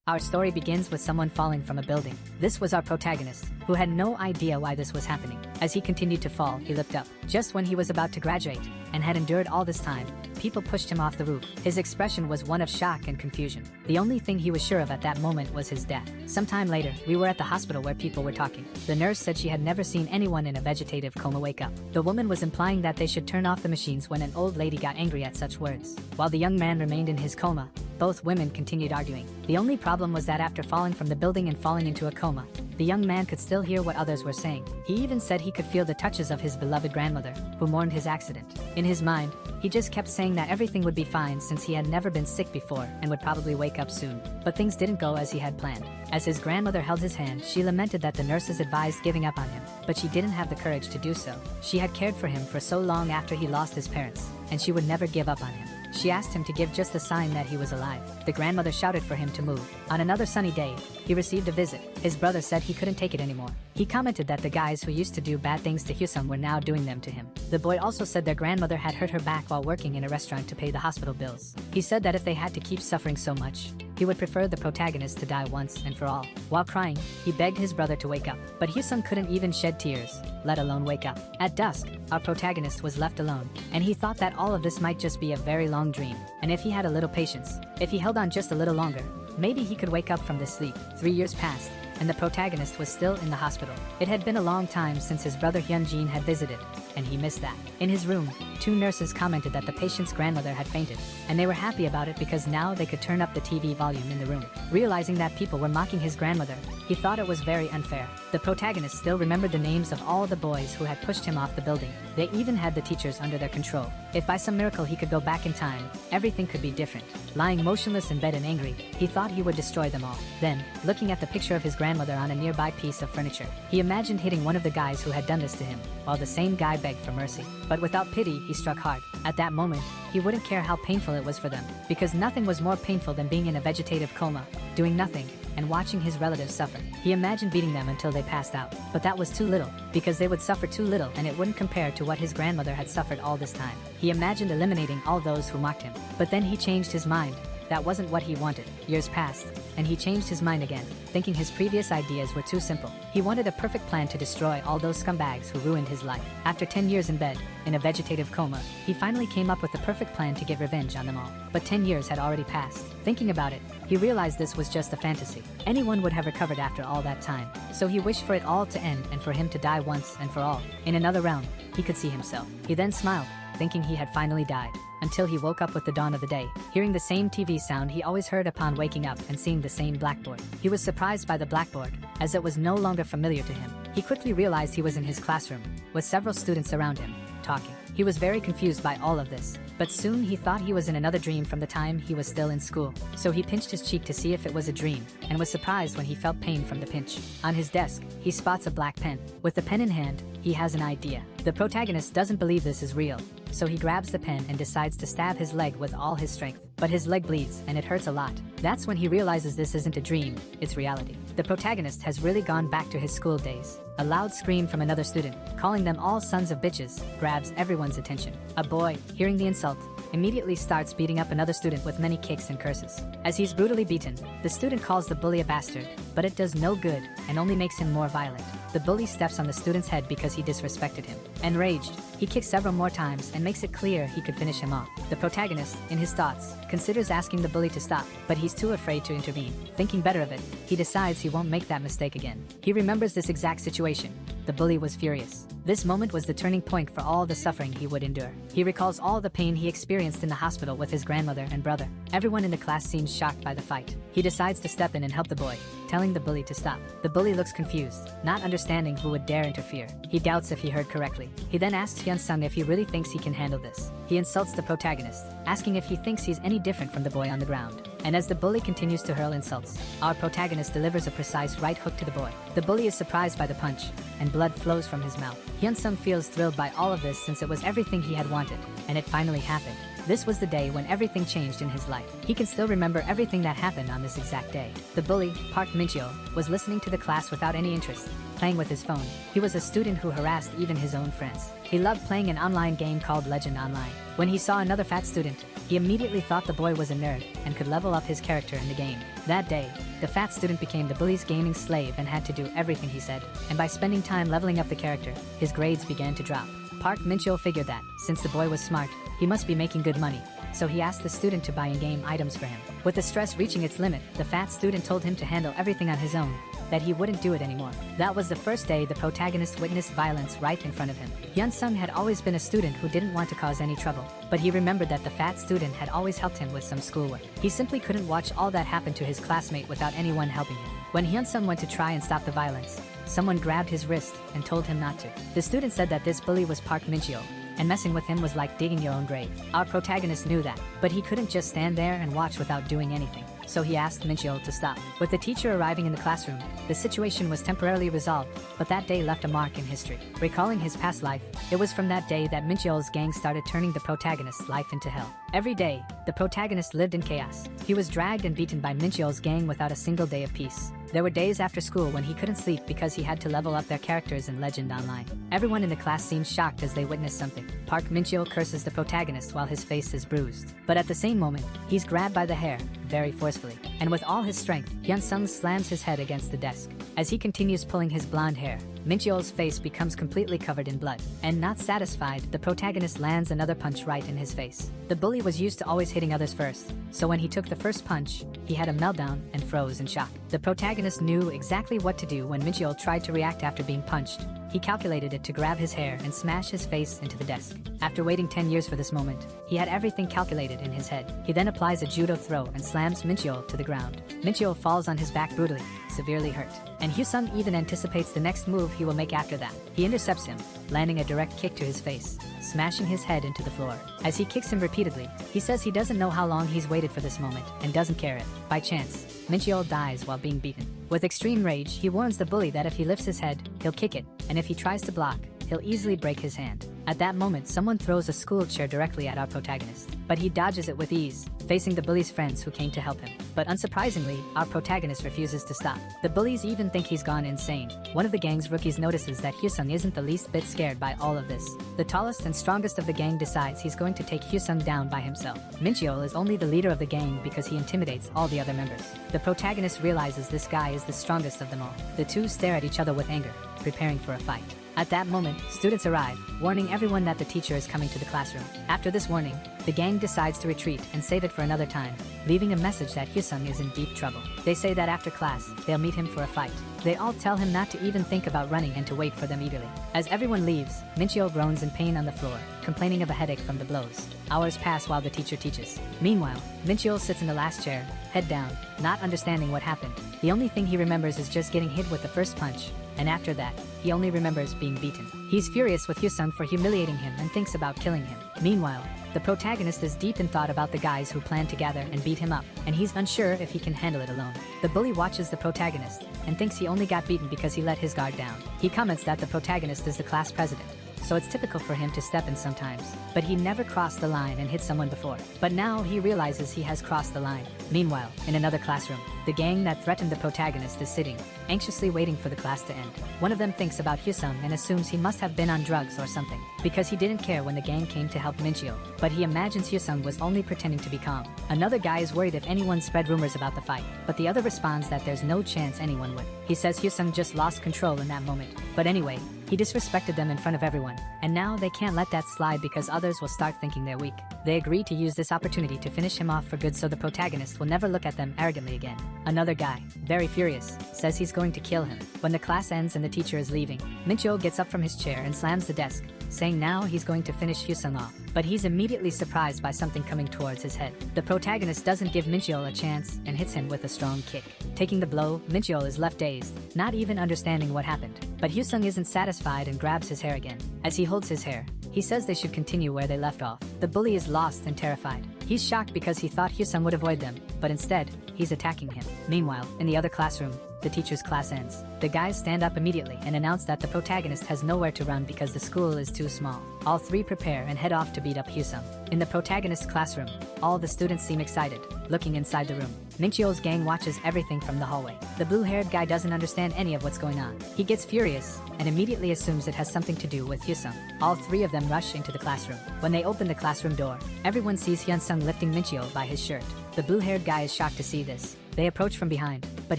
Our story begins with someone falling from a building. This was our protagonist, who had no idea why this was happening. As he continued to fall, he looked up. Just when he was about to graduate, and had endured all this time, people pushed him off the roof. His expression was one of shock and confusion. The only thing he was sure of at that moment was his death. Sometime later, we were at the hospital where people were talking. The nurse said she had never seen anyone in a vegetative coma wake up. The woman was implying that they should turn off the machines when an old lady got angry at such words. While the young man remained in his coma, both women continued arguing. The only problem was that after falling from the building and falling into a coma, the young man could still hear what others were saying. He even said he could feel the touches of his beloved grandmother, who mourned his accident. In his mind, he just kept saying that everything would be fine since he had never been sick before and would probably wake up soon. But things didn't go as he had planned. As his grandmother held his hand, she lamented that the nurses advised giving up on him, but she didn't have the courage to do so. She had cared for him for so long after he lost his parents, and she would never give up on him. She asked him to give just a sign that he was alive. The grandmother shouted for him to move. On another sunny day, he received a visit. His brother said he couldn't take it anymore. He commented that the guys who used to do bad things to Hyusung were now doing them to him. The boy also said their grandmother had hurt her back while working in a restaurant to pay the hospital bills. He said that if they had to keep suffering so much, he would prefer the protagonist to die once and for all. While crying, he begged his brother to wake up, but Hyusung couldn't even shed tears, let alone wake up. At dusk, our protagonist was left alone, and he thought that all of this might just be a very long dream. And if he had a little patience, if he held on just a little longer, maybe he could wake up from this sleep. 3 years passed, and the protagonist was still in the hospital. It had been a long time since his brother Hyunjin had visited, and he missed that. In his room, 2 nurses commented that the patient's grandmother had fainted, and they were happy about it because now they could turn up the TV volume in the room. Realizing that people were mocking his grandmother, he thought it was very unfair. The protagonist still remembered the names of all the boys who had pushed him off the building. They even had the teachers under their control. If by some miracle he could go back in time, everything could be different. Lying motionless in bed and angry, he thought he would destroy them all. Then, looking at the picture of his grandmother on a nearby piece of furniture, he imagined hitting one of the guys who had done this to him, while the same guy begged for mercy. But without pity, he struck hard. At that moment, he wouldn't care how painful it was for them, because nothing was more painful than being in a vegetative coma, doing nothing, and watching his relatives suffer. He imagined beating them until they passed out, but that was too little, because they would suffer too little and it wouldn't compare to what his grandmother had suffered all this time. He imagined eliminating all those who mocked him, but then he changed his mind. That wasn't what he wanted. Years passed, and he changed his mind again, thinking his previous ideas were too simple. He wanted a perfect plan to destroy all those scumbags who ruined his life. After 10 years in bed, in a vegetative coma, he finally came up with the perfect plan to get revenge on them all. But 10 years had already passed. Thinking about it, he realized this was just a fantasy. Anyone would have recovered after all that time. So he wished for it all to end and for him to die once and for all. In another realm, he could see himself. He then smiled, thinking he had finally died, until he woke up with the dawn of the day, hearing the same TV sound he always heard upon waking up and seeing the same blackboard. He was surprised by the blackboard, as it was no longer familiar to him. He quickly realized he was in his classroom, with several students around him, talking. He was very confused by all of this, but soon he thought he was in another dream from the time he was still in school. So he pinched his cheek to see if it was a dream, and was surprised when he felt pain from the pinch. On his desk, he spots a black pen. With the pen in hand, he has an idea. The protagonist doesn't believe this is real, so he grabs the pen and decides to stab his leg with all his strength. But his leg bleeds, and it hurts a lot. That's when he realizes this isn't a dream, it's reality. The protagonist has really gone back to his school days. A loud scream from another student, calling them all sons of bitches, grabs everyone's attention. A boy, hearing the insult, immediately starts beating up another student with many kicks and curses. As he's brutally beaten, the student calls the bully a bastard, but it does no good and only makes him more violent. The bully steps on the student's head because he disrespected him. Enraged, he kicks several more times and makes it clear he could finish him off. The protagonist, in his thoughts, considers asking the bully to stop, but he's too afraid to intervene. Thinking better of it, he decides he won't make that mistake again. He remembers this exact situation. The bully was furious. This moment was the turning point for all the suffering he would endure. He recalls all the pain he experienced in the hospital with his grandmother and brother. Everyone in the class seems shocked by the fight. He decides to step in and help the boy, telling the bully to stop. The bully looks confused, not understanding who would dare interfere. He doubts if he heard correctly. He then asks Hyun-sung if he really thinks he can handle this. He insults the protagonist, asking if he thinks he's any different from the boy on the ground. And as the bully continues to hurl insults, our protagonist delivers a precise right hook to the boy. The bully is surprised by the punch, and blood flows from his mouth. Hyun-sung feels thrilled by all of this since it was everything he had wanted, and it finally happened. This was the day when everything changed in his life. He can still remember everything that happened on this exact day. The bully, Park Min-chyo, was listening to the class without any interest, playing with his phone. He was a student who harassed even his own friends. He loved playing an online game called Legend Online. When he saw another fat student, He immediately thought the boy was a nerd and could level up his character in the game. That day, the fat student became the bully's gaming slave and had to do everything he said, and by spending time leveling up the character, his grades began to drop. Park Min-cheol figured that, since the boy was smart, he must be making good money, so he asked the student to buy in-game items for him. With the stress reaching its limit, the fat student told him to handle everything on his own, that he wouldn't do it anymore. That was the first day the protagonist witnessed violence right in front of him. Hyun-sung had always been a student who didn't want to cause any trouble, but he remembered that the fat student had always helped him with some schoolwork. He simply couldn't watch all that happen to his classmate without anyone helping him. When Hyun-sung went to try and stop the violence, someone grabbed his wrist and told him not to. The student said that this bully was Park Min-cheol, and messing with him was like digging your own grave. Our protagonist knew that, but he couldn't just stand there and watch without doing anything. So he asked Min-cheol to stop. With the teacher arriving in the classroom, the situation was temporarily resolved, but that day left a mark in history. Recalling his past life, it was from that day that Min-cheol's gang started turning the protagonist's life into hell. Every day, the protagonist lived in chaos. He was dragged and beaten by Min-cheol's gang without a single day of peace. There were days after school when he couldn't sleep because he had to level up their characters in Legend Online. Everyone in the class seemed shocked as they witnessed something. Park Min-cheol curses the protagonist while his face is bruised. But at the same moment, he's grabbed by the hair, very forcefully. And with all his strength, Hyun-sung slams his head against the desk. As he continues pulling his blonde hair, Min-cheol's face becomes completely covered in blood. And not satisfied, the protagonist lands another punch right in his face. The bully was used to always hitting others first, so when he took the first punch, he had a meltdown and froze in shock. The protagonist knew exactly what to do when Min-cheol tried to react after being punched. He calculated it to grab his hair and smash his face into the desk. After waiting 10 years for this moment, he had everything calculated in his head. He then applies a judo throw and slams Min-cheol to the ground. Min-cheol falls on his back brutally, severely hurt. And Hyun-sung even anticipates the next move he will make after that. He intercepts him, landing a direct kick to his face, smashing his head into the floor. As he kicks him repeatedly, he says he doesn't know how long he's waited for this moment and doesn't care if, by chance, Min-cheol dies while being beaten. With extreme rage, he warns the bully that if he lifts his head, he'll kick it, and if he tries to block, he'll easily break his hand. At that moment, someone throws a school chair directly at our protagonist, but he dodges it with ease, facing the bully's friends who came to help him. But unsurprisingly, our protagonist refuses to stop. The bullies even think he's gone insane. One of the gang's rookies notices that Hyun-sung isn't the least bit scared by all of this. The tallest and strongest of the gang decides he's going to take Hyun-sung down by himself. Min-cheol is only the leader of the gang because he intimidates all the other members. The protagonist realizes this guy is the strongest of them all. The two stare at each other with anger, preparing for a fight. At that moment, students arrive, warning everyone that the teacher is coming to the classroom. After this warning, the gang decides to retreat and save it for another time, leaving a message that Hyun-sung is in deep trouble. They say that after class, they'll meet him for a fight. They all tell him not to even think about running and to wait for them eagerly. As everyone leaves, Min-cheol groans in pain on the floor, complaining of a headache from the blows. Hours pass while the teacher teaches. Meanwhile, Min-cheol sits in the last chair, head down, not understanding what happened. The only thing he remembers is just getting hit with the first punch, and after that, he only remembers being beaten. He's furious with Hyun-sung for humiliating him and thinks about killing him. Meanwhile, the protagonist is deep in thought about the guys who planned to gather and beat him up, and he's unsure if he can handle it alone. The bully watches the protagonist and thinks he only got beaten because he let his guard down. He comments that the protagonist is the class president, so it's typical for him to step in sometimes, but he never crossed the line and hit someone before. But now he realizes he has crossed the line. Meanwhile, in another classroom, the gang that threatened the protagonist is sitting, anxiously waiting for the class to end. One of them thinks about Hyun-sung and assumes he must have been on drugs or something, because he didn't care when the gang came to help Min-cheol, but he imagines Hyun-sung was only pretending to be calm. Another guy is worried if anyone spread rumors about the fight, but the other responds that there's no chance anyone would. He says Hyun-sung just lost control in that moment. But anyway, he disrespected them in front of everyone, and now they can't let that slide because others will start thinking they're weak. They agree to use this opportunity to finish him off for good so the protagonist will never look at them arrogantly again. Another guy, very furious, says he's going to kill him. When the class ends and the teacher is leaving, Min-cheol gets up from his chair and slams the desk, saying now he's going to finish Hyun-sung off. But he's immediately surprised by something coming towards his head. The protagonist doesn't give Min-cheol a chance and hits him with a strong kick. Taking the blow, Min-cheol is left dazed, not even understanding what happened. But Hyun-sung isn't satisfied and grabs his hair again. As he holds his hair, he says they should continue where they left off. The bully is lost and terrified. He's shocked because he thought Hyun-sung would avoid them, but instead, he's attacking him. Meanwhile, in the other classroom, the the teacher's class ends. The guys stand up immediately and announce that the protagonist has nowhere to run because the school is too small. All three prepare and head off to beat up Hyusung. In the protagonist's classroom, all the students seem excited, looking inside the room. Mincheol's gang watches everything from the hallway. The blue-haired guy doesn't understand any of what's going on. He gets furious and immediately assumes it has something to do with Hyusung. All three of them rush into the classroom. When they open the classroom door, everyone sees Hyunsung lifting Mincheol by his shirt. The blue-haired guy is shocked to see this. They approach from behind, but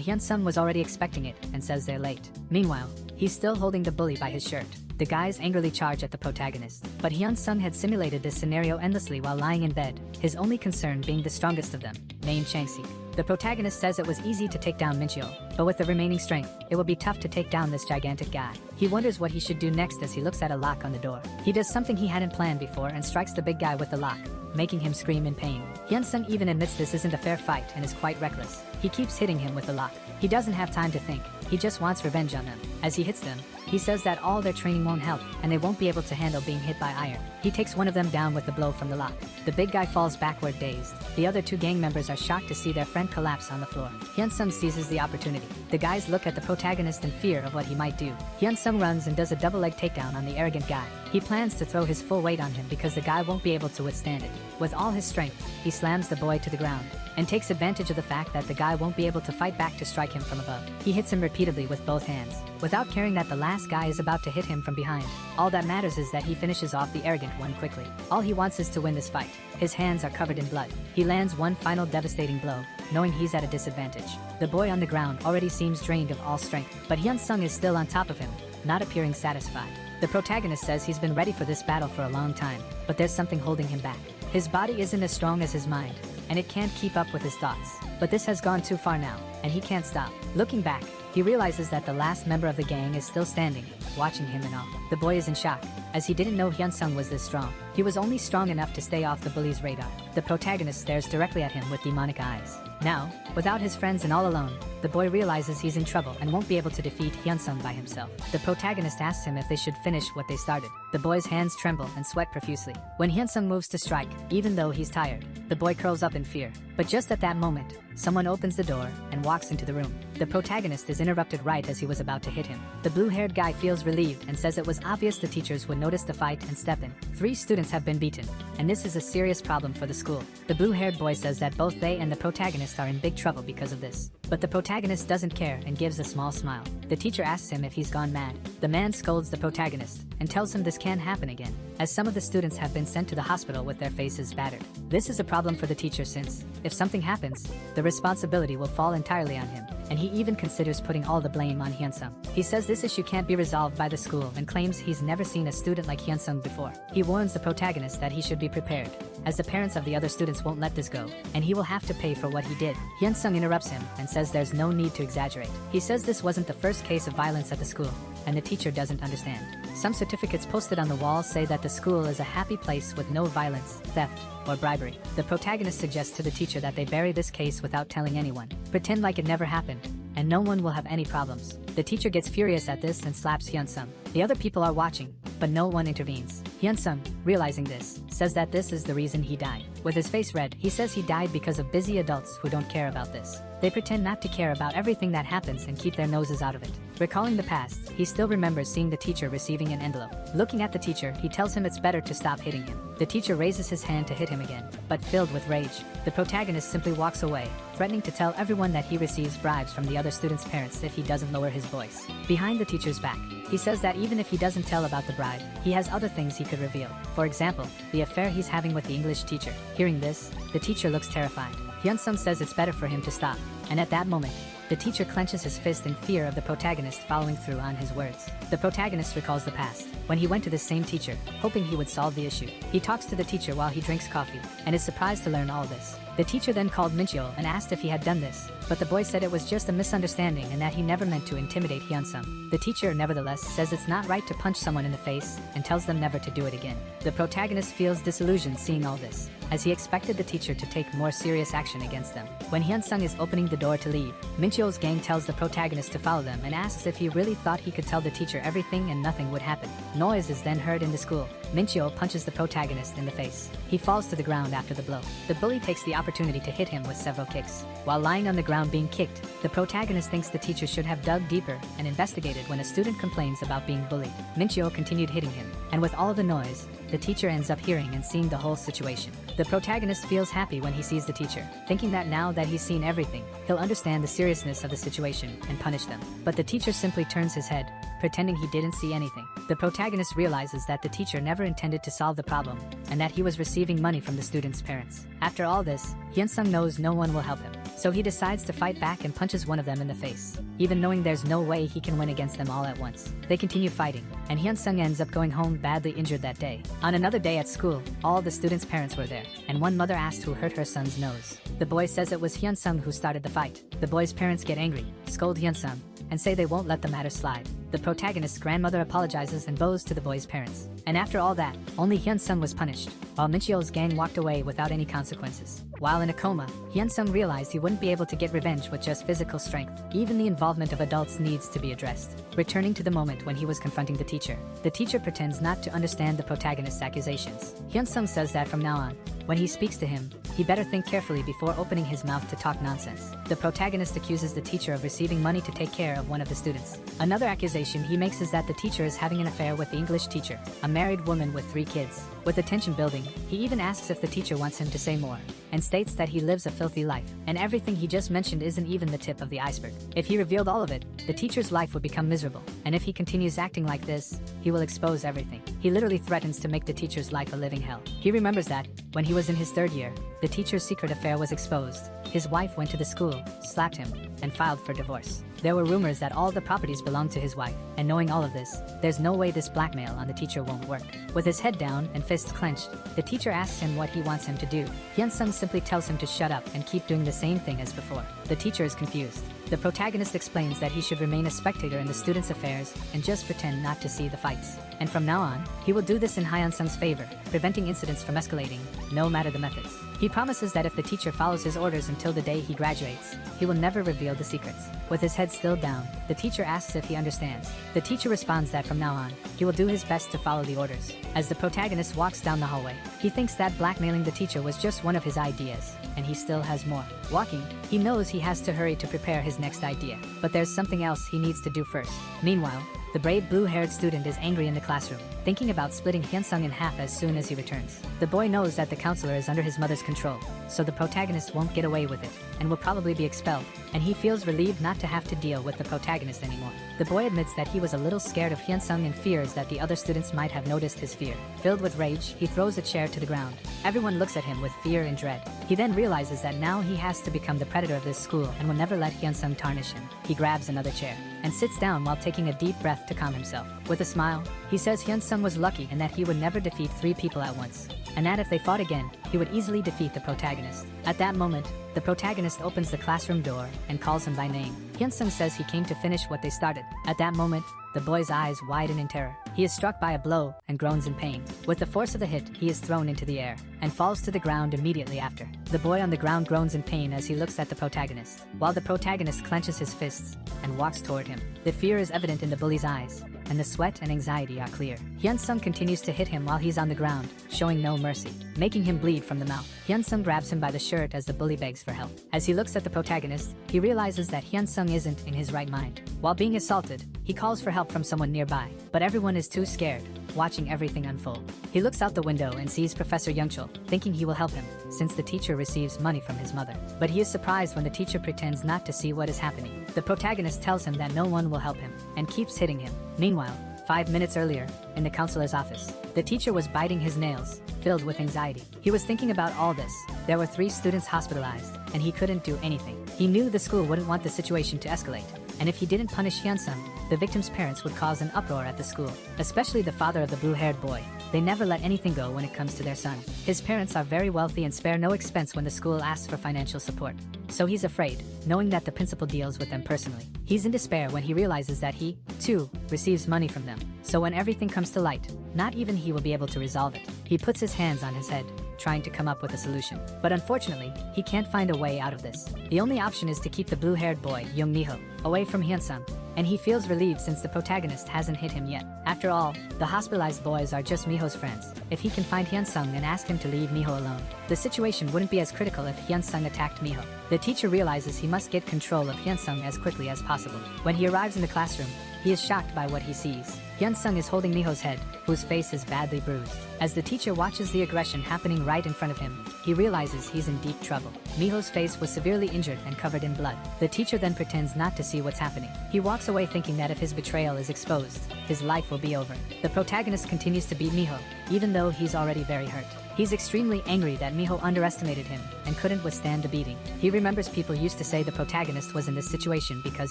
Hyunsung was already expecting it and says they're late. Meanwhile, he's still holding the bully by his shirt. The guys angrily charge at the protagonist, but Hyunsung had simulated this scenario endlessly while lying in bed, his only concern being the strongest of them, named Changsik. The protagonist says it was easy to take down Mincheol, but with the remaining strength, it will be tough to take down this gigantic guy. He wonders what he should do next as he looks at a lock on the door. He does something he hadn't planned before and strikes the big guy with the lock, making him scream in pain. Hyunsung even admits this isn't a fair fight and is quite reckless. He keeps hitting him with the lock. He doesn't have time to think. He just wants revenge on them. As he hits them, he says that all their training won't help and they won't be able to handle being hit by iron. He takes one of them down with the blow from the lock. The big guy falls backward dazed. The other two gang members are shocked to see their friend collapse on the floor. Hyunsung seizes the opportunity. The guys look at the protagonist in fear of what he might do. Hyunsung runs and does a double leg takedown on the arrogant guy. He plans to throw his full weight on him because the guy won't be able to withstand it. With all his strength, he slams the boy to the ground and takes advantage of the fact that the guy won't be able to fight back to strike him from above. He hits him repeatedly with both hands, without caring that the last guy is about to hit him from behind. All that matters is that he finishes off the arrogant one quickly. All he wants is to win this fight. His hands are covered in blood. He lands one final devastating blow, knowing he's at a disadvantage. The boy on the ground already seems drained of all strength, but Hyunsung is still on top of him, not appearing satisfied. The protagonist says he's been ready for this battle for a long time, but there's something holding him back. His body isn't as strong as his mind, and it can't keep up with his thoughts. But this has gone too far now, and he can't stop. Looking back, he realizes that the last member of the gang is still standing, watching him and all. The boy is in shock, as he didn't know Hyunsung was this strong. He was only strong enough to stay off the bully's radar. The protagonist stares directly at him with demonic eyes. Now, without his friends and all alone, the boy realizes he's in trouble and won't be able to defeat Hyunsung by himself. The protagonist asks him if they should finish what they started. The boy's hands tremble and sweat profusely. When Hyunsung moves to strike, even though he's tired, the boy curls up in fear. But just at that moment, someone opens the door and walks into the room. The protagonist is interrupted right as he was about to hit him. The blue-haired guy feels relieved and says it was obvious the teachers would notice the fight and step in. 3 students have been beaten, and this is a serious problem for the school. The blue-haired boy says that both they and the protagonist are in big trouble because of this. But the protagonist doesn't care and gives a small smile. The teacher asks him if he's gone mad. The man scolds the protagonist and tells him this can't happen again, as some of the students have been sent to the hospital with their faces battered. This is a problem for the teacher since, if something happens, the responsibility will fall entirely on him, and he even considers putting all the blame on Hyunsung. He says this issue can't be resolved by the school and claims he's never seen a student like Hyunsung before. He warns the protagonist that he should be prepared, as the parents of the other students won't let this go, and he will have to pay for what he did. Hyunsung interrupts him and says there's no need to exaggerate. He says this wasn't the first case of violence at the school, and the teacher doesn't understand. Some certificates posted on the wall say that the school is a happy place with no violence, theft, or bribery. The protagonist suggests to the teacher that they bury this case without telling anyone. Pretend like it never happened, and no one will have any problems. The teacher gets furious at this and slaps Hyunsung. The other people are watching, but no one intervenes. Hyunsung, realizing this, says that this is the reason he died. With his face red, he says he died because of busy adults who don't care about this. They pretend not to care about everything that happens and keep their noses out of it. Recalling the past, he still remembers seeing the teacher receiving an envelope. Looking at the teacher, he tells him it's better to stop hitting him. The teacher raises his hand to hit him again, but filled with rage, the protagonist simply walks away, threatening to tell everyone that he receives bribes from the other students' parents if he doesn't lower his voice. Behind the teacher's back, he says that even if he doesn't tell about the bribe, he has other things he could reveal. For example, the affair he's having with the English teacher. Hearing this, the teacher looks terrified. Hyunsung says it's better for him to stop, and at that moment, the teacher clenches his fist in fear of the protagonist following through on his words. The protagonist recalls the past, when he went to this same teacher, hoping he would solve the issue. He talks to the teacher while he drinks coffee, and is surprised to learn all this. The teacher then called Mincheol and asked if he had done this, but the boy said it was just a misunderstanding and that he never meant to intimidate Hyunsung. The teacher nevertheless says it's not right to punch someone in the face, and tells them never to do it again. The protagonist feels disillusioned seeing all this. as he expected the teacher to take more serious action against them. When Hyun-sung is opening the door to leave, Min-cheol's gang tells the protagonist to follow them and asks if he really thought he could tell the teacher everything and nothing would happen. Noise is then heard in the school. Min-cheol punches the protagonist in the face. He falls to the ground after the blow. The bully takes the opportunity to hit him with several kicks. While lying on the ground being kicked, the protagonist thinks the teacher should have dug deeper and investigated when a student complains about being bullied. Min-cheol continued hitting him, and with all the noise, the teacher ends up hearing and seeing the whole situation. The protagonist feels happy when he sees the teacher, thinking that now that he's seen everything, he'll understand the seriousness of the situation and punish them. But the teacher simply turns his head, pretending he didn't see anything. The protagonist realizes that the teacher never intended to solve the problem, and that he was receiving money from the student's parents. After all this, Hyun-sung knows no one will help him, so he decides to fight back and punches one of them in the face, even knowing there's no way he can win against them all at once. They continue fighting, and Hyun-sung ends up going home badly injured that day. On another day at school, all the students' parents were there, and one mother asked who hurt her son's nose. The boy says it was Hyun-sung who started the fight. The boy's parents get angry, scold Hyun-sung, and say they won't let the matter slide. The protagonist's grandmother apologizes and bows to the boy's parents. And after all that, only Hyun-sung was punished, while Min-cheol's gang walked away without any consequences. While in a coma, Hyun-sung realized he wouldn't be able to get revenge with just physical strength. Even the involvement of adults needs to be addressed. Returning to the moment when he was confronting the teacher pretends not to understand the protagonist's accusations. Hyun-sung says that from now on, when he speaks to him, he better think carefully before opening his mouth to talk nonsense. The protagonist accuses the teacher of receiving money to take care of one of the students. Another accusation he makes is that the teacher is having an affair with the English teacher, a married woman with 3 kids. With the tension building, he even asks if the teacher wants him to say more, and states that he lives a filthy life, and everything he just mentioned isn't even the tip of the iceberg. If he revealed all of it, the teacher's life would become miserable, and if he continues acting like this, he will expose everything. He literally threatens to make the teacher's life a living hell. He remembers that, when he was in his 3rd year, the teacher's secret affair was exposed. His wife went to the school, slapped him, and filed for divorce. There were rumors that all the properties belonged to his wife, and knowing all of this, there's no way this blackmail on the teacher won't work. With his head down and fists clenched, the teacher asks him what he wants him to do. Hyun-sung simply tells him to shut up and keep doing the same thing as before. The teacher is confused. The protagonist explains that he should remain a spectator in the students' affairs and just pretend not to see the fights. And from now on, he will do this in Hyun-sung's favor, preventing incidents from escalating, no matter the methods. He promises that if the teacher follows his orders until the day he graduates, he will never reveal the secrets. With his head still down, the teacher asks if he understands. The teacher responds that from now on, he will do his best to follow the orders. As the protagonist walks down the hallway, he thinks that blackmailing the teacher was just one of his ideas, and he still has more. Walking, he knows he has to hurry to prepare his next idea, but there's something else he needs to do first. Meanwhile, the brave blue-haired student is angry in the classroom, thinking about splitting Hyun-sung in half as soon as he returns. The boy knows that the counselor is under his mother's control, so the protagonist won't get away with it, and will probably be expelled, and he feels relieved not to have to deal with the protagonist anymore. The boy admits that he was a little scared of Hyun-sung and fears that the other students might have noticed his fear. Filled with rage, he throws a chair to the ground. Everyone looks at him with fear and dread. He then realizes that now he has to become the predator of this school and will never let Hyun-sung tarnish him. He grabs another chair and sits down while taking a deep breath to calm himself. With a smile, he says Hyun-sung was lucky and that he would never defeat 3 people at once, and that if they fought again, he would easily defeat the protagonist. At that moment, the protagonist opens the classroom door and calls him by name. Hyun-sung says he came to finish what they started. At that moment, the boy's eyes widen in terror. He is struck by a blow and groans in pain. With the force of the hit, he is thrown into the air and falls to the ground immediately after. The boy on the ground groans in pain as he looks at the protagonist, while the protagonist clenches his fists and walks toward him. The fear is evident in the bully's eyes, and the sweat and anxiety are clear. Hyun-sung continues to hit him while he's on the ground, showing no mercy, making him bleed from the mouth. Hyun-sung grabs him by the shirt as the bully begs for help. As he looks at the protagonist, he realizes that Hyun-sung isn't in his right mind. While being assaulted, he calls for help from someone nearby, but everyone is too scared, watching everything unfold. He looks out the window and sees Professor Youngchul, thinking he will help him, since the teacher receives money from his mother. But he is surprised when the teacher pretends not to see what is happening. The protagonist tells him that no one will help him, and keeps hitting him. Meanwhile, 5 minutes earlier, in the counselor's office, the teacher was biting his nails, filled with anxiety. He was thinking about all this. There were 3 students hospitalized, and he couldn't do anything. He knew the school wouldn't want the situation to escalate, and if he didn't punish Hyun-sung, the victim's parents would cause an uproar at the school, especially the father of the blue-haired boy. They never let anything go when it comes to their son. His parents are very wealthy and spare no expense when the school asks for financial support. So he's afraid, knowing that the principal deals with them personally. He's in despair when he realizes that he, too, receives money from them. So when everything comes to light, not even he will be able to resolve it. He puts his hands on his head, trying to come up with a solution. But unfortunately, he can't find a way out of this. The only option is to keep the blue-haired boy, Young Miho, away from Hyunsung, and he feels relieved since the protagonist hasn't hit him yet. After all, the hospitalized boys are just Miho's friends. If he can find Hyunsung and ask him to leave Miho alone, the situation wouldn't be as critical if Hyunsung attacked Miho. The teacher realizes he must get control of Hyunsung as quickly as possible. When he arrives in the classroom, he is shocked by what he sees. Hyunsung is holding Miho's head, whose face is badly bruised. As the teacher watches the aggression happening right in front of him, he realizes he's in deep trouble. Miho's face was severely injured and covered in blood. The teacher then pretends not to see what's happening. He walks away thinking that if his betrayal is exposed, his life will be over. The protagonist continues to beat Miho, even though he's already very hurt. He's extremely angry that Miho underestimated him and couldn't withstand the beating. He remembers people used to say the protagonist was in this situation because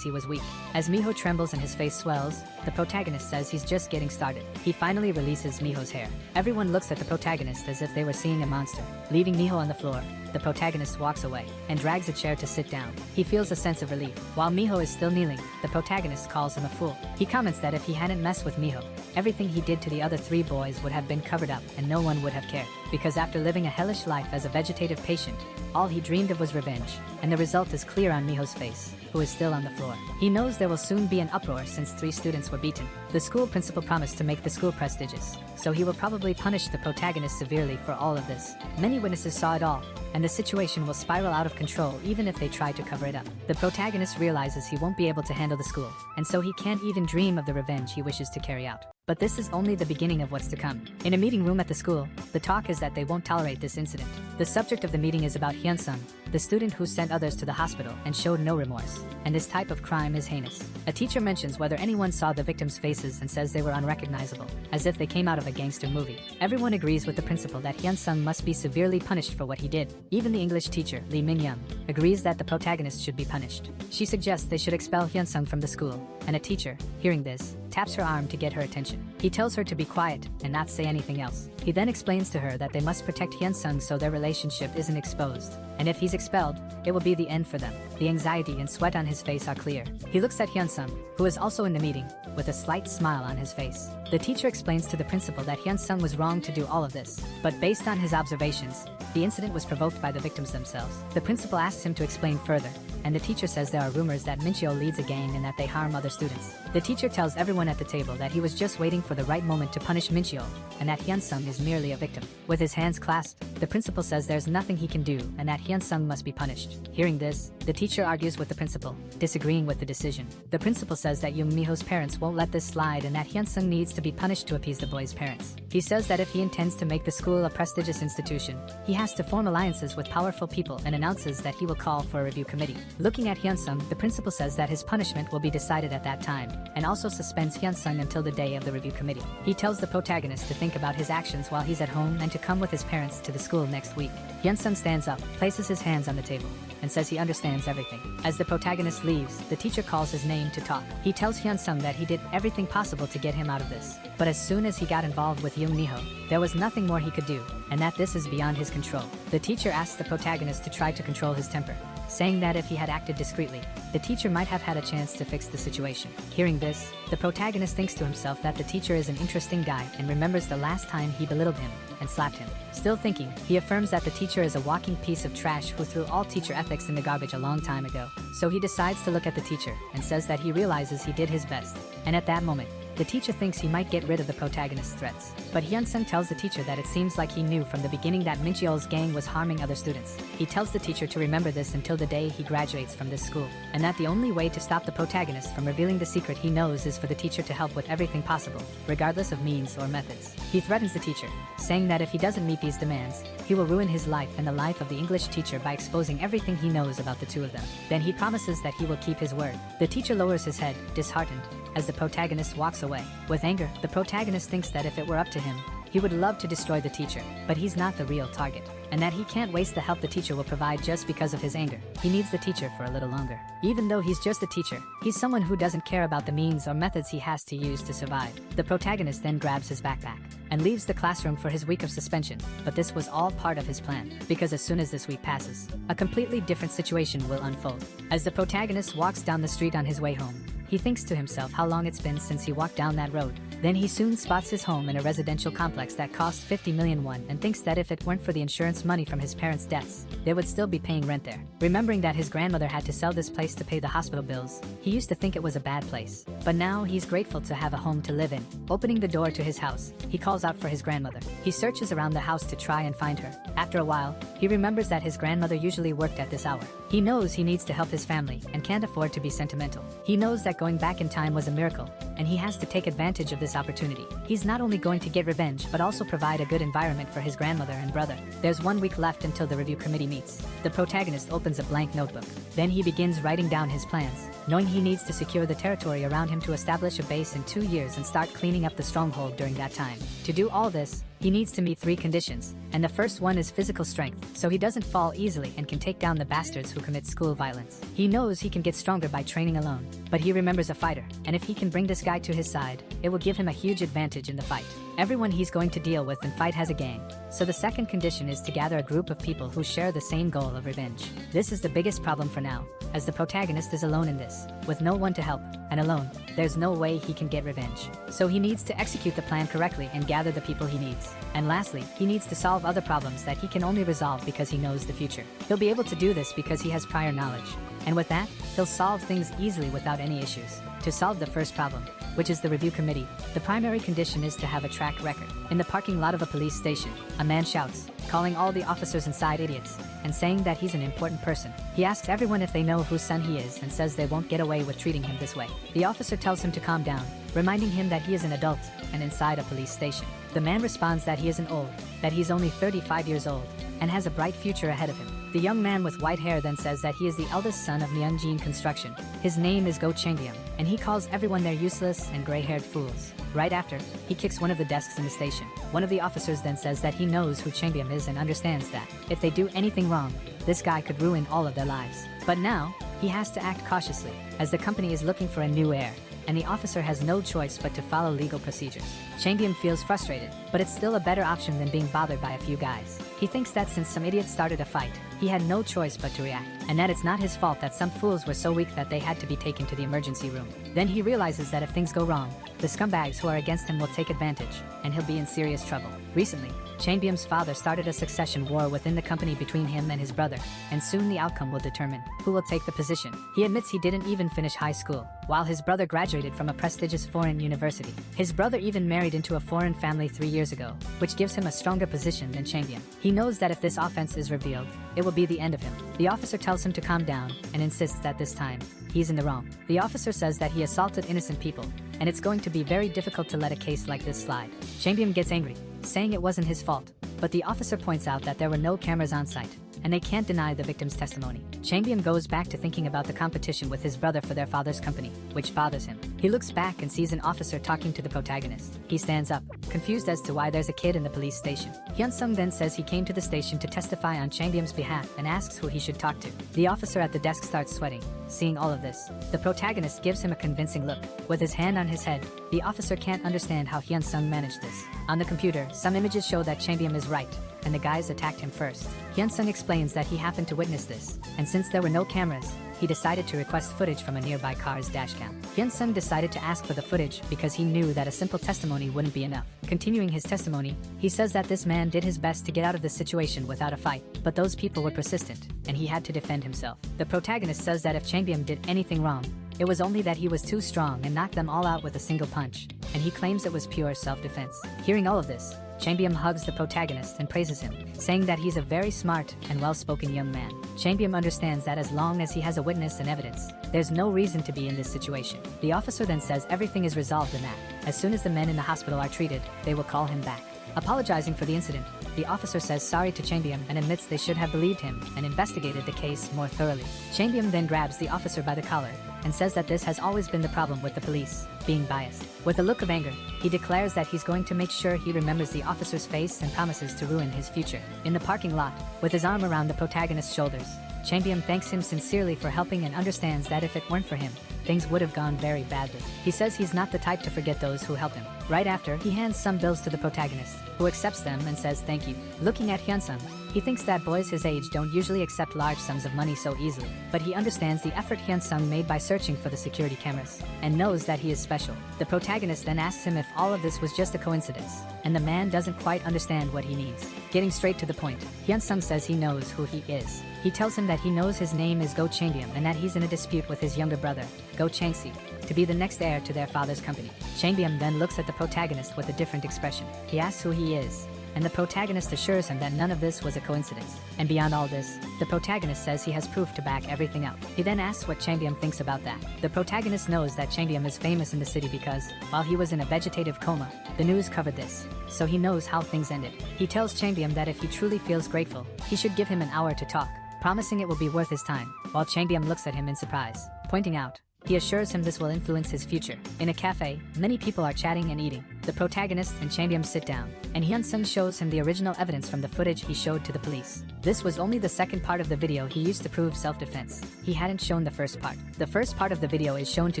he was weak. As Miho trembles and his face swells, the protagonist says he's just getting started. He finally releases Miho's hair. Everyone looks at the protagonist as if they were seeing a monster. Leaving Miho on the floor, the protagonist walks away and drags a chair to sit down. He feels a sense of relief. While Miho is still kneeling, the protagonist calls him a fool. He comments that if he hadn't messed with Miho, everything he did to the other 3 boys would have been covered up and no one would have cared. Because after living a hellish life as a vegetative patient, all he dreamed of was revenge, and the result is clear on Miho's face, who is still on the floor. He knows there will soon be an uproar since 3 students were beaten. The school principal promised to make the school prestigious, so he will probably punish the protagonist severely for all of this. Many witnesses saw it all, and the situation will spiral out of control even if they try to cover it up. The protagonist realizes he won't be able to handle the school, and so he can't even dream of the revenge he wishes to carry out. But this is only the beginning of what's to come. In a meeting room at the school, the talk is that they won't tolerate this incident. The subject of the meeting is about Hyunsung, the student who sent others to the hospital and showed no remorse, and this type of crime is heinous. A teacher mentions whether anyone saw the victims' faces and says they were unrecognizable, as if they came out of a gangster movie. Everyone agrees with the principal that Hyunsung must be severely punished for what he did. Even the English teacher, Lee Min-young, agrees that the protagonist should be punished. She suggests they should expel Hyunsung from the school, and a teacher, hearing this, taps her arm to get her attention. He tells her to be quiet and not say anything else. He then explains to her that they must protect Hyunsung so their relationship isn't exposed, and if he's expelled, it will be the end for them. The anxiety and sweat on his face are clear. He looks at Hyunsung, who is also in the meeting, with a slight smile on his face. The teacher explains to the principal that Hyunsung was wrong to do all of this, but based on his observations, the incident was provoked by the victims themselves. The principal asks him to explain further, and the teacher says there are rumors that Minchio leads a gang and that they harm other students. The teacher tells everyone at the table that he was just waiting for the right moment to punish Minchio, and that Hyunsung is merely a victim. With his hands clasped, the principal says there's nothing he can do and that Hyunsung must be punished. Hearing this, the teacher argues with the principal, disagreeing with the decision. The principal says that Young Miho's parents won't let this slide and that Hyunsung needs to be punished to appease the boy's parents. He says that if he intends to make the school a prestigious institution, he has to form alliances with powerful people and announces that he will call for a review committee. Looking at Hyunsung, the principal says that his punishment will be decided at that time, and also suspends Hyunsung until the day of the review committee. He tells the protagonist to think about his actions while he's at home and to come with his parents to the school next week. Hyunsung stands up, places his hands on the table, and says he understands everything. As the protagonist leaves, the teacher calls his name to talk. He tells Hyunsung that he did everything possible to get him out of this, but as soon as he got involved with Young Miho, there was nothing more he could do, and that this is beyond his control. The teacher asks the protagonist to try to control his temper, saying that if he had acted discreetly, the teacher might have had a chance to fix the situation. Hearing this, the protagonist thinks to himself that the teacher is an interesting guy and remembers the last time he belittled him and slapped him. Still thinking, he affirms that the teacher is a walking piece of trash who threw all teacher ethics in the garbage a long time ago. So he decides to look at the teacher and says that he realizes he did his best. And at that moment, the teacher thinks he might get rid of the protagonist's threats. But Hyunsung tells the teacher that it seems like he knew from the beginning that Mincheol's gang was harming other students. He tells the teacher to remember this until the day he graduates from this school, and that the only way to stop the protagonist from revealing the secret he knows is for the teacher to help with everything possible, regardless of means or methods. He threatens the teacher, saying that if he doesn't meet these demands, he will ruin his life and the life of the English teacher by exposing everything he knows about the two of them. Then he promises that he will keep his word. The teacher lowers his head, disheartened, as the protagonist walks away. With anger, the protagonist thinks that if it were up to him, he would love to destroy the teacher, but he's not the real target, and that he can't waste the help the teacher will provide just because of his anger. He needs the teacher for a little longer. Even though he's just a teacher, he's someone who doesn't care about the means or methods he has to use to survive. The protagonist then grabs his backpack and leaves the classroom for his week of suspension, but this was all part of his plan, because as soon as this week passes, a completely different situation will unfold. As the protagonist walks down the street on his way home, He thinks to himself how long it's been since he walked down that road. Then he soon spots his home in a residential complex that costs 50 million won and thinks that if it weren't for the insurance money from his parents' deaths, they would still be paying rent there. Remembering that his grandmother had to sell this place to pay the hospital bills, he used to think it was a bad place. But now he's grateful to have a home to live in. Opening the door to his house, he calls out for his grandmother. He searches around the house to try and find her. After a while, he remembers that his grandmother usually worked at this hour. He knows he needs to help his family and can't afford to be sentimental. He knows that going back in time was a miracle, and he has to take advantage of this opportunity. He's not only going to get revenge but also provide a good environment for his grandmother and brother. There's 1 week left until the review committee meets. The protagonist opens a blank notebook. Then he begins writing down his plans, knowing he needs to secure the territory around him to establish a base in 2 years and start cleaning up the stronghold during that time. To do all this, he needs to meet 3 conditions, and the first one is physical strength, so he doesn't fall easily and can take down the bastards who commit school violence. He knows he can get stronger by training alone, but he remembers a fighter, and if he can bring this guy to his side, it will give him a huge advantage in the fight. Everyone he's going to deal with and fight has a gang, so the second condition is to gather a group of people who share the same goal of revenge. This is the biggest problem for now, as the protagonist is alone in this, with no one to help, and alone, there's no way he can get revenge. So he needs to execute the plan correctly and gather the people he needs. And lastly, he needs to solve other problems that he can only resolve because he knows the future. He'll be able to do this because he has prior knowledge. And with that, he'll solve things easily without any issues. To solve the first problem, which is the review committee, the primary condition is to have a track record. In the parking lot of a police station, a man shouts, calling all the officers inside idiots, and saying that he's an important person. He asks everyone if they know whose son he is and says they won't get away with treating him this way. The officer tells him to calm down, reminding him that he is an adult and inside a police station. The man responds that he isn't old, that he's only 35 years old, and has a bright future ahead of him. The young man with white hair then says that he is the eldest son of Myeonjin Construction. His name is Go Changyum, and he calls everyone their useless and gray-haired fools. Right after, he kicks one of the desks in the station. One of the officers then says that he knows who Changyum is and understands that, if they do anything wrong, this guy could ruin all of their lives. But now, he has to act cautiously, as the company is looking for a new heir, and the officer has no choice but to follow legal procedures. Changyum feels frustrated, but it's still a better option than being bothered by a few guys. He thinks that since some idiots started a fight, he had no choice but to react, and that it's not his fault that some fools were so weak that they had to be taken to the emergency room. Then he realizes that if things go wrong, the scumbags who are against him will take advantage, and he'll be in serious trouble. Recently, Changyum's father started a succession war within the company between him and his brother, and soon the outcome will determine who will take the position. He admits he didn't even finish high school, while his brother graduated from a prestigious foreign university. His brother even married into a foreign family 3 years ago, which gives him a stronger position than Changyum. He knows that if this offense is revealed, it will be the end of him. The officer tells him to calm down and insists that this time, he's in the wrong. The officer says that he assaulted innocent people, and it's going to be very difficult to let a case like this slide. Changyum gets angry, saying it wasn't his fault, but the officer points out that there were no cameras on site, and they can't deny the victim's testimony. Changyum goes back to thinking about the competition with his brother for their father's company, which bothers him. He looks back and sees an officer talking to the protagonist. He stands up, confused as to why there's a kid in the police station. Hyun-sung then says he came to the station to testify on Changyum's behalf and asks who he should talk to. The officer at the desk starts sweating, seeing all of this. The protagonist gives him a convincing look. With his hand on his head, the officer can't understand how Hyun-sung managed this. On the computer, some images show that Changyum is right, and the guys attacked him first. Hyun-sung explains that he happened to witness this, and since there were no cameras, he decided to request footage from a nearby car's dashcam. Hyun-sung decided to ask for the footage because he knew that a simple testimony wouldn't be enough. Continuing his testimony, he says that this man did his best to get out of this situation without a fight, but those people were persistent, and he had to defend himself. The protagonist says that if Changyum did anything wrong, it was only that he was too strong and knocked them all out with a single punch, and he claims it was pure self-defense. Hearing all of this, Changyum hugs the protagonist and praises him, saying that he's a very smart and well-spoken young man. Changyum understands that as long as he has a witness and evidence, there's no reason to be in this situation. The officer then says everything is resolved and that, as soon as the men in the hospital are treated, they will call him back. Apologizing for the incident, the officer says sorry to Changyum and admits they should have believed him and investigated the case more thoroughly. Changyum then grabs the officer by the collar and says that this has always been the problem with the police, being biased. With a look of anger, he declares that he's going to make sure he remembers the officer's face and promises to ruin his future. In the parking lot, with his arm around the protagonist's shoulders, Changyum thanks him sincerely for helping and understands that if it weren't for him, things would have gone very badly. He says he's not the type to forget those who help him. Right after, he hands some bills to the protagonist, who accepts them and says thank you. Looking at Hyun-sung, He thinks that boys his age don't usually accept large sums of money so easily, but he understands the effort Hyun-sung made by searching for the security cameras, and knows that he is special. The protagonist then asks him if all of this was just a coincidence, and the man doesn't quite understand what he needs. Getting straight to the point, Hyun-sung says he knows who he is. He tells him that he knows his name is Go Changbyeom and that he's in a dispute with his younger brother, Go Changsi, to be the next heir to their father's company. Changbyeom then looks at the protagonist with a different expression. He asks who he is, and the protagonist assures him that none of this was a coincidence. And beyond all this, the protagonist says he has proof to back everything up. He then asks what Changbyeom thinks about that. The protagonist knows that Changbyeom is famous in the city because, while he was in a vegetative coma, the news covered this, so he knows how things ended. He tells Changbyeom that if he truly feels grateful, he should give him an hour to talk, promising it will be worth his time, while Changbyeom looks at him in surprise, pointing out, he assures him this will influence his future. In a cafe, many people are chatting and eating. The protagonist and Changbyeom sit down, and Hyun-sung shows him the original evidence from the footage he showed to the police. This was only the second part of the video he used to prove self-defense. He hadn't shown the first part. The first part of the video is shown to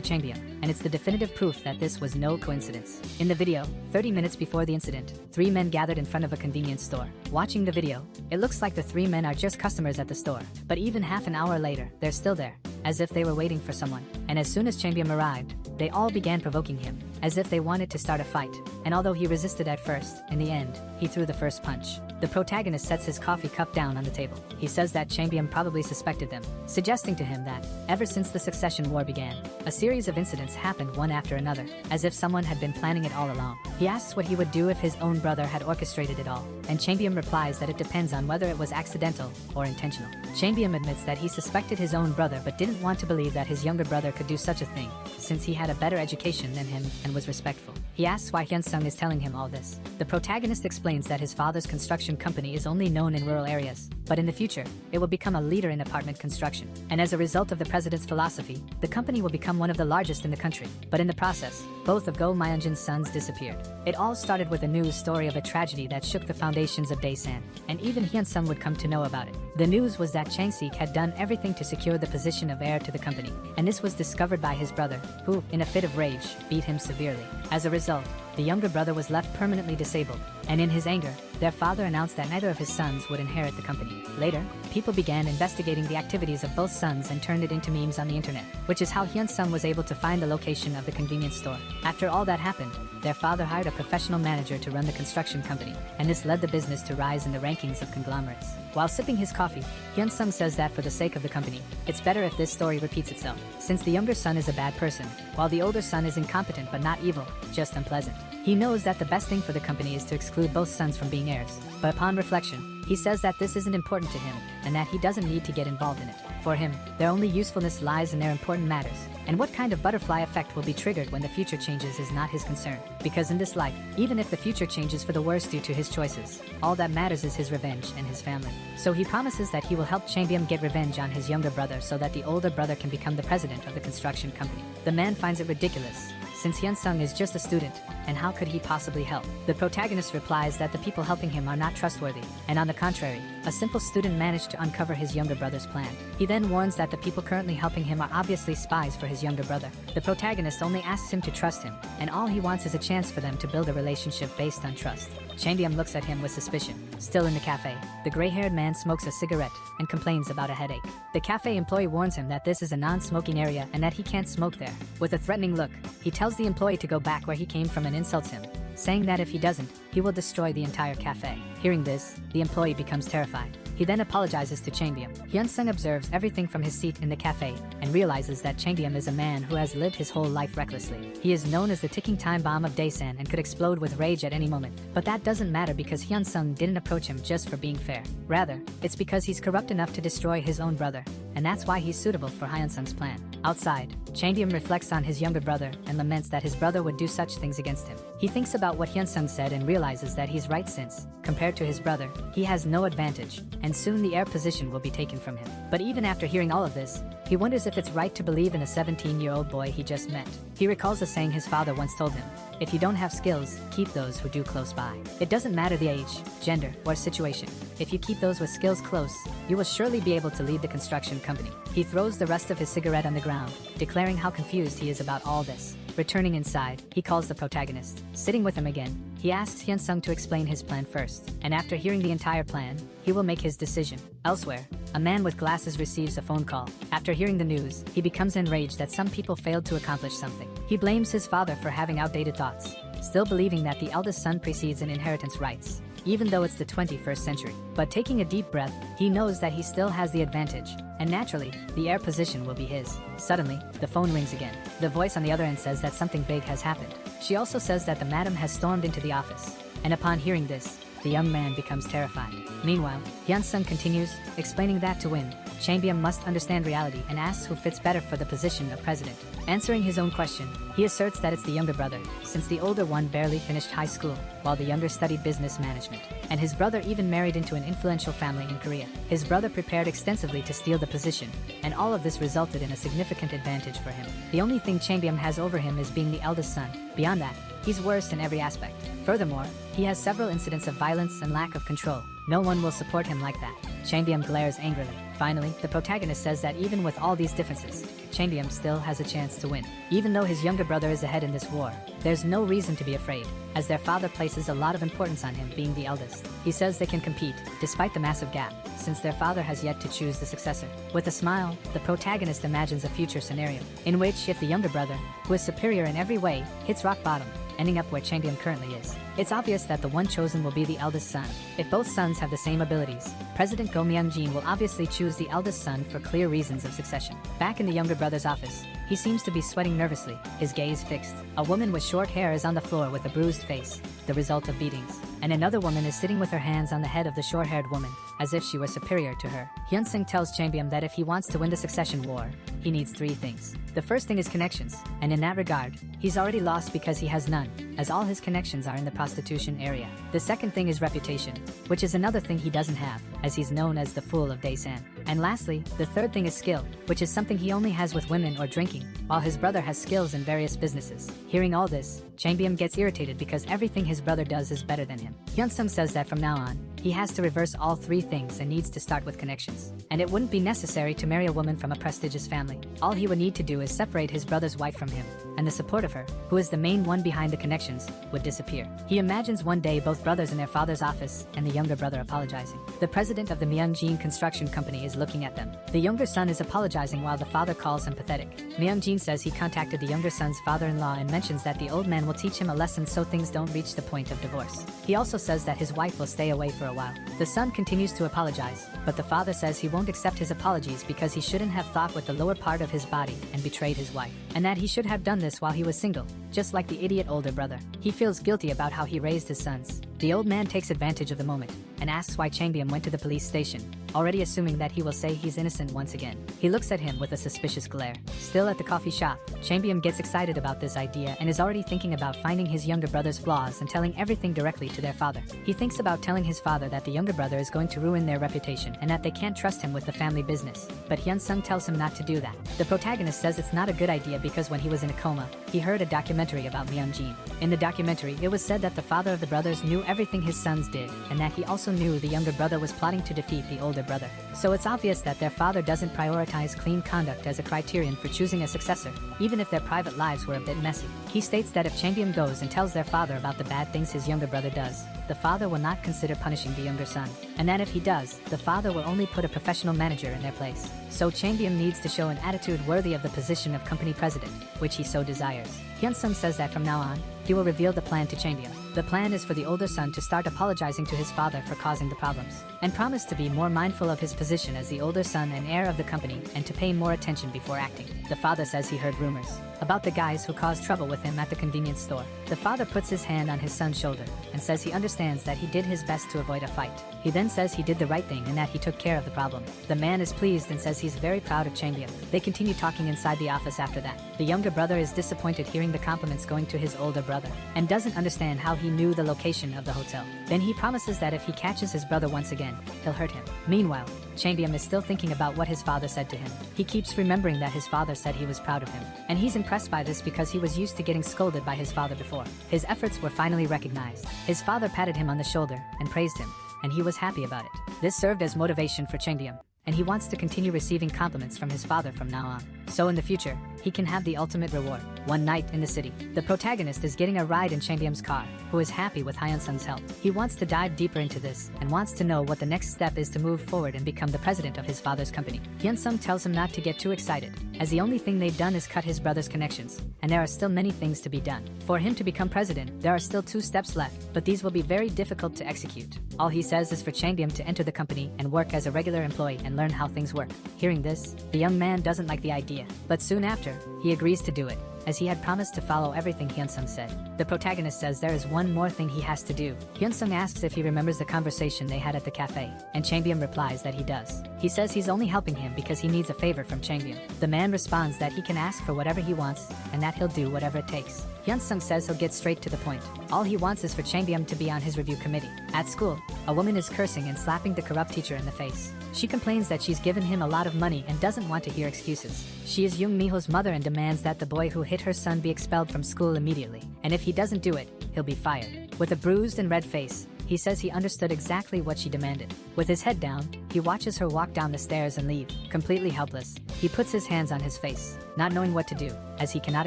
Changbyeom, and it's the definitive proof that this was no coincidence. In the video, 30 minutes before the incident, 3 men gathered in front of a convenience store. Watching the video, it looks like the 3 men are just customers at the store, but even half an hour later, they're still there, as if they were waiting for someone. And as soon as Changbyeom arrived, they all began provoking him, as if they wanted to start a fight. And although he resisted at first, in the end, he threw the first punch. The protagonist sets his coffee cup down on the table. He says that Changbyeom probably suspected them, suggesting to him that, ever since the Succession War began, a series of incidents happened one after another, as if someone had been planning it all along. He asks what he would do if his own brother had orchestrated it all, and Changbyeom replies that it depends on whether it was accidental or intentional. Changbyeom admits that he suspected his own brother but didn't want to believe that his younger brother could do such a thing, since he had a better education than him and was respectful. He asks why Hyun-sung is telling him all this. The protagonist explains that his father's construction company is only known in rural areas, but in the future, it will become a leader in apartment construction. And as a result of the president's philosophy, the company will become one of the largest in the country. But in the process, both of Go Myung-jin's sons disappeared. It all started with a news story of a tragedy that shook the foundations of Daesan, and even Hyun-sung would come to know about it. The news was that Chang-sik had done everything to secure the position of heir to the company, and this was discovered by his brother, who, in a fit of rage, beat him severely. As a result, the younger brother was left permanently disabled, and in his anger, their father announced that neither of his sons would inherit the company. Later, people began investigating the activities of both sons and turned it into memes on the internet, which is how Hyun-sung was able to find the location of the convenience store. After all that happened, their father hired a professional manager to run the construction company, and this led the business to rise in the rankings of conglomerates. While sipping his coffee, Hyun-sung says that for the sake of the company, it's better if this story repeats itself, since the younger son is a bad person, while the older son is incompetent but not evil, just unpleasant. He knows that the best thing for the company is to exclude both sons from being heirs, but upon reflection, he says that this isn't important to him, and that he doesn't need to get involved in it. For him, their only usefulness lies in their important matters, and what kind of butterfly effect will be triggered when the future changes is not his concern. Because in this life, even if the future changes for the worse due to his choices, all that matters is his revenge and his family. So he promises that he will help Changbyeom get revenge on his younger brother so that the older brother can become the president of the construction company. The man finds it ridiculous, since Hyun-sung is just a student, and how could he possibly help? The protagonist replies that the people helping him are not trustworthy, and on the contrary, a simple student managed to uncover his younger brother's plan. He then warns that the people currently helping him are obviously spies for his younger brother. The protagonist only asks him to trust him, and all he wants is a chance for them to build a relationship based on trust. Changbyeom looks at him with suspicion. Still in the cafe, the gray-haired man smokes a cigarette and complains about a headache. The cafe employee warns him that this is a non-smoking area and that he can't smoke there. With a threatening look, he tells the employee to go back where he came from and insults him, saying that if he doesn't, he will destroy the entire cafe. Hearing this, the employee becomes terrified. He then apologizes to Changbyeom. Hyun-sung observes everything from his seat in the cafe and realizes that Changbyeom is a man who has lived his whole life recklessly. He is known as the ticking time bomb of Daesan and could explode with rage at any moment. But that doesn't matter because Hyun-sung didn't approach him just for being fair. Rather, it's because he's corrupt enough to destroy his own brother, and that's why he's suitable for Hyun-sung's plan. Outside, Changbyeom reflects on his younger brother and laments that his brother would do such things against him. He thinks about what Hyun-sung said and realizes that he's right since, compared to his brother, he has no advantage, and soon the heir position will be taken from him. But even after hearing all of this, he wonders if it's right to believe in a 17-year-old boy he just met. He recalls a saying his father once told him, "If you don't have skills, keep those who do close by." It doesn't matter the age, gender, or situation. If you keep those with skills close, you will surely be able to lead the construction company. He throws the rest of his cigarette on the ground, declaring how confused he is about all this. Returning inside, he calls the protagonist. Sitting with him again, he asks Hyun-sung to explain his plan first, and after hearing the entire plan, he will make his decision. Elsewhere, a man with glasses receives a phone call. After hearing the news, he becomes enraged that some people failed to accomplish something. He blames his father for having outdated thoughts, still believing that the eldest son precedes in inheritance rights, even though it's the 21st century. But taking a deep breath, he knows that he still has the advantage, and naturally, the heir position will be his. Suddenly, the phone rings again. The voice on the other end says that something big has happened. She also says that the madam has stormed into the office, and upon hearing this, the young man becomes terrified. Meanwhile, Hyun-sung continues, explaining that to win, Chambyum must understand reality and asks who fits better for the position of president. Answering his own question, he asserts that it's the younger brother, since the older one barely finished high school, while the younger studied business management. And his brother even married into an influential family in Korea. His brother prepared extensively to steal the position, and all of this resulted in a significant advantage for him. The only thing Chambyum has over him is being the eldest son. Beyond that, he's worse in every aspect. Furthermore, he has several incidents of violence and lack of control. No one will support him like that. Chambyum glares angrily. Finally, the protagonist says that even with all these differences, Chambyum still has a chance to win. Even though his younger brother is ahead in this war, there's no reason to be afraid, as their father places a lot of importance on him being the eldest. He says they can compete, despite the massive gap, since their father has yet to choose the successor. With a smile, the protagonist imagines a future scenario, in which if the younger brother, who is superior in every way, hits rock bottom, ending up where Chambyum currently is, it's obvious that the one chosen will be the eldest son. If both sons have the same abilities, President Go Myung-jin will obviously choose the eldest son for clear reasons of succession. Back in the younger brother's office, he seems to be sweating nervously, his gaze fixed. A woman with short hair is on the floor with a bruised face, the result of beatings, and another woman is sitting with her hands on the head of the short-haired woman, as if she were superior to her. Hyun-sung tells Chambyum that if he wants to win the succession war, he needs 3 things. The first thing is connections, and in that regard, he's already lost because he has none, as all his connections are in the prostitution area. The second thing is reputation, which is another thing he doesn't have, as he's known as the Fool of Daesan. And lastly, the third thing is skill, which is something he only has with women or drinking, while his brother has skills in various businesses. Hearing all this, Chambyum gets irritated because everything his brother does is better than him. Hyun-sung says that from now on, he has to reverse all 3 things and needs to start with connections. And it wouldn't be necessary to marry a woman from a prestigious family. All he would need to do is separate his brother's wife from him, and the support of her, who is the main one behind the connections, would disappear. He imagines one day both brothers in their father's office and the younger brother apologizing. The president of the Myung-jin construction company is looking at them. The younger son is apologizing while the father calls him pathetic. Myung-jin says he contacted the younger son's father-in-law and mentions that the old man will teach him a lesson so things don't reach the point of divorce. He also says that his wife will stay away for a while. The son continues to apologize, but the father says he won't accept his apologies because he shouldn't have thought with the lower part of his body and betrayed his wife, and that he should have done this while he was single, just like the idiot older brother. He feels guilty about how he raised his sons. The old man takes advantage of the moment and asks why Chambyum went to the police station, already assuming that he will say he's innocent once again. He looks at him with a suspicious glare. Still at the coffee shop, Chambyum gets excited about this idea and is already thinking about finding his younger brother's flaws and telling everything directly to their father. He thinks about telling his father that the younger brother is going to ruin their reputation and that they can't trust him with the family business, but Hyun-sung tells him not to do that. The protagonist says it's not a good idea because when he was in a coma, he heard a documentary about Myung-jin. In the documentary, it was said that the father of the brothers knew everything his sons did, and that he also knew the younger brother was plotting to defeat the older brother. So it's obvious that their father doesn't prioritize clean conduct as a criterion for choosing a successor, even if their private lives were a bit messy. He states that if Chambyum goes and tells their father about the bad things his younger brother does, the father will not consider punishing the younger son, and that if he does, the father will only put a professional manager in their place. So Chambyum needs to show an attitude worthy of the position of company president, which he so desires. Hyun-sung says that from now on, he will reveal the plan to Chambyum. The plan is for the older son to start apologizing to his father for causing the problems, and promise to be more mindful of his position as the older son and heir of the company and to pay more attention before acting. The father says he heard rumors about the guys who caused trouble with him at the convenience store. The father puts his hand on his son's shoulder and says he understands that he did his best to avoid a fight. He then says he did the right thing and that he took care of the problem. The man is pleased and says he's very proud of Chambyum. They continue talking inside the office after that. The younger brother is disappointed hearing the compliments going to his older brother and doesn't understand how he knew the location of the hotel. Then he promises that if he catches his brother once again, he'll hurt him. Meanwhile, Chambyum is still thinking about what his father said to him. He keeps remembering that his father said he was proud of him, and he's impressed by this because he was used to getting scolded by his father before. His efforts were finally recognized. His father patted him on the shoulder and praised him, and he was happy about it. This served as motivation for Chambyum, and he wants to continue receiving compliments from his father from now on. so in the future, he can have the ultimate reward. One night in the city, the protagonist is getting a ride in Changbyum's car, who is happy with Hyun-sung's help. He wants to dive deeper into this and wants to know what the next step is to move forward and become the president of his father's company. Hyun-sung tells him not to get too excited, as the only thing they've done is cut his brother's connections, and there are still many things to be done. For him to become president, there are still 2 steps left, but these will be very difficult to execute. All he says is for Changbyum to enter the company and work as a regular employee and learn how things work. Hearing this, the young man doesn't like the idea, but soon after, he agrees to do it, as he had promised to follow everything Hyun-sung said. The protagonist says there is one more thing he has to do. Hyun-sung asks if he remembers the conversation they had at the cafe, and Changbyum replies that he does. He says he's only helping him because he needs a favor from Changbyum. The man responds that he can ask for whatever he wants, and that he'll do whatever it takes. Hyun-sung says he'll get straight to the point. All he wants is for Changbyum to be on his review committee. At school, a woman is cursing and slapping the corrupt teacher in the face. She complains that she's given him a lot of money and doesn't want to hear excuses. She is Young Mi-ho's mother and demands that the boy who hit her son be expelled from school immediately, and if he doesn't do it, he'll be fired. With a bruised and red face, he says he understood exactly what she demanded. With his head down, he watches her walk down the stairs and leave. Completely helpless, he puts his hands on his face, not knowing what to do, as he cannot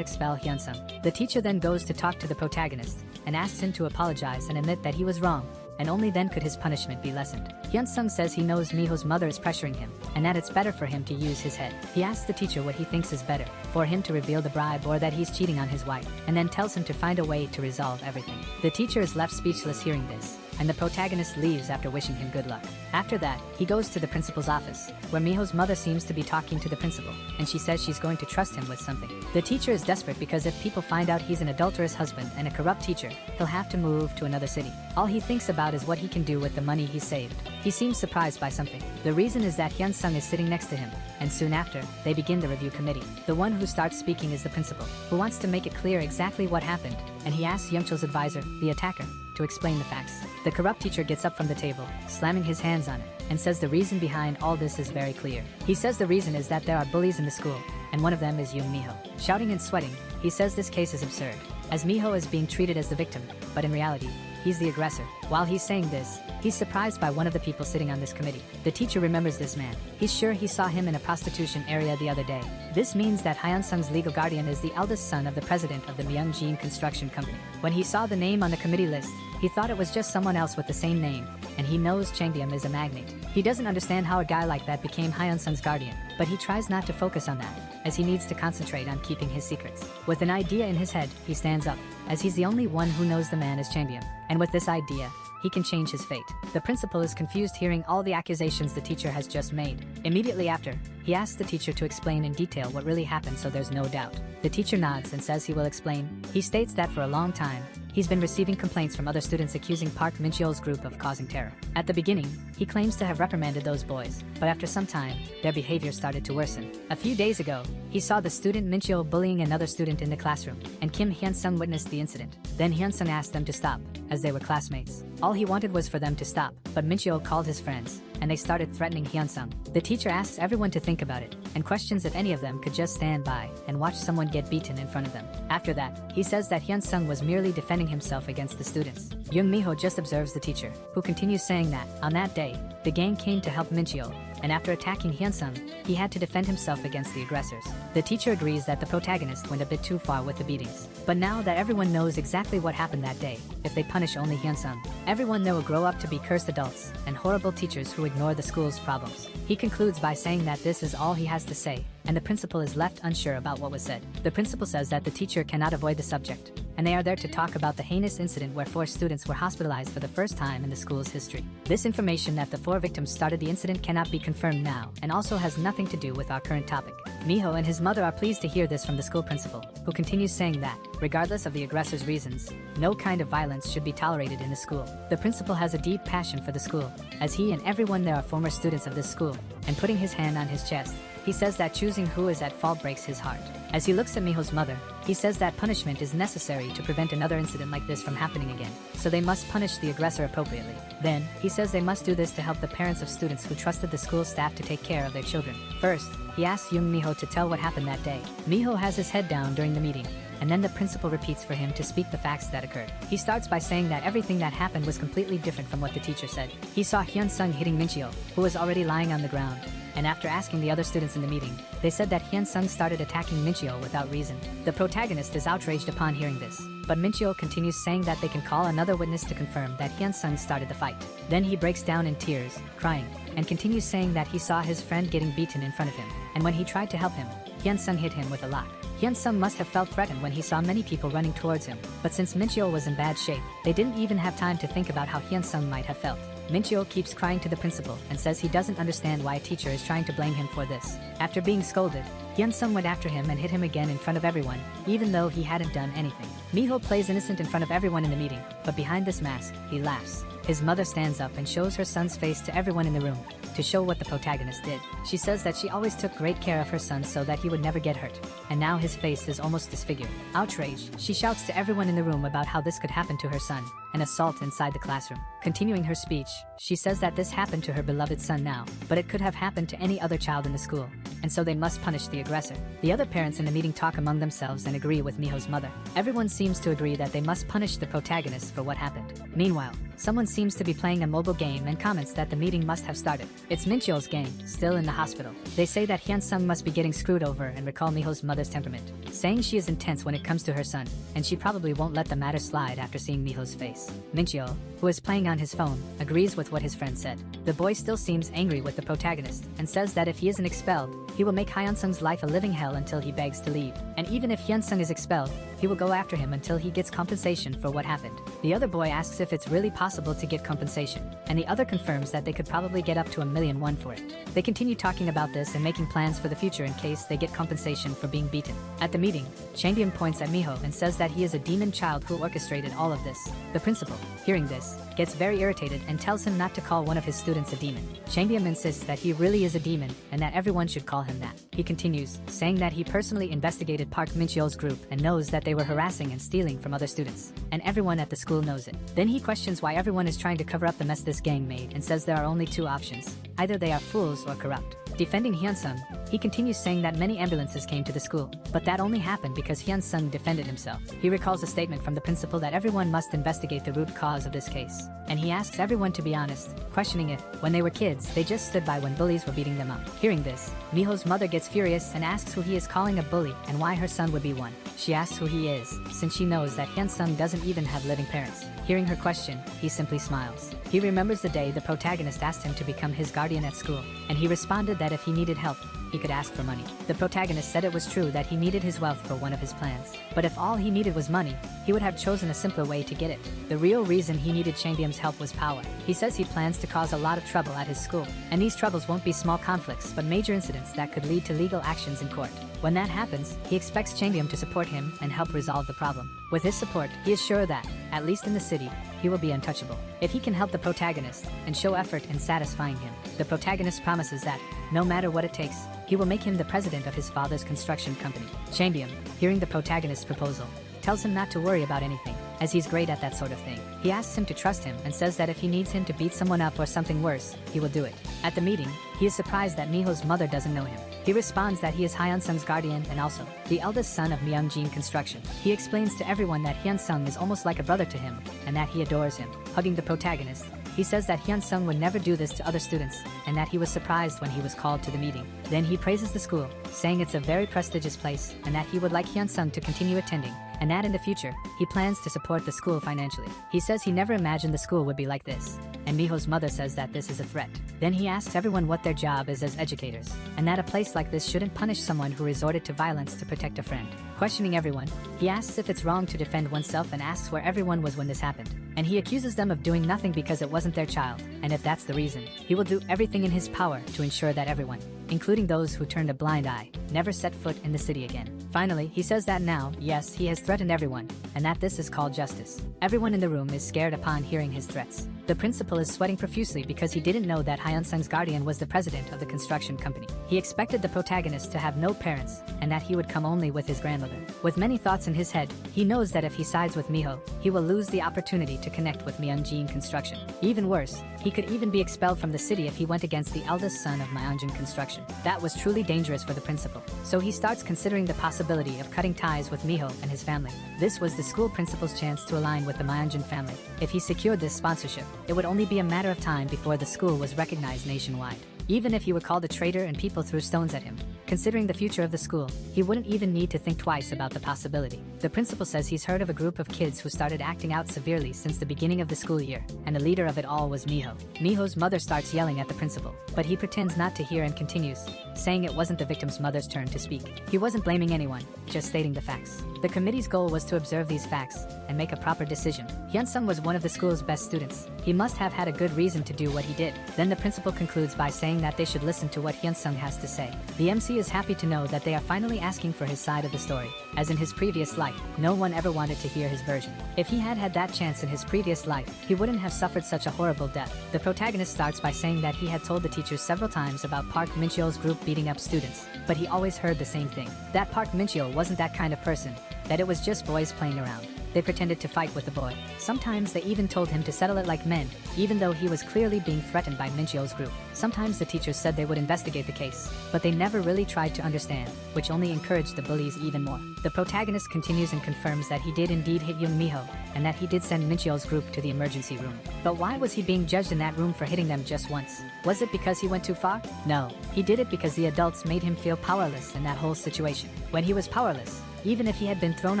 expel Hyun-sung. The teacher then goes to talk to the protagonist, and asks him to apologize and admit that he was wrong, and only then could his punishment be lessened. Hyun-sung says he knows Mi-ho's mother is pressuring him, and that it's better for him to use his head. He asks the teacher what he thinks is better, for him to reveal the bribe or that he's cheating on his wife, and then tells him to find a way to resolve everything. The teacher is left speechless hearing this, and the protagonist leaves after wishing him good luck. After that, he goes to the principal's office, where Mi-ho's mother seems to be talking to the principal, and she says she's going to trust him with something. The teacher is desperate because if people find out he's an adulterous husband and a corrupt teacher, he'll have to move to another city. All he thinks about is what he can do with the money he saved. He seems surprised by something. The reason is that Hyun-sung is sitting next to him, and soon after, they begin the review committee. The one who starts speaking is the principal, who wants to make it clear exactly what happened, and he asks Young-chul's advisor, the attacker, to explain the facts. The corrupt teacher gets up from the table, slamming his hands on it, and says the reason behind all this is very clear. He says the reason is that there are bullies in the school, and one of them is Young Mi-ho. Shouting and sweating, he says this case is absurd, as Mi-ho is being treated as the victim, but in reality, he's the aggressor. While he's saying this, he's surprised by one of the people sitting on this committee. The teacher remembers this man. He's sure he saw him in a prostitution area the other day. This means that Hyun-sung's legal guardian is the eldest son of the president of the Myung-jin Construction Company. When he saw the name on the committee list, he thought it was just someone else with the same name, and he knows Changbyum is a magnate. He doesn't understand how a guy like that became Hyun-sung's guardian, but he tries not to focus on that, as he needs to concentrate on keeping his secrets. With an idea in his head, he stands up, as he's the only one who knows the man is Changbyum, and with this idea, he can change his fate. The principal is confused hearing all the accusations the teacher has just made. Immediately after, he asks the teacher to explain in detail what really happened so there's no doubt. The teacher nods and says he will explain. He states that for a long time, he's been receiving complaints from other students accusing Park Min-cheol's group of causing terror. At the beginning, he claims to have reprimanded those boys, but after some time, their behavior started to worsen. A few days ago, he saw the student Min-cheol bullying another student in the classroom, and Kim Hyun-sung witnessed the incident. Then Hyun-sung asked them to stop, as they were classmates. All he wanted was for them to stop, but Min-cheol called his friends, and they started threatening Hyun-sung. The teacher asks everyone to think about it, and questions if any of them could just stand by and watch someone get beaten in front of them. After that, he says that Hyun-sung was merely defending himself against the students. Young Mi-ho just observes the teacher, who continues saying that, on that day, the gang came to help Min-cheol, and after attacking Hyun-sung, he had to defend himself against the aggressors. The teacher agrees that the protagonist went a bit too far with the beatings. But now that everyone knows exactly what happened that day, if they punish only Hyun-sung, everyone there will grow up to be cursed adults and horrible teachers who ignore the school's problems. He concludes by saying that this is all he has to say, and the principal is left unsure about what was said. The principal says that the teacher cannot avoid the subject, and they are there to talk about the heinous incident where 4 students were hospitalized for the first time in the school's history. This information that the 4 victims started the incident cannot be confirmed now, and also has nothing to do with our current topic. Mi-ho and his mother are pleased to hear this from the school principal, who continues saying that, regardless of the aggressor's reasons, no kind of violence should be tolerated in the school. The principal has a deep passion for the school, as he and everyone there are former students of this school, and putting his hand on his chest, he says that choosing who is at fault breaks his heart. As he looks at Mi-ho's mother, he says that punishment is necessary to prevent another incident like this from happening again, so they must punish the aggressor appropriately. Then, he says they must do this to help the parents of students who trusted the school staff to take care of their children. First, he asks Young Mi-ho to tell what happened that day. Mi-ho has his head down during the meeting, and then the principal repeats for him to speak the facts that occurred. He starts by saying that everything that happened was completely different from what the teacher said. He saw Hyun-sung hitting Mincheo, who was already lying on the ground. And after asking the other students in the meeting, they said that Hyun-sung started attacking Mincheo without reason. The protagonist is outraged upon hearing this, but Mincheo continues saying that they can call another witness to confirm that Hyun-sung started the fight. Then he breaks down in tears, crying, and continues saying that he saw his friend getting beaten in front of him, and when he tried to help him, Hyun-sung hit him with a lot. Hyun-sung must have felt threatened when he saw many people running towards him, but since Mincheo was in bad shape, they didn't even have time to think about how Hyun-sung might have felt. Mincheo keeps crying to the principal and says he doesn't understand why a teacher is trying to blame him for this. After being scolded, Hyun-sung went after him and hit him again in front of everyone, even though he hadn't done anything. Miho plays innocent in front of everyone in the meeting, but behind this mask, he laughs. His mother stands up and shows her son's face to everyone in the room, to show what the protagonist did. She says that she always took great care of her son so that he would never get hurt, and now his face is almost disfigured. Outraged, she shouts to everyone in the room about how this could happen to her son, an assault inside the classroom. Continuing her speech, she says that this happened to her beloved son now, but it could have happened to any other child in the school, and so they must punish the aggressor. The other parents in the meeting talk among themselves and agree with Miho's mother. Everyone seems to agree that they must punish the protagonist for what happened. Meanwhile, someone seems to be playing a mobile game and comments that the meeting must have started. It's Mincheo's game, still in the hospital. They say that Hyun-sung must be getting screwed over and recall Miho's mother's temperament, saying she is intense when it comes to her son, and she probably won't let the matter slide after seeing Miho's face. Mincheo, who is playing on his phone, agrees with what his friend said. The boy still seems angry with the protagonist and says that if he isn't expelled, he will make Hyun-sung's life a living hell until he begs to leave. And even if Hyun-sung is expelled, he will go after him until he gets compensation for what happened. The other boy asks if it's really possible to get compensation, and the other confirms that they could probably get up to $1,000,000 for it. They continue talking about this and making plans for the future in case they get compensation for being beaten. At the meeting, Changbyeom points at Miho and says that he is a demon child who orchestrated all of this. The principal, hearing this, gets very irritated and tells him not to call one of his students a demon. Changbyeom insists that he really is a demon and that everyone should call him that. He continues, saying that he personally investigated Park Mincheo's group and knows that they were harassing and stealing from other students, and everyone at the school knows it. Then he questions why everyone is trying to cover up the mess this gang made and says there are only two options. Either they are fools or corrupt. Defending Hyun-sung, he continues saying that many ambulances came to the school, but that only happened because Hyun-sung defended himself. He recalls a statement from the principal that everyone must investigate the root cause of this case, and he asks everyone to be honest, questioning if, when they were kids, they just stood by when bullies were beating them up. Hearing this, Miho's mother gets furious and asks who he is calling a bully and why her son would be one. She asks who he is, since she knows that Hyun-sung doesn't even have living parents. Hearing her question, he simply smiles. He remembers the day the protagonist asked him to become his guardian at school, and he responded that if he needed help, he could ask for money. The protagonist said it was true that he needed his wealth for one of his plans, but if all he needed was money, he would have chosen a simpler way to get it. The real reason he needed Changbyeom's help was power. He says he plans to cause a lot of trouble at his school, and these troubles won't be small conflicts but major incidents that could lead to legal actions in court. When that happens, he expects Changbyeom to support him and help resolve the problem. With his support, he is sure that, at least in the city, he will be untouchable. If he can help the protagonist and show effort in satisfying him, the protagonist promises that, no matter what it takes, he will make him the president of his father's construction company. Changbyeom, hearing the protagonist's proposal, tells him not to worry about anything, as he's great at that sort of thing. He asks him to trust him and says that if he needs him to beat someone up or something worse, he will do it. At the meeting, he is surprised that Miho's mother doesn't know him. He responds that he is Hyun-sung's guardian and also the eldest son of Myungjin Construction. He explains to everyone that Hyun-sung is almost like a brother to him and that he adores him. Hugging the protagonist, he says that Hyun-sung would never do this to other students and that he was surprised when he was called to the meeting. Then he praises the school, saying it's a very prestigious place and that he would like Hyun-sung to continue attending, and that in the future, he plans to support the school financially. He says he never imagined the school would be like this, and Miho's mother says that this is a threat. Then he asks everyone what their job is as educators, and that a place like this shouldn't punish someone who resorted to violence to protect a friend. Questioning everyone, he asks if it's wrong to defend oneself and asks where everyone was when this happened. And he accuses them of doing nothing because it wasn't their child, and if that's the reason, he will do everything in his power to ensure that everyone, including those who turned a blind eye, never set foot in the city again. Finally, he says that now, yes, he has threatened everyone, and that this is called justice. Everyone in the room is scared upon hearing his threats. The principal is sweating profusely because he didn't know that Hyun-sung's guardian was the president of the construction company. He expected the protagonist to have no parents, and that he would come only with his grandmother. With many thoughts in his head, he knows that if he sides with Miho, he will lose the opportunity to connect with Myungjin Construction. Even worse, he could even be expelled from the city if he went against the eldest son of Myungjin Construction. That was truly dangerous for the principal. So he starts considering the possibility of cutting ties with Miho and his family. This was the school principal's chance to align with the Myeonjin family. If he secured this sponsorship, it would only be a matter of time before the school was recognized nationwide. Even if he were called a traitor and people threw stones at him, considering the future of the school, he wouldn't even need to think twice about the possibility. The principal says he's heard of a group of kids who started acting out severely since the beginning of the school year, and the leader of it all was Miho. Miho's mother starts yelling at the principal, but he pretends not to hear and continues, saying it wasn't the victim's mother's turn to speak. He wasn't blaming anyone, just stating the facts. The committee's goal was to observe these facts and make a proper decision. Hyunsung was one of the school's best students. He must have had a good reason to do what he did. Then the principal concludes by saying that they should listen to what Hyunsung has to say. The MC is happy to know that they are finally asking for his side of the story. As in his previous life, no one ever wanted to hear his version. If he had had that chance in his previous life, he wouldn't have suffered such a horrible death. The protagonist starts by saying that he had told the teachers several times about Park Min-cheol's group beating up students, but he always heard the same thing. That Park Min-cheol wasn't that kind of person, that it was just boys playing around. They pretended to fight with the boy. Sometimes they even told him to settle it like men, even though he was clearly being threatened by Min-cheol's group. Sometimes the teachers said they would investigate the case, but they never really tried to understand, which only encouraged the bullies even more. The protagonist continues and confirms that he did indeed hit Young Miho, and that he did send Min-cheol's group to the emergency room. But why was he being judged in that room for hitting them just once? Was it because he went too far? No, he did it because the adults made him feel powerless in that whole situation. When he was powerless, even if he had been thrown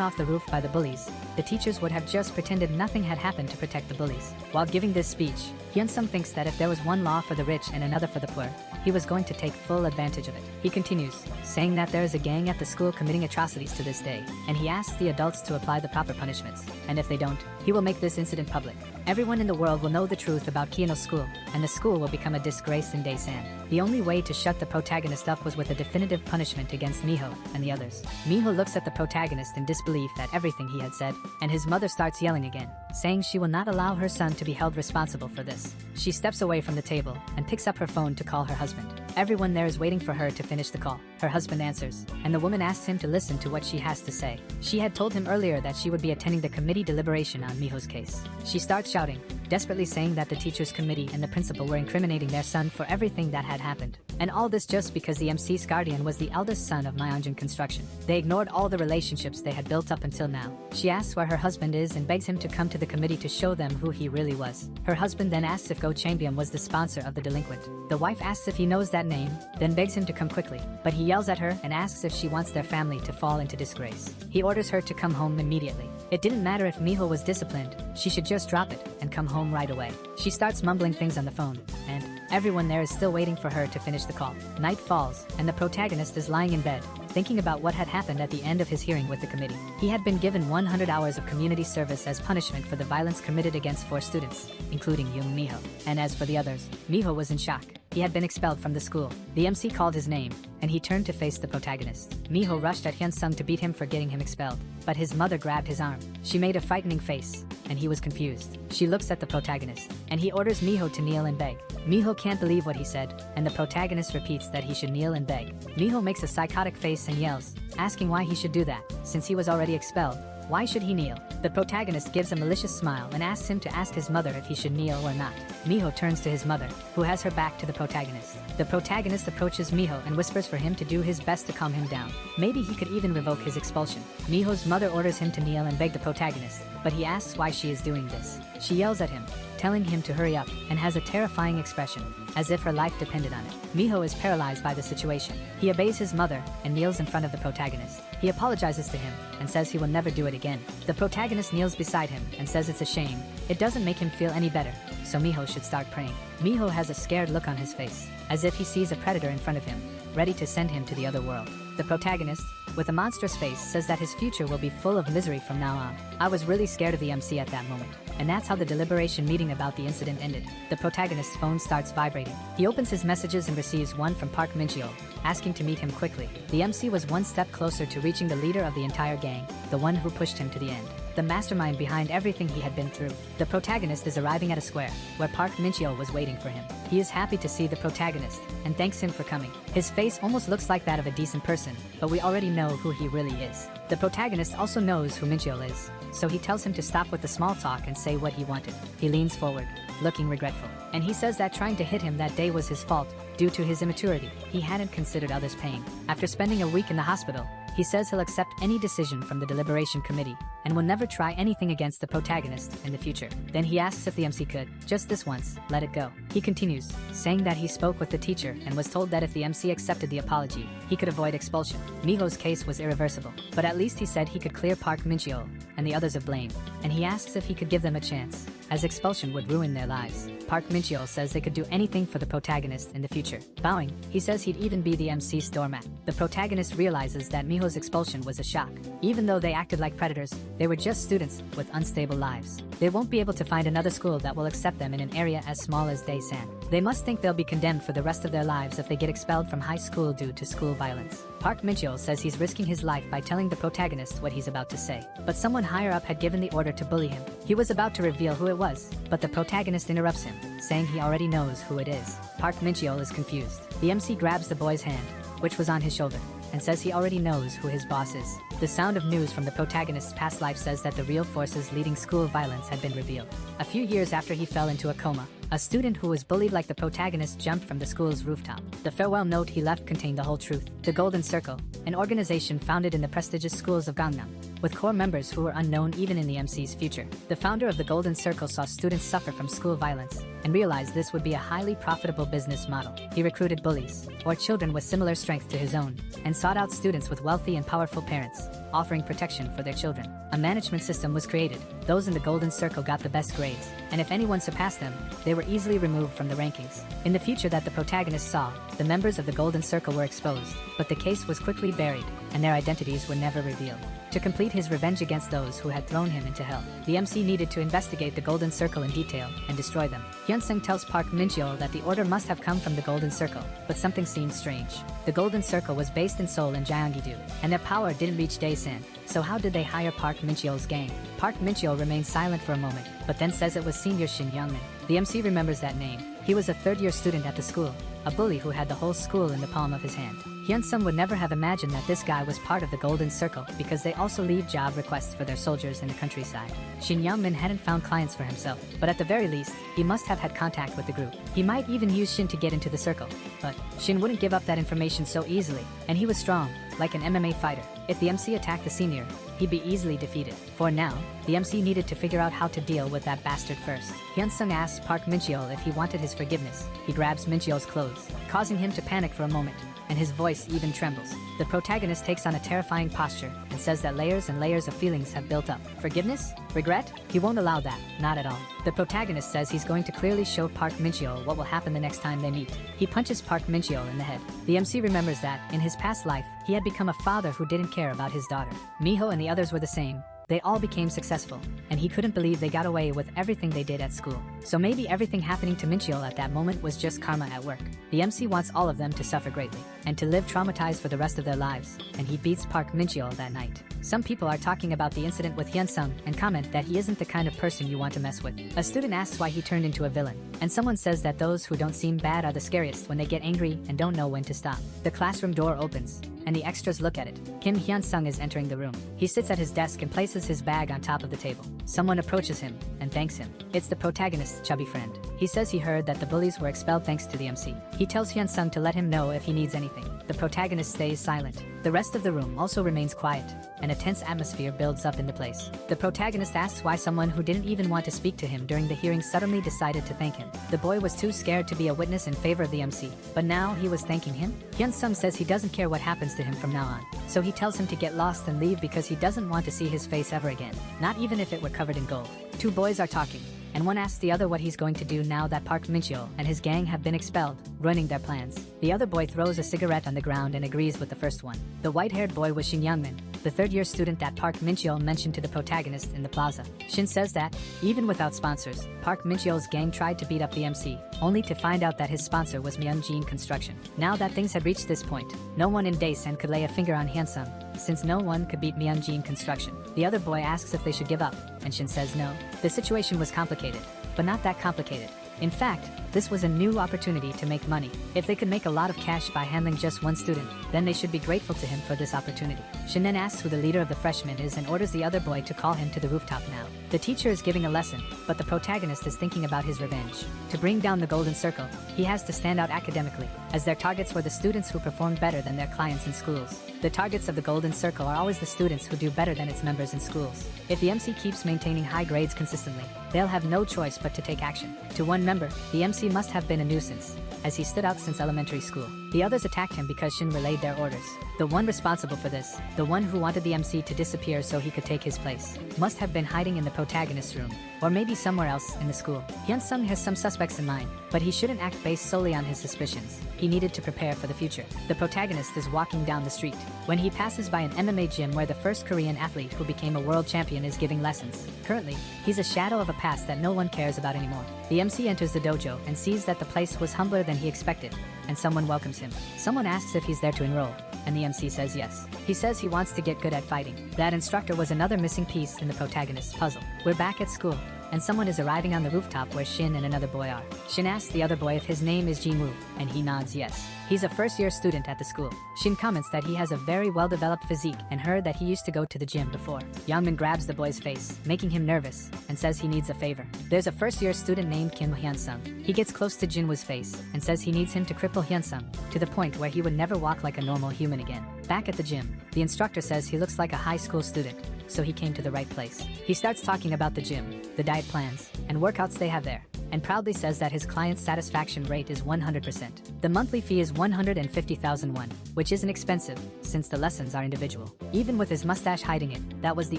off the roof by the bullies, the teachers would have just pretended nothing had happened to protect the bullies. While giving this speech, Hyunsung thinks that if there was one law for the rich and another for the poor, he was going to take full advantage of it. He continues, saying that there is a gang at the school committing atrocities to this day, and he asks the adults to apply the proper punishments, and if they don't, he will make this incident public. Everyone in the world will know the truth about Kieno's school, and the school will become a disgrace in Daesan. The only way to shut the protagonist up was with a definitive punishment against Miho and the others. Miho looks at the protagonist in disbelief at everything he had said, and his mother starts yelling again, saying she will not allow her son to be held responsible for this. She steps away from the table and picks up her phone to call her husband. Everyone there is waiting for her to finish the call. Her husband answers, and the woman asks him to listen to what she has to say. She had told him earlier that she would be attending the committee deliberation on Miho's case. She starts shouting, desperately saying that the teachers' committee and the principal were incriminating their son for everything that had happened. And all this just because the MC's guardian was the eldest son of Myeonjin Construction. They ignored all the relationships they had built up until now. She asks where her husband is and begs him to come to the committee to show them who he really was. Her husband then asks if Go Changbyeom was the sponsor of the delinquent. The wife asks if he knows that name, then begs him to come quickly, but he yells at her and asks if she wants their family to fall into disgrace. He orders her to come home immediately. It didn't matter if Miho was disciplined, she should just drop it and come home right away. She starts mumbling things on the phone, and everyone there is still waiting for her to finish the call. Night falls, and the protagonist is lying in bed, thinking about what had happened at the end of his hearing with the committee. He had been given 100 hours of community service as punishment for the violence committed against 4 students, including Young Miho. And as for the others, Miho was in shock. He had been expelled from the school. The MC called his name, and he turned to face the protagonist. Miho rushed at Hyunsung to beat him for getting him expelled, but his mother grabbed his arm. She made a frightening face, and he was confused. She looks at the protagonist, and he orders Miho to kneel and beg. Miho can't believe what he said, and the protagonist repeats that he should kneel and beg. Miho makes a psychotic face and yells, asking why he should do that, since he was already expelled. Why should he kneel? The protagonist gives a malicious smile and asks him to ask his mother if he should kneel or not. Miho turns to his mother, who has her back to the protagonist. The protagonist approaches Miho and whispers for him to do his best to calm him down. Maybe he could even revoke his expulsion. Miho's mother orders him to kneel and beg the protagonist, but he asks why she is doing this. She yells at him, telling him to hurry up, and has a terrifying expression, as if her life depended on it. Miho is paralyzed by the situation. He obeys his mother and kneels in front of the protagonist. He apologizes to him and says he will never do it again. The protagonist kneels beside him and says it's a shame. It doesn't make him feel any better, so Miho should start praying. Miho has a scared look on his face, as if he sees a predator in front of him, ready to send him to the other world. The protagonist, with a monstrous face, says that his future will be full of misery from now on. I was really scared of the MC at that moment. And that's how the deliberation meeting about the incident ended. The protagonist's phone starts vibrating. He opens his messages and receives one from Park Min-cheol, asking to meet him quickly. The MC was one step closer to reaching the leader of the entire gang, the one who pushed him to the end, the mastermind behind everything he had been through. The protagonist is arriving at a square, where Park Min-cheol was waiting for him. He is happy to see the protagonist, and thanks him for coming. His face almost looks like that of a decent person, but we already know who he really is. The protagonist also knows who Min-cheol is, so he tells him to stop with the small talk and say what he wanted. He leans forward, looking regretful, and he says that trying to hit him that day was his fault, Due to his immaturity, he hadn't considered others' pain. After spending a week in the hospital, he says he'll accept any decision from the deliberation committee and will never try anything against the protagonist in the future. Then he asks if the MC could, just this once, let it go. He continues, saying that he spoke with the teacher and was told that if the MC accepted the apology, he could avoid expulsion. Miho's case was irreversible, but at least he said he could clear Park Min-cheol and the others of blame, and he asks if he could give them a chance, as expulsion would ruin their lives. Park Min-cheol says they could do anything for the protagonist in the future. Bowing, he says he'd even be the MC's doormat. The protagonist realizes that Miho's expulsion was a shock. Even though they acted like predators, they were just students with unstable lives. They won't be able to find another school that will accept them in an area as small as Daesan. They must think they'll be condemned for the rest of their lives if they get expelled from high school due to school violence. Park Min-cheol says he's risking his life by telling the protagonist what he's about to say. But someone higher up had given the order to bully him. He was about to reveal who it was, but the protagonist interrupts him, saying he already knows who it is. Park Min-cheol is confused. The MC grabs the boy's hand, which was on his shoulder, and says he already knows who his boss is. The sound of news from the protagonist's past life says that the real forces leading school violence had been revealed. A few years after he fell into a coma, a student who was bullied like the protagonist jumped from the school's rooftop. The farewell note he left contained the whole truth. The Golden Circle, an organization founded in the prestigious schools of Gangnam, with core members who were unknown even in the MC's future. The founder of the Golden Circle saw students suffer from school violence and realized this would be a highly profitable business model. He recruited bullies, or children with similar strength to his own, and sought out students with wealthy and powerful parents, offering protection for their children. A management system was created. Those in the Golden Circle got the best grades, and if anyone surpassed them, they were easily removed from the rankings. In the future that the protagonist saw, the members of the Golden Circle were exposed, but the case was quickly buried, and their identities were never revealed. To complete his revenge against those who had thrown him into hell, the MC needed to investigate the Golden Circle in detail and destroy them. Hyun-sung tells Park Min-cheol that the order must have come from the Golden Circle, but something seemed strange. The Golden Circle was based in Seoul and Gyeonggi-do, and their power didn't reach Daesan. So how did they hire Park Min-cheol's gang? Park Min-cheol remains silent for a moment, but then says it was senior Shin Youngmin. The MC remembers that name. He was a third-year student at the school, a bully who had the whole school in the palm of his hand. Hyun-sung would never have imagined that this guy was part of the Golden Circle because they also leave job requests for their soldiers in the countryside. Shin Youngmin hadn't found clients for himself, but at the very least, he must have had contact with the group. He might even use Shin to get into the circle. But Shin wouldn't give up that information so easily, and he was strong, like an MMA fighter. If the MC attacked the senior, he'd be easily defeated. For now, the MC needed to figure out how to deal with that bastard first. Hyun-sung asks Park Min-cheol if he wanted his forgiveness. He grabs Min-cheol's clothes, causing him to panic for a moment, and his voice even trembles. The protagonist takes on a terrifying posture and says that layers and layers of feelings have built up. Forgiveness? Regret? He won't allow that, not at all. The protagonist says he's going to clearly show Park Min-cheol what will happen the next time they meet. He punches Park Min-cheol in the head. The MC remembers that, in his past life, he had become a father who didn't care about his daughter. Miho and the others were the same. They all became successful, and he couldn't believe they got away with everything they did at school. So maybe everything happening to Min-cheol at that moment was just karma at work. The MC wants all of them to suffer greatly, and to live traumatized for the rest of their lives, and he beats Park Min-cheol that night. Some people are talking about the incident with Hyun-sung and comment that he isn't the kind of person you want to mess with. A student asks why he turned into a villain, and someone says that those who don't seem bad are the scariest when they get angry and don't know when to stop. The classroom door opens, and the extras look at it. Kim Hyun-sung is entering the room. He sits at his desk and places his bag on top of the table. Someone approaches him and thanks him. It's the protagonist's chubby friend. He says he heard that the bullies were expelled thanks to the MC. He tells Hyun-sung to let him know if he needs anything. The protagonist stays silent. The rest of the room also remains quiet, and a tense atmosphere builds up into place. The protagonist asks why someone who didn't even want to speak to him during the hearing suddenly decided to thank him. The boy was too scared to be a witness in favor of the MC, but now he was thanking him? Hyun-sung says he doesn't care what happens to him from now on, so he tells him to get lost and leave because he doesn't want to see his face ever again, not even if it were covered in gold. Two boys are talking, and one asks the other what he's going to do now that Park Min-cheol and his gang have been expelled, ruining their plans. The other boy throws a cigarette on the ground and agrees with the first one. The white-haired boy was Shin Youngmin, the third-year student that Park Min-cheol mentioned to the protagonist in the plaza. Shin says that, even without sponsors, Park Min-cheol's gang tried to beat up the MC, only to find out that his sponsor was Myeonjin Construction. Now that things had reached this point, no one in Daesan could lay a finger on Hyun-sung, since no one could beat Myeonjin Construction. The other boy asks if they should give up, and Shin says no. The situation was complicated, but not that complicated. In fact, This was a new opportunity to make money. If they could make a lot of cash by handling just one student, then they should be grateful to him for this opportunity. Shin then asks who the leader of the freshmen is and orders the other boy to call him to the rooftop now. The teacher is giving a lesson, but the protagonist is thinking about his revenge. To bring down the golden circle, he has to stand out academically, as their targets were the students who performed better than their clients in schools. The targets of the golden circle are always the students who do better than its members in schools. If the MC keeps maintaining high grades consistently, they'll have no choice but to take action. To one member, the MC must have been a nuisance, as he stood out since elementary school. The others attacked him because Shin relayed their orders. The one responsible for this, the one who wanted the MC to disappear so he could take his place, must have been hiding in the protagonist's room, or maybe somewhere else in the school. Hyun-sung has some suspects in mind, but he shouldn't act based solely on his suspicions. He needed to prepare for the future. The protagonist is walking down the street when he passes by an MMA gym where the first Korean athlete who became a world champion is giving lessons. Currently, he's a shadow of a past that no one cares about anymore. The MC enters the dojo and sees that the place was humbler than he expected, and someone welcomes him. Someone asks if he's there to enroll, and the MC says yes. He says he wants to get good at fighting. That instructor was another missing piece in the protagonist's puzzle. We're back at school, and someone is arriving on the rooftop where Shin and another boy are. Shin asks the other boy if his name is Jinwoo, and he nods yes. He's a first-year student at the school. Shin comments that he has a very well-developed physique and heard that he used to go to the gym before. Youngmin grabs the boy's face, making him nervous, and says he needs a favor. There's a first-year student named Kim Hyun-sung. He gets close to Jinwoo's face and says he needs him to cripple Hyun-sung to the point where he would never walk like a normal human again. Back at the gym, the instructor says he looks like a high school student, so he came to the right place. He starts talking about the gym, the diet plans, and workouts they have there, and proudly says that his client's satisfaction rate is 100%. The monthly fee is 150,000 won, which isn't expensive, since the lessons are individual. Even with his mustache hiding it, that was the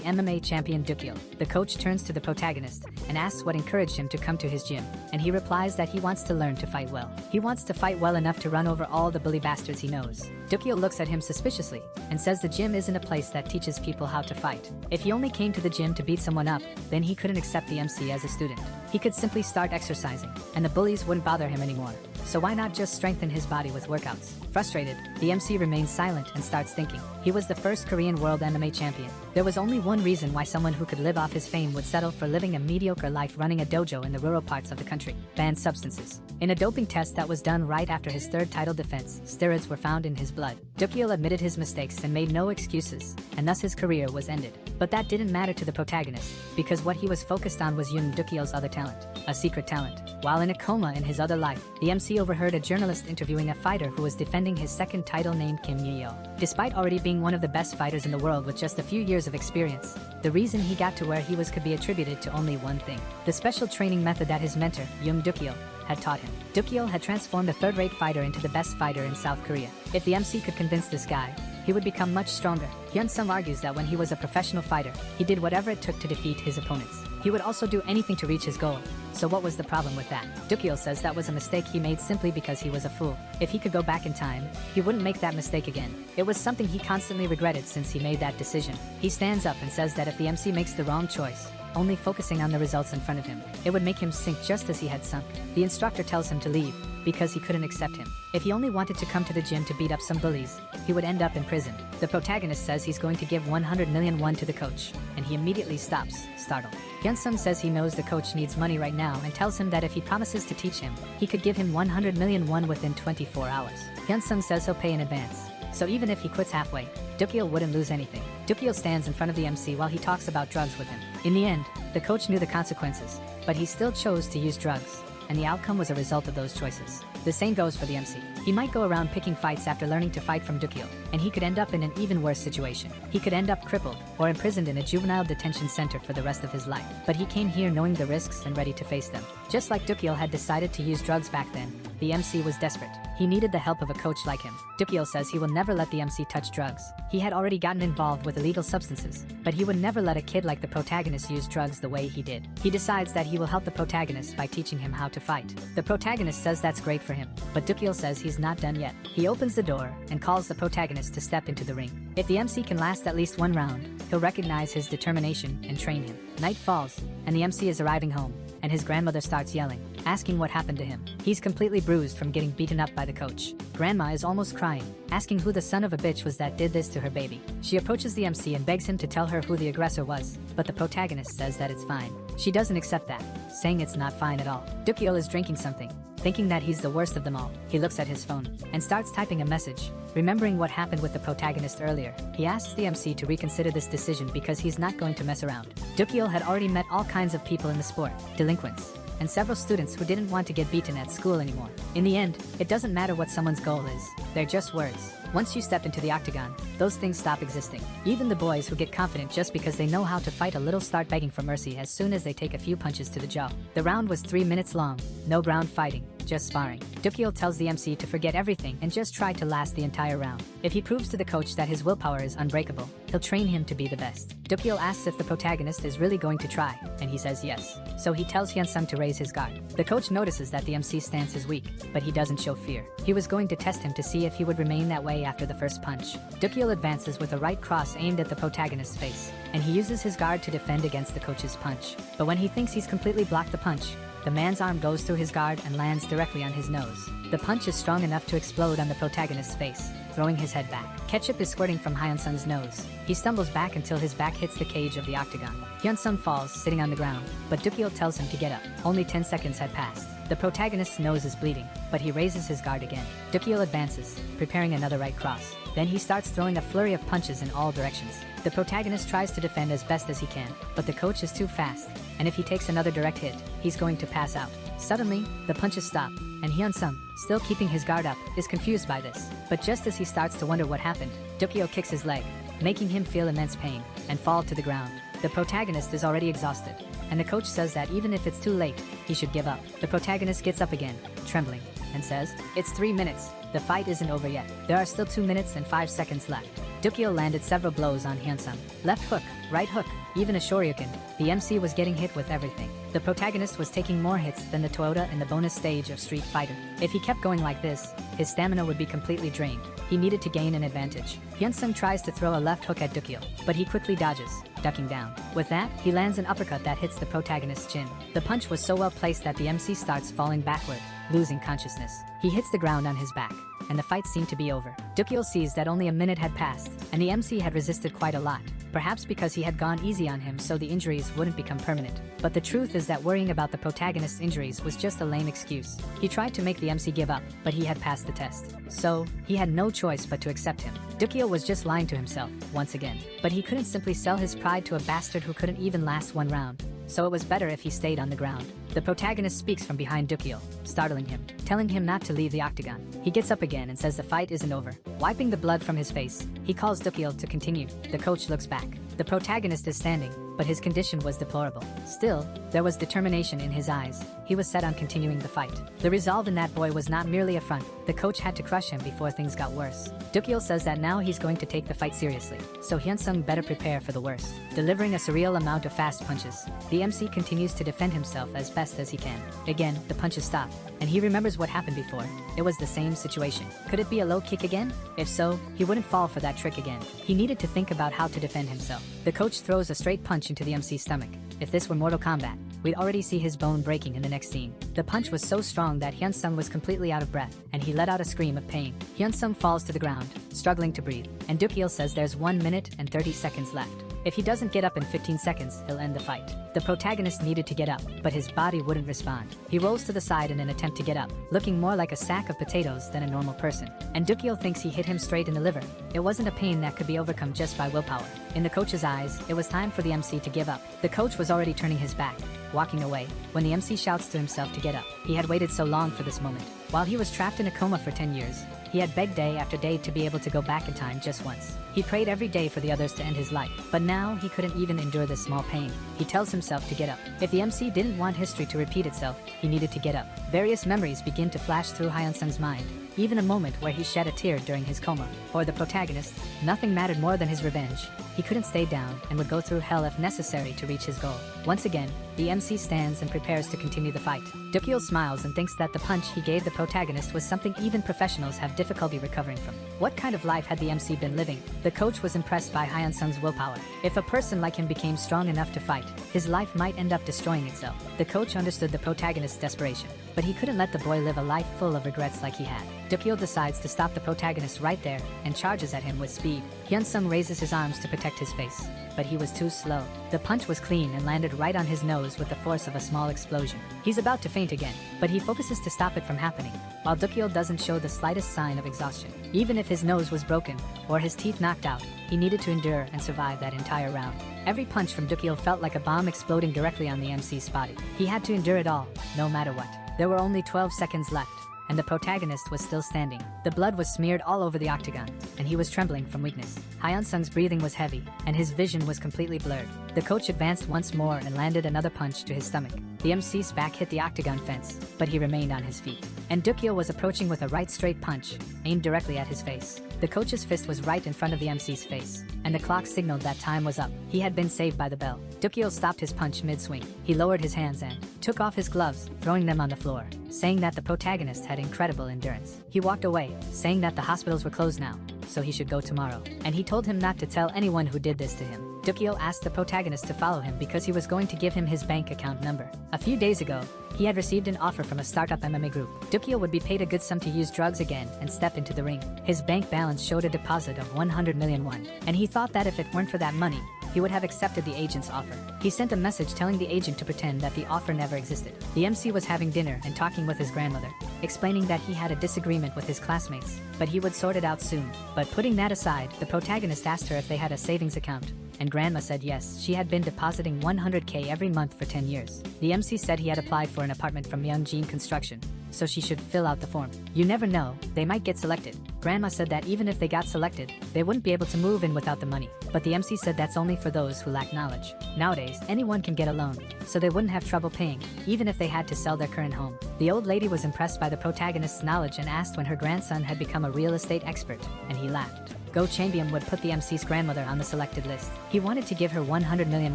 MMA champion Dukyo. The coach turns to the protagonist and asks what encouraged him to come to his gym, and he replies that he wants to learn to fight well. He wants to fight well enough to run over all the bully bastards he knows. Dukyo looks at him suspiciously and says the gym isn't a place that teaches people how to fight. If he only came to the gym to beat someone up, then he couldn't accept the MC as a student. He could simply start exercising, and the bullies wouldn't bother him anymore. So why not just strengthen his body with workouts? Frustrated, the MC remains silent and starts thinking. He was the first Korean world MMA champion. There was only one reason why someone who could live off his fame would settle for living a mediocre life running a dojo in the rural parts of the country. Banned substances. In a doping test that was done right after his third title defense, steroids were found in his blood. Dukyo admitted his mistakes and made no excuses, and thus his career was ended. But that didn't matter to the protagonist, because what he was focused on was Yoon Dukyo's other talent, a secret talent. While in a coma in his other life, the MC overheard a journalist interviewing a fighter who was defending his second title named Kim Ye-yo. Despite already being one of the best fighters in the world with just a few years of experience, the reason he got to where he was could be attributed to only one thing: the special training method that his mentor, Yoon Dukyo, had taught him. Dukyo had transformed a third-rate fighter into the best fighter in South Korea. If the MC could convince this guy, he would become much stronger. Hyun-sung argues that when he was a professional fighter, he did whatever it took to defeat his opponents. He would also do anything to reach his goal. So what was the problem with that? Dukyo says that was a mistake he made simply because he was a fool. If he could go back in time, he wouldn't make that mistake again. It was something he constantly regretted since he made that decision. He stands up and says that if the MC makes the wrong choice, only focusing on the results in front of him, it would make him sink just as he had sunk. The instructor tells him to leave, because he couldn't accept him. If he only wanted to come to the gym to beat up some bullies, he would end up in prison. The protagonist says he's going to give 100 million won to the coach, and he immediately stops, startled. Hyun-sung says he knows the coach needs money right now and tells him that if he promises to teach him, he could give him 100 million won within 24 hours. Hyun-sung says he'll pay in advance, so even if he quits halfway, Dukyo wouldn't lose anything. Dukyo stands in front of the MC while he talks about drugs with him. In the end, the coach knew the consequences, but he still chose to use drugs, and the outcome was a result of those choices. The same goes for the MC. He might go around picking fights after learning to fight from Dukyo, and he could end up in an even worse situation. He could end up crippled or imprisoned in a juvenile detention center for the rest of his life. But he came here knowing the risks and ready to face them. Just like Dukyo had decided to use drugs back then, the MC was desperate. He needed the help of a coach like him. Dukyo says he will never let the MC touch drugs. He had already gotten involved with illegal substances, but he would never let a kid like the protagonist use drugs the way he did. He decides that he will help the protagonist by teaching him how to fight. The protagonist says that's great for him, but Dukyo says he's not done yet. He opens the door and calls the protagonist to step into the ring. If the MC can last at least one round, he'll recognize his determination and train him. Night falls, and the MC is arriving home, and his grandmother starts yelling, asking what happened to him. He's completely bruised from getting beaten up by the coach. Grandma is almost crying, asking who the son of a bitch was that did this to her baby. She approaches the MC and begs him to tell her who the aggressor was, but the protagonist says that it's fine. She doesn't accept that, saying it's not fine at all. Dukyeol is drinking something. Thinking that he's the worst of them all, he looks at his phone and starts typing a message. Remembering what happened with the protagonist earlier, he asks the MC to reconsider this decision because he's not going to mess around. Dukyeol had already met all kinds of people in the sport, delinquents, and several students who didn't want to get beaten at school anymore. In the end, it doesn't matter what someone's goal is, they're just words. Once you step into the octagon, those things stop existing. Even the boys who get confident just because they know how to fight a little start begging for mercy as soon as they take a few punches to the jaw. The round was 3 minutes long, no ground fighting, just sparring. Dukyeol tells the MC to forget everything and just try to last the entire round. If he proves to the coach that his willpower is unbreakable, he'll train him to be the best. Dukyeol asks if the protagonist is really going to try, and he says yes. So he tells Hyunsung to raise his guard. The coach notices that the MC's stance is weak, but he doesn't show fear. He was going to test him to see if he would remain that way after the first punch. Dukyeol advances with a right cross aimed at the protagonist's face, and he uses his guard to defend against the coach's punch. But when he thinks he's completely blocked the punch, the man's arm goes through his guard and lands directly on his nose. The punch is strong enough to explode on the protagonist's face, throwing his head back. Ketchup is squirting from Hyunsung's nose. He stumbles back until his back hits the cage of the octagon. Hyunsung falls, sitting on the ground, but Dukyeol tells him to get up. Only 10 seconds had passed. The protagonist's nose is bleeding, but he raises his guard again. Dukyeol advances, preparing another right cross. Then he starts throwing a flurry of punches in all directions. The protagonist tries to defend as best as he can, but the coach is too fast, and if he takes another direct hit, he's going to pass out. Suddenly, the punches stop, and Hyunsung, still keeping his guard up, is confused by this. But just as he starts to wonder what happened, Dukyeol kicks his leg, making him feel immense pain, and fall to the ground. The protagonist is already exhausted, and the coach says that even if it's too late, he should give up. The protagonist gets up again, trembling, and says, "It's 3 minutes. The fight isn't over yet. There are still 2 minutes and 5 seconds left." Dukyeol landed several blows on Hyunsung. Left hook, right hook, even a shoryuken. The MC was getting hit with everything. The protagonist was taking more hits than the Toyota in the bonus stage of Street Fighter. If he kept going like this, his stamina would be completely drained. He needed to gain an advantage. Hyunsung tries to throw a left hook at Dukyeol, but he quickly dodges, ducking down. With that, he lands an uppercut that hits the protagonist's chin. The punch was so well placed that the MC starts falling backward, losing consciousness. He hits the ground on his back, and the fight seemed to be over. Dukyeol sees that only a minute had passed, and the MC had resisted quite a lot, perhaps because he had gone easy on him so the injuries wouldn't become permanent. But the truth is that worrying about the protagonist's injuries was just a lame excuse. He tried to make the MC give up, but he had passed the test. So, he had no choice but to accept him. Dukyeol was just lying to himself, once again. But he couldn't simply sell his pride to a bastard who couldn't even last one round. So it was better if he stayed on the ground. The protagonist speaks from behind Dukyeol, startling him, telling him not to leave the octagon. He gets up again and says the fight isn't over. Wiping the blood from his face, he calls Dukyeol to continue. The coach looks back. The protagonist is standing, but his condition was deplorable. Still, there was determination in his eyes. He was set on continuing the fight. The resolve in that boy was not merely a front. The coach had to crush him before things got worse. Dukyeol says that now he's going to take the fight seriously, so Hyunsung better prepare for the worst. Delivering a surreal amount of fast punches, the MC continues to defend himself as best as he can. Again, the punches stop, and he remembers what happened before. It was the same situation. Could it be a low kick again? If so, he wouldn't fall for that trick again. He needed to think about how to defend himself. The coach throws a straight punch into the MC's stomach. If this were Mortal Kombat, we'd already see his bone breaking in the next scene. The punch was so strong that Hyunsung was completely out of breath, and he let out a scream of pain. Hyunsung falls to the ground, struggling to breathe, and Dukyeol says there's 1 minute and 30 seconds left. If he doesn't get up in 15 seconds, he'll end the fight. The protagonist needed to get up, but his body wouldn't respond. He rolls to the side in an attempt to get up, looking more like a sack of potatoes than a normal person. And Dukyeol thinks he hit him straight in the liver. It wasn't a pain that could be overcome just by willpower. In the coach's eyes, it was time for the MC to give up. The coach was already turning his back, walking away, when the MC shouts to himself to get up. He had waited so long for this moment. While he was trapped in a coma for 10 years, he had begged day after day to be able to go back in time just once. He prayed every day for the others to end his life, but now he couldn't even endure this small pain. He tells himself to get up. If the MC didn't want history to repeat itself, he needed to get up. Various memories begin to flash through Hyunsung's mind. even a moment where he shed a tear during his coma. For the protagonist, nothing mattered more than his revenge. He couldn't stay down and would go through hell if necessary to reach his goal. Once again, the MC stands and prepares to continue the fight. Dukil smiles and thinks that the punch he gave the protagonist was something even professionals have difficulty recovering from. What kind of life had the MC been living? The coach was impressed by Hyun-sung's willpower. If a person like him became strong enough to fight, his life might end up destroying itself. The coach understood the protagonist's desperation, but he couldn't let the boy live a life full of regrets like he had. Dukil decides to stop the protagonist right there and charges at him with speed. Hyun-sung raises his arms to protect his face, but he was too slow. The punch was clean and landed right on his nose with the force of a small explosion. He's about to faint again, but he focuses to stop it from happening, while Dukil doesn't show the slightest sign of exhaustion. Even if his nose was broken or his teeth knocked out, he needed to endure and survive that entire round. Every punch from Dukil felt like a bomb exploding directly on the MC's body. He had to endure it all, no matter what. There were only 12 seconds left, and the protagonist was still standing. The blood was smeared all over the octagon, and he was trembling from weakness. Hyun-sung's breathing was heavy, and his vision was completely blurred. The coach advanced once more and landed another punch to his stomach. The MC's back hit the octagon fence, but he remained on his feet. And Dukil was approaching with a right straight punch, aimed directly at his face. The coach's fist was right in front of the MC's face, and the clock signaled that time was up. He had been saved by the bell. Dukil stopped his punch mid-swing. He lowered his hands and took off his gloves, throwing them on the floor, saying that the protagonist had incredible endurance. He walked away, saying that the hospitals were closed now, so he should go tomorrow. And he told him not to tell anyone who did this to him. Dukil asked the protagonist to follow him because he was going to give him his bank account number. A few days ago, he had received an offer from a startup MMA group. Dukil would be paid a good sum to use drugs again and step into the ring. His bank balance showed a deposit of 100 million won, and he thought that if it weren't for that money, he would have accepted the agent's offer. He sent a message telling the agent to pretend that the offer never existed. The MC was having dinner and talking with his grandmother, explaining that he had a disagreement with his classmates, but he would sort it out soon. But putting that aside, the protagonist asked her if they had a savings account, and Grandma said yes, she had been depositing 100k every month for 10 years. The MC said he had applied for an apartment from Youngjin Construction, so she should fill out the form. You never know, they might get selected. Grandma said that even if they got selected, they wouldn't be able to move in without the money. But the MC said that's only for those who lack knowledge. Nowadays, anyone can get a loan, so they wouldn't have trouble paying, even if they had to sell their current home. The old lady was impressed by the protagonist's knowledge and asked when her grandson had become a real estate expert, and he laughed. Go Champion would put the MC's grandmother on the selected list. He wanted to give her 100 million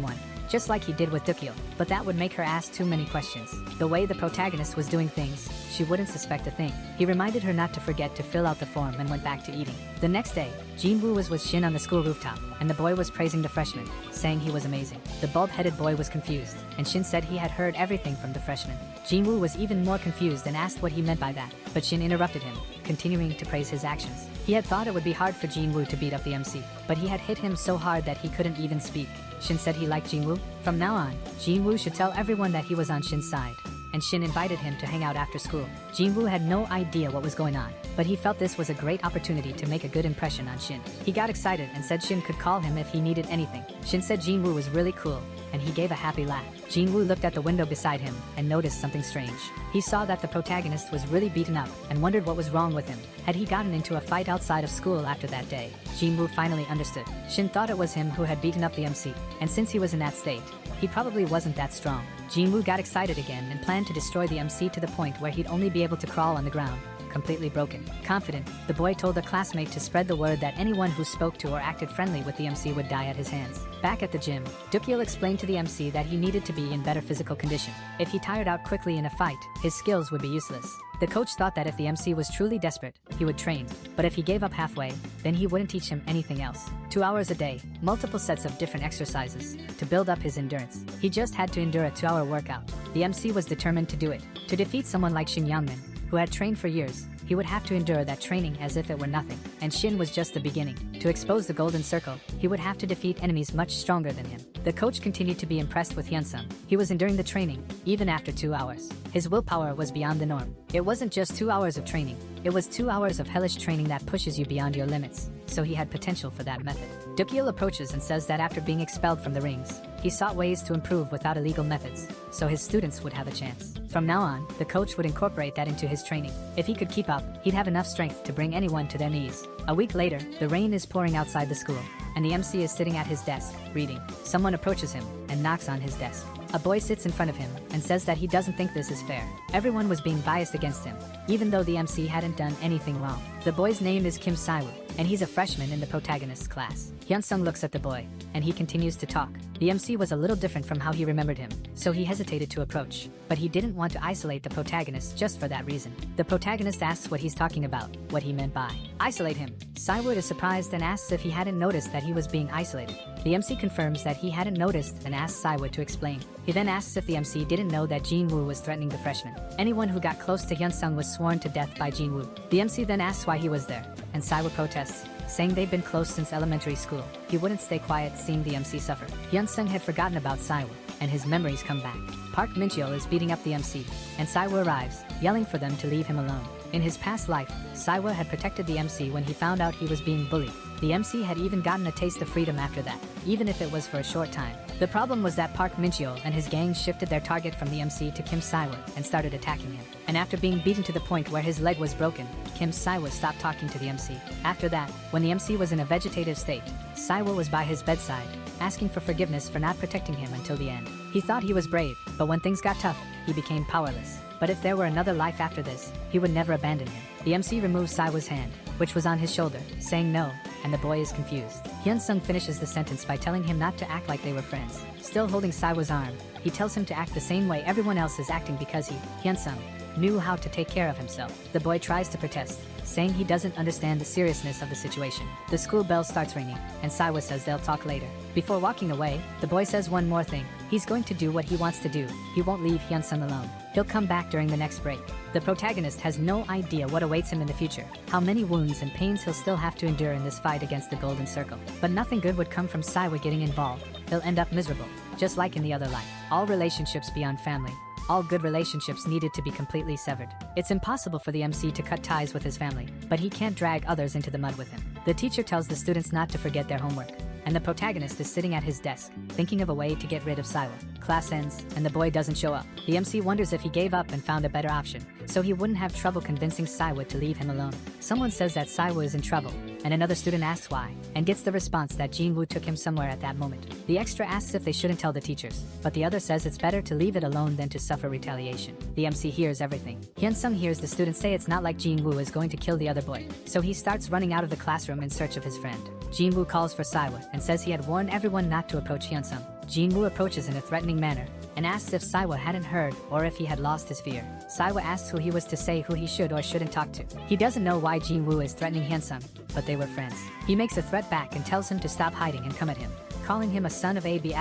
won, just like he did with Dukil, but that would make her ask too many questions. The way the protagonist was doing things, she wouldn't suspect a thing. He reminded her not to forget to fill out the form and went back to eating. The next day, Jinwoo was with Shin on the school rooftop, and the boy was praising the freshman, saying he was amazing. The bald-headed boy was confused, and Shin said he had heard everything from the freshman. Jinwoo was even more confused and asked what he meant by that, but Shin interrupted him, continuing to praise his actions. He had thought it would be hard for Jinwoo to beat up the MC, but he had hit him so hard that he couldn't even speak. Shin said he liked Jinwoo. From now on, Jinwoo should tell everyone that he was on Shin's side, and Shin invited him to hang out after school. Jinwoo had no idea what was going on, but he felt this was a great opportunity to make a good impression on Shin. He got excited and said Shin could call him if he needed anything. Shin said Jinwoo was really cool, and he gave a happy laugh. Jinwoo looked at the window beside him and noticed something strange. He saw that the protagonist was really beaten up and wondered what was wrong with him. Had he gotten into a fight outside of school after that day? Jinwoo finally understood. Shin thought it was him who had beaten up the MC, and since he was in that state, he probably wasn't that strong. Jinwoo got excited again and planned to destroy the MC to the point where he'd only be able to crawl on the ground, completely broken. Confident, the boy told a classmate to spread the word that anyone who spoke to or acted friendly with the MC would die at his hands. Back at the gym, Dukil explained to the MC that he needed to be in better physical condition. If he tired out quickly in a fight, his skills would be useless. The coach thought that if the MC was truly desperate, he would train, but if he gave up halfway, then he wouldn't teach him anything else. 2 hours a day, multiple sets of different exercises, to build up his endurance. He just had to endure a 2-hour workout. The MC was determined to do it. To defeat someone like Shin Yangmin, who had trained for years, he would have to endure that training as if it were nothing. And Shin was just the beginning. To expose the golden circle, he would have to defeat enemies much stronger than him. The coach continued to be impressed with Hyun-sung. He was enduring the training, even after 2 hours. His willpower was beyond the norm. It wasn't just 2 hours of training. It was 2 hours of hellish training that pushes you beyond your limits. So he had potential for that method. Dukil approaches and says that after being expelled from the rings, he sought ways to improve without illegal methods, so his students would have a chance. From now on, the coach would incorporate that into his training. If he could keep up, he'd have enough strength to bring anyone to their knees. A week later, the rain is pouring outside the school. and the MC is sitting at his desk, reading. Someone approaches him and knocks on his desk. A boy sits in front of him and says that he doesn't think this is fair. Everyone was being biased against him, even though the MC hadn't done anything wrong. The boy's name is Kim Saiwoo, and he's a freshman in the protagonist's class. Hyun-sung looks at the boy, and he continues to talk. The MC was a little different from how he remembered him, so he hesitated to approach. But he didn't want to isolate the protagonist just for that reason. The protagonist asks what he's talking about, what he meant by isolate him. Saiwoo is surprised and asks if he hadn't noticed that he was being isolated. The MC confirms that he hadn't noticed and asks Saiwoo to explain. He then asks if the MC didn't know that Jin-woo was threatening the freshman. Anyone who got close to Hyun-sung was sworn to death by Jin-woo. The MC then asks why he was there, and Saiwoo protests, saying they've been close since elementary school. He wouldn't stay quiet seeing the MC suffer. Hyun-sung had forgotten about Saiwoo, and his memories come back. Park Min-cheol is beating up the MC, and Saiwoo arrives, yelling for them to leave him alone. In his past life, Saiwoo had protected the MC when he found out he was being bullied. The MC had even gotten a taste of freedom after that, even if it was for a short time. The problem was that Park Min-cheol and his gang shifted their target from the MC to Kim Saiwoo and started attacking him. And after being beaten to the point where his leg was broken, Kim Saiwoo stopped talking to the MC. After that, when the MC was in a vegetative state, Saiwoo was by his bedside, asking for forgiveness for not protecting him until the end. He thought he was brave, but when things got tough, he became powerless. But if there were another life after this, he would never abandon him. The MC removes Saiwoo's hand, which was on his shoulder, saying no, and the boy is confused. Hyun-sung finishes the sentence by telling him not to act like they were friends. Still holding Saiwoo's arm, he tells him to act the same way everyone else is acting because he, Hyun-sung, knew how to take care of himself. The boy tries to protest, saying he doesn't understand the seriousness of the situation. The school bell starts ringing, and Saiwoo says they'll talk later. Before walking away, the boy says one more thing. He's going to do what he wants to do. He won't leave Hyun-sung alone. He'll come back during the next break. The protagonist has no idea what awaits him in the future, how many wounds and pains he'll still have to endure in this fight against the Golden Circle. But nothing good would come from Saiwoo getting involved. He'll end up miserable, just like in the other life. All relationships beyond family, all good relationships needed to be completely severed. It's impossible for the MC to cut ties with his family, but he can't drag others into the mud with him. The teacher tells the students not to forget their homework, and the protagonist is sitting at his desk, thinking of a way to get rid of Saiwoo. Class ends, and the boy doesn't show up. The MC wonders if he gave up and found a better option, so he wouldn't have trouble convincing Saiwoo to leave him alone. Someone says that Saiwoo is in trouble, and another student asks why, and gets the response that Jin-woo took him somewhere at that moment. The extra asks if they shouldn't tell the teachers, but the other says it's better to leave it alone than to suffer retaliation. The MC hears everything. Hyun-sung hears the students say it's not like Jin-woo is going to kill the other boy, so he starts running out of the classroom in search of his friend. Jin-woo calls for Saiwoo and says he had warned everyone not to approach Hyun-sung. Jin-woo approaches in a threatening manner and asks if Saiwoo hadn't heard or if he had lost his fear. Saiwoo asks who he was to say who he should or shouldn't talk to. He doesn't know why Jin-woo is threatening Hyun-sung, but they were friends. He makes a threat back and tells him to stop hiding and come at him, calling him a son of AB********H.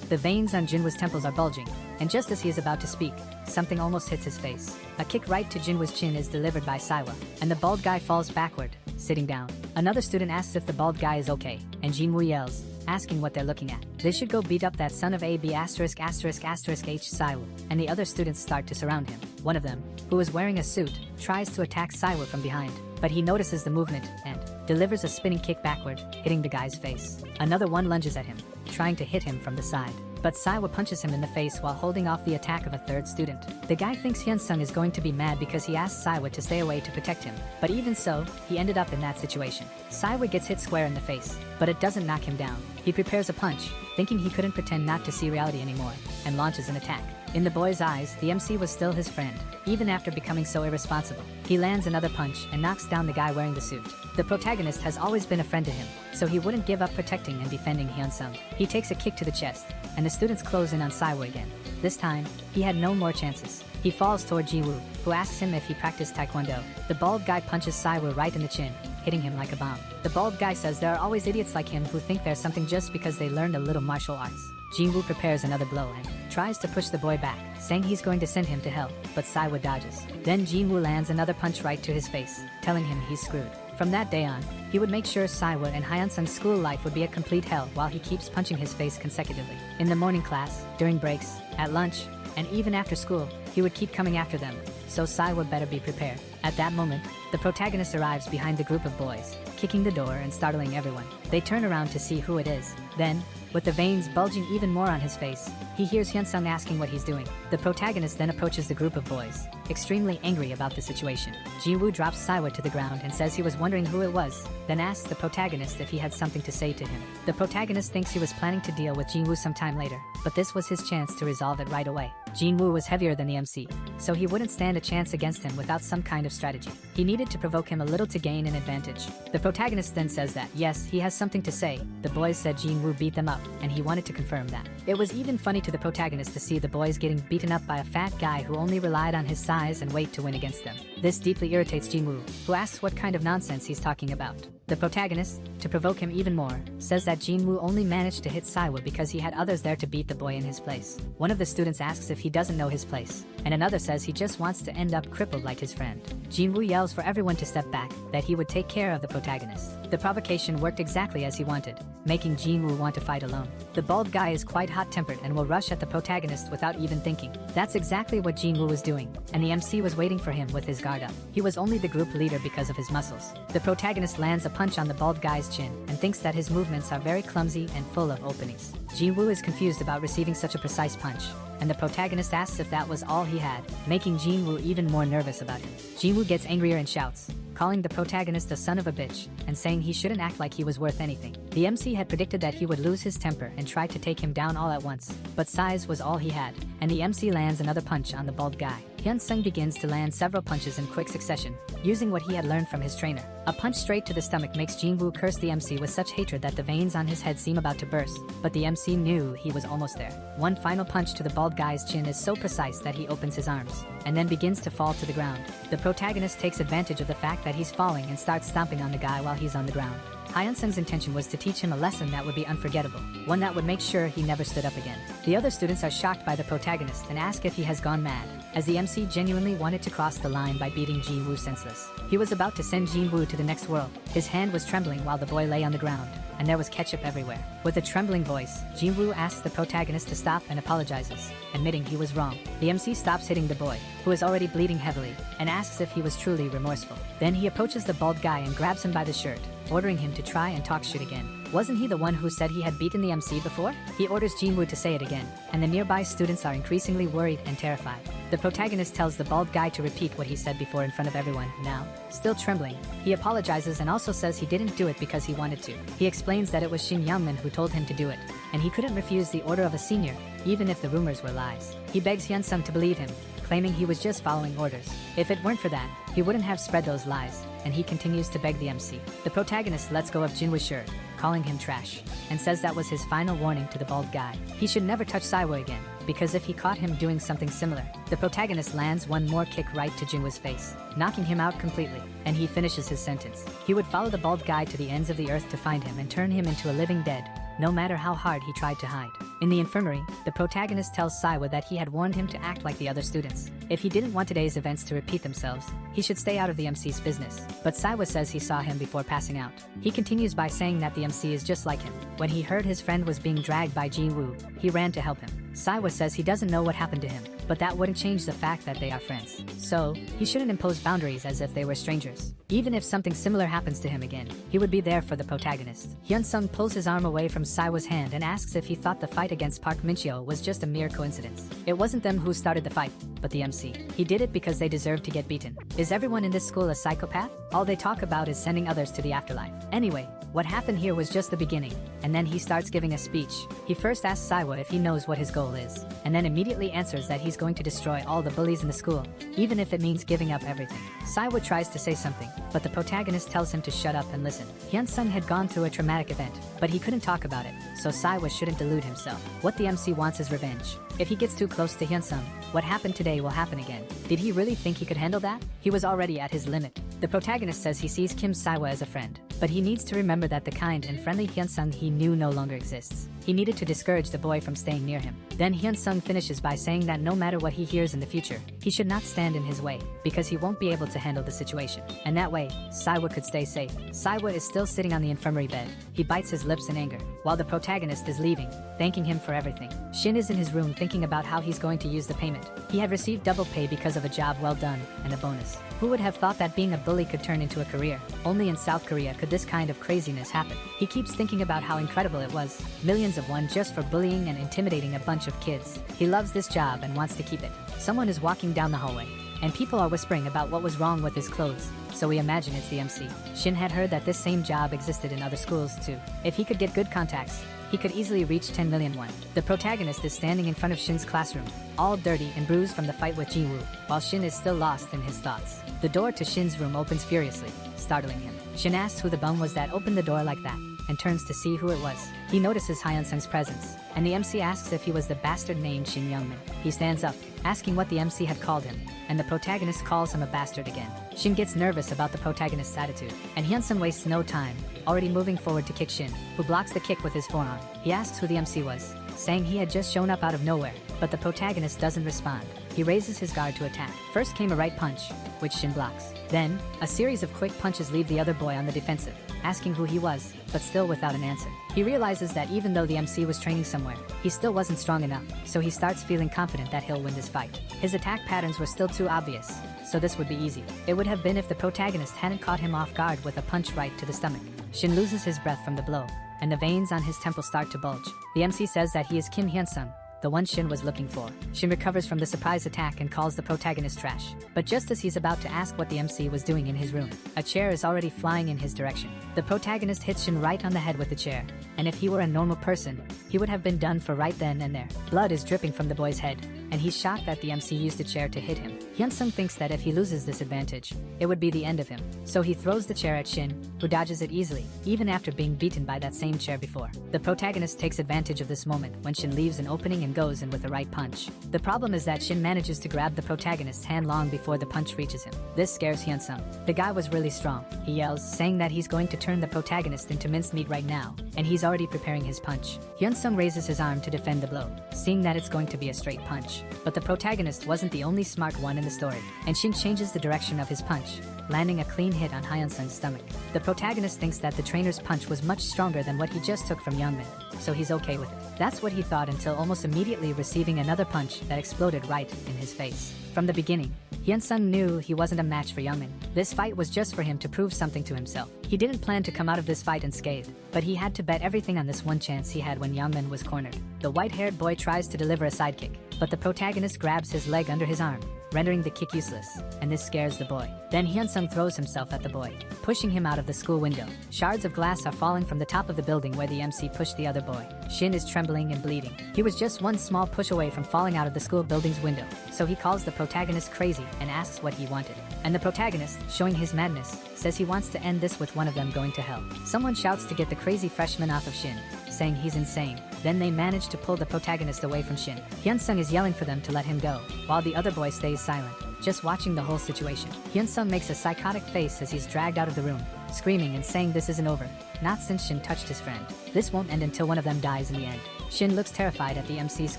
The veins on Jinwoo's temples are bulging, and just as he is about to speak, something almost hits his face. A kick right to Jinwoo's chin is delivered by Saiwoo, and the bald guy falls backward, sitting down. Another student asks if the bald guy is okay, and Jinwoo yells, asking what they're looking at. They should go beat up that son of AB*******H Saiwoo, and the other students start to surround him. One of them, who is wearing a suit, tries to attack Saiwoo from behind, but he notices the movement and delivers a spinning kick backward, hitting the guy's face. Another one lunges at him, trying to hit him from the side, but Saiwoo punches him in the face while holding off the attack of a third student. The guy thinks Hyun-sung is going to be mad because he asked Saiwoo to stay away to protect him, but even so, he ended up in that situation. Saiwoo gets hit square in the face, but it doesn't knock him down. He prepares a punch, thinking he couldn't pretend not to see reality anymore, and launches an attack. In the boy's eyes, the MC was still his friend, even after becoming so irresponsible. He lands another punch and knocks down the guy wearing the suit. The protagonist has always been a friend to him, so he wouldn't give up protecting and defending Hyun-sung. He takes a kick to the chest, and the students close in on Saiwoo again. This time, he had no more chances. He falls toward Ji-woo, who asks him if he practiced taekwondo. The bald guy punches Saiwoo right in the chin, hitting him like a bomb. The bald guy says there are always idiots like him who think they're something just because they learned a little martial arts. Ji-woo prepares another blow and tries to push the boy back, saying he's going to send him to hell, but Saiwoo dodges. Then Ji-woo lands another punch right to his face, telling him he's screwed. From that day on, he would make sure Saiwoo and Hyun-sung's school life would be a complete hell while he keeps punching his face consecutively. In the morning class, during breaks, at lunch, and even after school, he would keep coming after them, so Sai would better be prepared. At that moment, the protagonist arrives behind the group of boys, kicking the door and startling everyone. They turn around to see who it is. Then, with the veins bulging even more on his face, he hears Hyunsung asking what he's doing. The protagonist then approaches the group of boys, extremely angry about the situation. Ji-woo drops Saiwa to the ground and says he was wondering who it was, then asks the protagonist if he had something to say to him. The protagonist thinks he was planning to deal with Ji-woo sometime later, but this was his chance to resolve it right away. Ji-woo was heavier than the MC, so he wouldn't stand a chance against him without some kind of strategy. He needed to provoke him a little to gain an advantage. The protagonist then says that, yes, he has something to say. The boys said Ji-woo beat them up, and he wanted to confirm that. It was even funny to the protagonist to see the boys getting beaten up by a fat guy who only relied on his size and weight to win against them. This deeply irritates Ji-woo, who asks what kind of nonsense he's talking about. The protagonist, to provoke him even more, says that Ji-woo only managed to hit Saiwa because he had others there to beat the boy in his place. One of the students asks if he doesn't know his place, and another says he just wants to end up crippled like his friend. Ji-woo yells for everyone to step back, that he would take care of the protagonist. The provocation worked exactly as he wanted, making Ji-woo want to fight alone. The bald guy is quite hot-tempered and will rush at the protagonist without even thinking. That's exactly what Ji-woo was doing, and the MC was waiting for him with his guard up. He was only the group leader because of his muscles. The protagonist lands a punch on the bald guy's chin and thinks that his movements are very clumsy and full of openings. Ji-woo is confused about receiving such a precise punch, and the protagonist asks if that was all he had, making Ji-woo even more nervous about him. Ji-woo gets angrier and shouts, calling the protagonist a son of a bitch, and saying he shouldn't act like he was worth anything. The MC had predicted that he would lose his temper and tried to take him down all at once, but size was all he had, and the MC lands another punch on the bald guy. Hyunsung begins to land several punches in quick succession, using what he had learned from his trainer. A punch straight to the stomach makes Ji-woo curse the MC with such hatred that the veins on his head seem about to burst, but the MC knew he was almost there. One final punch to the bald guy's chin is so precise that he opens his arms, and then begins to fall to the ground. The protagonist takes advantage of the fact that he's falling and starts stomping on the guy while he's on the ground. Hyunsung's intention was to teach him a lesson that would be unforgettable, one that would make sure he never stood up again. The other students are shocked by the protagonist and ask if he has gone mad, as the MC genuinely wanted to cross the line by beating Ji-woo senseless. He was about to send Ji-woo to the next world. His hand was trembling while the boy lay on the ground, and there was ketchup everywhere. With a trembling voice, Ji-woo asks the protagonist to stop and apologizes, admitting he was wrong. The MC stops hitting the boy, who is already bleeding heavily, and asks if he was truly remorseful. Then he approaches the bald guy and grabs him by the shirt, ordering him to try and talk shit again. Wasn't he the one who said he had beaten the MC before? He orders Ji-woo to say it again, and the nearby students are increasingly worried and terrified. The protagonist tells the bald guy to repeat what he said before in front of everyone. Now, still trembling, he apologizes and also says he didn't do it because he wanted to. He explains that it was Shin Youngmin who told him to do it, and he couldn't refuse the order of a senior, even if the rumors were lies. He begs Hyunsung to believe him, claiming he was just following orders. If it weren't for that, he wouldn't have spread those lies, and he continues to beg the MC. The protagonist lets go of Jinwoo's shirt, calling him trash, and says that was his final warning to the bald guy. He should never touch Saiwa again, because if he caught him doing something similar, the protagonist lands one more kick right to Jinwoo's face, knocking him out completely, and he finishes his sentence. He would follow the bald guy to the ends of the earth to find him and turn him into a living dead, no matter how hard he tried to hide. In the infirmary, the protagonist tells Saiwa that he had warned him to act like the other students. If he didn't want today's events to repeat themselves, he should stay out of the MC's business. But Saiwa says he saw him before passing out. He continues by saying that the MC is just like him. When he heard his friend was being dragged by Ji-woo, he ran to help him. Saiwa says he doesn't know what happened to him, but that wouldn't change the fact that they are friends. So, he shouldn't impose boundaries as if they were strangers. Even if something similar happens to him again, he would be there for the protagonist. Hyunsung pulls his arm away from Saiwa's hand and asks if he thought the fight against Park Minchio was just a mere coincidence. It wasn't them who started the fight, but the MC. He did it because they deserved to get beaten. Is everyone in this school a psychopath? All they talk about is sending others to the afterlife. Anyway, what happened here was just the beginning, and then he starts giving a speech. He first asks Saiwa if he knows what his goal is, and then immediately answers that he's going to destroy all the bullies in the school, even if it means giving up everything. Saiwa tries to say something, but the protagonist tells him to shut up and listen. Hyunsung had gone through a traumatic event, but he couldn't talk about it, so Saiwa shouldn't delude himself. What the MC wants is revenge. If he gets too close to Hyunsung, what happened today will happen again. Did he really think he could handle that? He was already at his limit. The protagonist says he sees Kim Saiwa as a friend, but he needs to remember that the kind and friendly Hyunsung he knew no longer exists. He needed to discourage the boy from staying near him. Then Hyun-sung finishes by saying that no matter what he hears in the future, he should not stand in his way, because he won't be able to handle the situation. And that way, Siwa could stay safe. Siwa is still sitting on the infirmary bed. He bites his lips in anger, while the protagonist is leaving, thanking him for everything. Shin is in his room thinking about how he's going to use the payment. He had received double pay because of a job well done, and a bonus. Who would have thought that being a bully could turn into a career? Only in South Korea could this kind of craziness happen. He keeps thinking about how incredible it was. Millions of won just for bullying and intimidating a bunch of kids. He loves this job and wants to keep it. Someone is walking down the hallway, and people are whispering about what was wrong with his clothes, so we imagine it's the MC. Shin had heard that this same job existed in other schools too. If he could get good contacts, he could easily reach 10 million won. The protagonist is standing in front of Shin's classroom, all dirty and bruised from the fight with Ji-woo, while Shin is still lost in his thoughts. The door to Shin's room opens furiously, startling him. Shin asks who the bum was that opened the door like that, and turns to see who it was. He notices Hyun-sung's presence, and the MC asks if he was the bastard named Shin Youngmin. He stands up, asking what the MC had called him, and the protagonist calls him a bastard again. Shin gets nervous about the protagonist's attitude, and Hyun-sung wastes no time, already moving forward to kick Shin, who blocks the kick with his forearm. He asks who the MC was, saying he had just shown up out of nowhere, but the protagonist doesn't respond. He raises his guard to attack. First came a right punch, which Shin blocks. Then, a series of quick punches leave the other boy on the defensive, asking who he was, but still without an answer. He realizes that even though the MC was training somewhere, he still wasn't strong enough, so he starts feeling confident that he'll win this fight. His attack patterns were still too obvious, so this would be easy. It would have been if the protagonist hadn't caught him off guard with a punch right to the stomach. Shin loses his breath from the blow, and the veins on his temple start to bulge. The MC says that he is Kim Hyun-sung, the one Shin was looking for. Shin recovers from the surprise attack and calls the protagonist trash. But just as he's about to ask what the MC was doing in his room, a chair is already flying in his direction. The protagonist hits Shin right on the head with the chair, and if he were a normal person, he would have been done for right then and there. Blood is dripping from the boy's head, and he's shocked that the MC used the chair to hit him. Hyun-sung thinks that if he loses this advantage, it would be the end of him. So he throws the chair at Shin, who dodges it easily, even after being beaten by that same chair before. The protagonist takes advantage of this moment when Shin leaves an opening and goes in with a right punch. The problem is that Shin manages to grab the protagonist's hand long before the punch reaches him. This scares Hyun-sung. The guy was really strong. He yells, saying that he's going to turn the protagonist into mincemeat right now, and he's already preparing his punch. Hyun-sung raises his arm to defend the blow, seeing that it's going to be a straight punch. But the protagonist wasn't the only smart one in the story, and Shin changes the direction of his punch, landing a clean hit on Hyun-sung's stomach. The protagonist thinks that the trainer's punch was much stronger than what he just took from Youngmin, so he's okay with it. That's what he thought until almost immediately receiving another punch that exploded right in his face. From the beginning, Hyun-sung knew he wasn't a match for Youngmin. This fight was just for him to prove something to himself. He didn't plan to come out of this fight unscathed, but he had to bet everything on this one chance he had when Youngmin was cornered. The white-haired boy tries to deliver a sidekick, but the protagonist grabs his leg under his arm, rendering the kick useless, and this scares the boy. Then Hyun-sung throws himself at the boy, pushing him out of the school window. Shards of glass are falling from the top of the building where the MC pushed the other boy. Shin is trembling and bleeding. He was just one small push away from falling out of the school building's window, so he calls the protagonist crazy and asks what he wanted. And the protagonist, showing his madness, says he wants to end this with one of them going to hell. Someone shouts to get the crazy freshman off of Shin, saying he's insane. Then they manage to pull the protagonist away from Shin. Hyun-sung is yelling for them to let him go, while the other boy stays silent, just watching the whole situation. Hyun-sung makes a psychotic face as he's dragged out of the room, screaming and saying this isn't over, not since Shin touched his friend. This won't end until one of them dies in the end. Shin looks terrified at the MC's